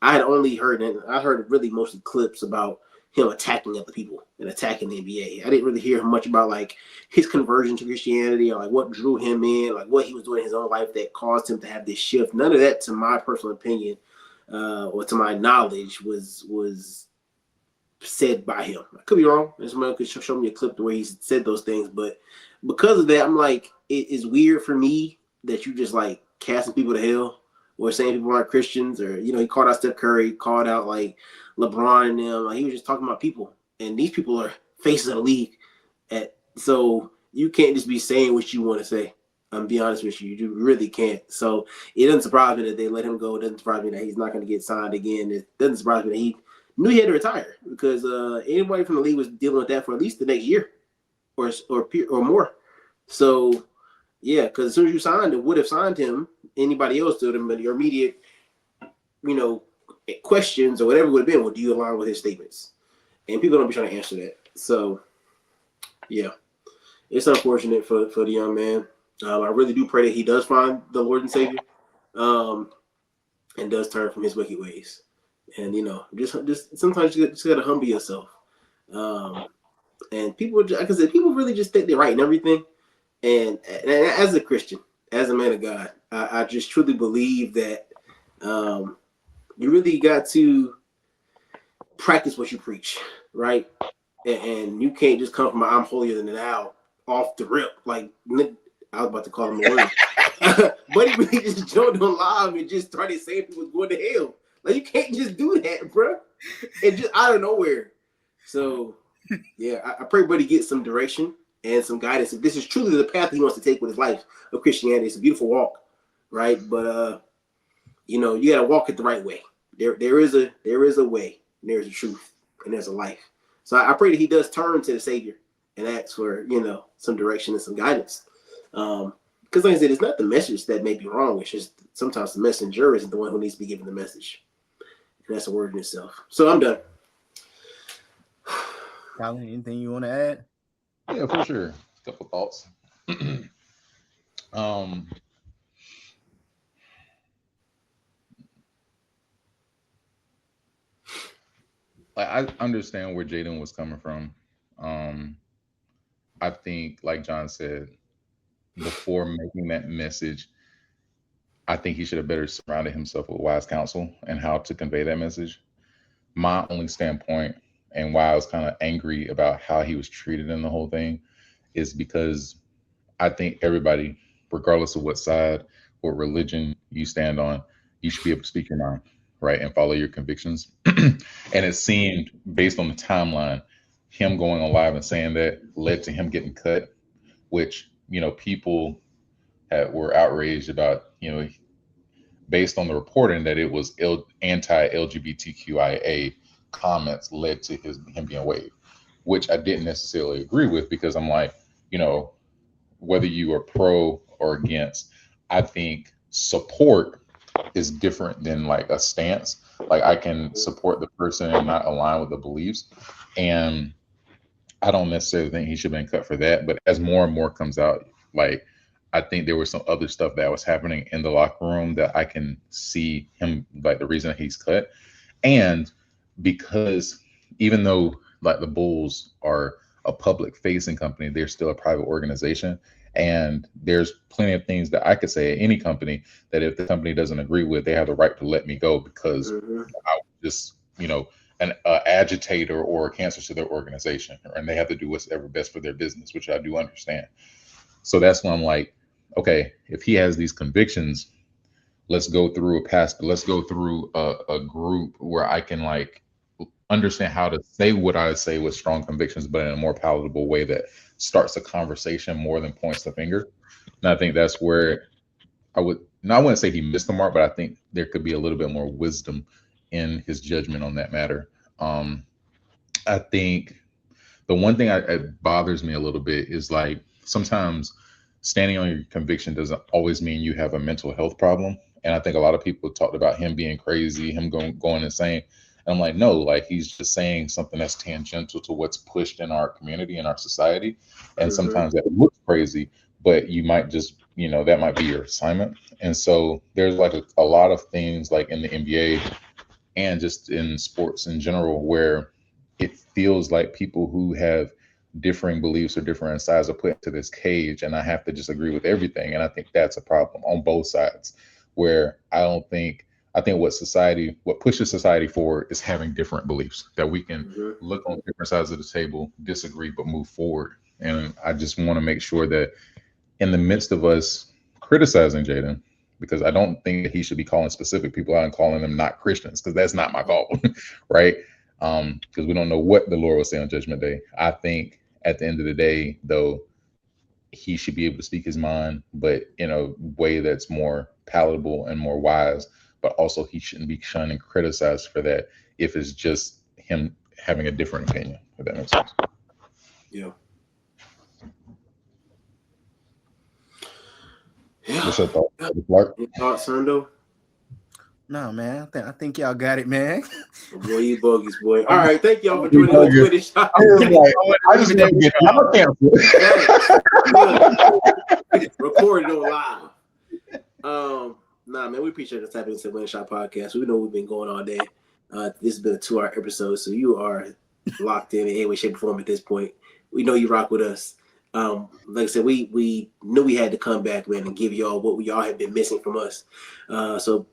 I had only heard, and I heard really mostly clips about him attacking other people and attacking the NBA. I didn't really hear much about like his conversion to Christianity or like what drew him in, like what he was doing in his own life that caused him to have this shift. None of that, to my personal opinion, or to my knowledge, was said by him. I could be wrong. Somebody could show me a clip where he said those things, but because of that, I'm like, it is weird for me that you just like casting people to hell or saying people aren't Christians, or he called out Steph Curry, called out like LeBron and them. Like he was just talking about people, and these people are faces of the league. So you can't just be saying what you want to say. I'm be honest with you, you really can't. So it doesn't surprise me that they let him go. It doesn't surprise me that he's not going to get signed again. It doesn't surprise me that he knew he had to retire, because anybody from the league was dealing with that for at least the next year or more. So yeah, because as soon as you signed him, would have signed him, anybody else to them, but your immediate, questions or whatever would have been, well, do you align with his statements? And people don't be trying to answer that. So yeah, it's unfortunate for the young man. I really do pray that he does find the Lord and Savior, and does turn from his wicked ways. And just sometimes you just gotta humble yourself. And people, like I said, people really just think they're right and everything. And as a Christian, as a man of God, I just truly believe that you really got to practice what you preach, right? And you can't just come from I'm holier than thou off the rip. Like, I was about to call him a word. But he really just jumped on live and just started saying people was going to hell. Like, you can't just do that, bro. And just out of nowhere. So, yeah, I pray Buddy gets some direction and some guidance. If this is truly the path he wants to take with his life of Christianity, it's a beautiful walk, right? But you got to walk it the right way. There is a way, and there's a truth, and there's a life. So I pray that he does turn to the Savior and ask for some direction and some guidance. Because like I said, it's not the message that may be wrong. It's just sometimes the messenger isn't the one who needs to be given the message, and that's a word in itself. So I'm done. Collin, anything you want to add? Yeah, for sure. A couple thoughts. I understand where Jaden was coming from. I think, like John said, before making that message, I think he should have better surrounded himself with wise counsel and how to convey that message. My only standpoint and why I was kind of angry about how he was treated in the whole thing is because I think everybody, regardless of what side or religion you stand on, you should be able to speak your mind, right, and follow your convictions. And it seemed, based on the timeline, him going on live and saying that led to him getting cut, which people were outraged about, based on the reporting that it was anti-LGBTQIA comments led to him being waived, which I didn't necessarily agree with because I'm like, whether you are pro or against, I think support is different than like a stance. Like I can support the person and not align with the beliefs. And I don't necessarily think he should have been cut for that. But as more and more comes out, like I think there was some other stuff that was happening in the locker room that I can see him, like the reason that he's cut. And because even though like the Bulls are a public facing company, they're still a private organization. And there's plenty of things that I could say at any company that if the company doesn't agree with, they have the right to let me go because I was just, an agitator or a cancer to their organization, and they have to do what's ever best for their business, which I do understand. So that's when I'm like, okay, if he has these convictions, let's go through a group where I can like understand how to say what I say with strong convictions, but in a more palatable way that starts a conversation more than points the finger. And I think that's where I wouldn't say he missed the mark, but I think there could be a little bit more wisdom in his judgment on that matter. I think the one thing it bothers me a little bit is like sometimes standing on your conviction doesn't always mean you have a mental health problem. And I think a lot of people talked about him being crazy, him going insane. And I'm like, no, like he's just saying something that's tangential to what's pushed in our community and our society. And sometimes that looks crazy, but you might just, that might be your assignment. And so there's like a lot of things like in the NBA and just in sports in general where it feels like people who have differing beliefs or different sides are put into this cage, and I have to just agree with everything. And I think that's a problem on both sides, where I think what pushes society forward is having different beliefs that we can look on different sides of the table, disagree, but move forward. And I just want to make sure that in the midst of us criticizing Jaden, because I don't think that he should be calling specific people out and calling them not Christians, because that's not my call, right? Because we don't know what the Lord will say on Judgment Day. I think at the end of the day, though, he should be able to speak his mind, but in a way that's more palatable and more wise. But also, he shouldn't be shunned and criticized for that if it's just him having a different opinion. If that makes sense. Yeah. What's your thought, Clark? Your thoughts, Sando? No, man. I think y'all got it, man. Boy, you bogus, boy. All right, thank y'all for joining us with this shot. I just never get y'all canceled. Recorded on live. Nah, man, we appreciate the type into Winning Shot Podcast. We know we've been going all day. This has been a 2-hour episode, so you are locked in any way, shape, or form at this point. We know you rock with us. Like I said, we knew we had to come back, man, and give y'all what y'all have been missing from us. So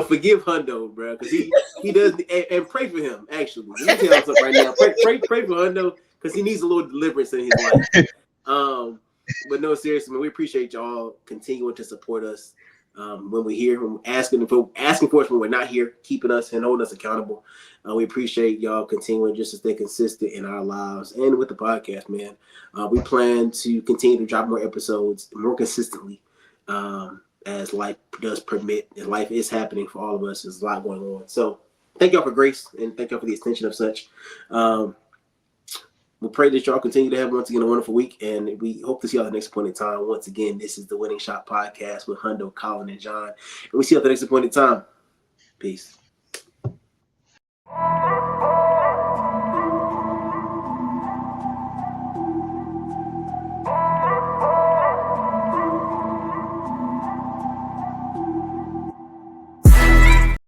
forgive Hundo, bro, because he does, and pray for him. Actually, let me tell him something right now. Pray for Hundo because he needs a little deliverance in his life. But no, seriously, man, we appreciate y'all continuing to support us when we're here, when asking for us when we're not here, keeping us and holding us accountable. We appreciate y'all continuing just to stay consistent in our lives and with the podcast, man. We plan to continue to drop more episodes more consistently as life does permit, and life is happening for all of us. There's a lot going on. So thank y'all for grace and thank y'all for the attention of such. We pray that y'all continue to have once again a wonderful week, and we hope to see y'all at the next point in time. Once again, this is the Winning Shot Podcast with Hundo, Collin, and John, and we see you at the next point in time. Peace.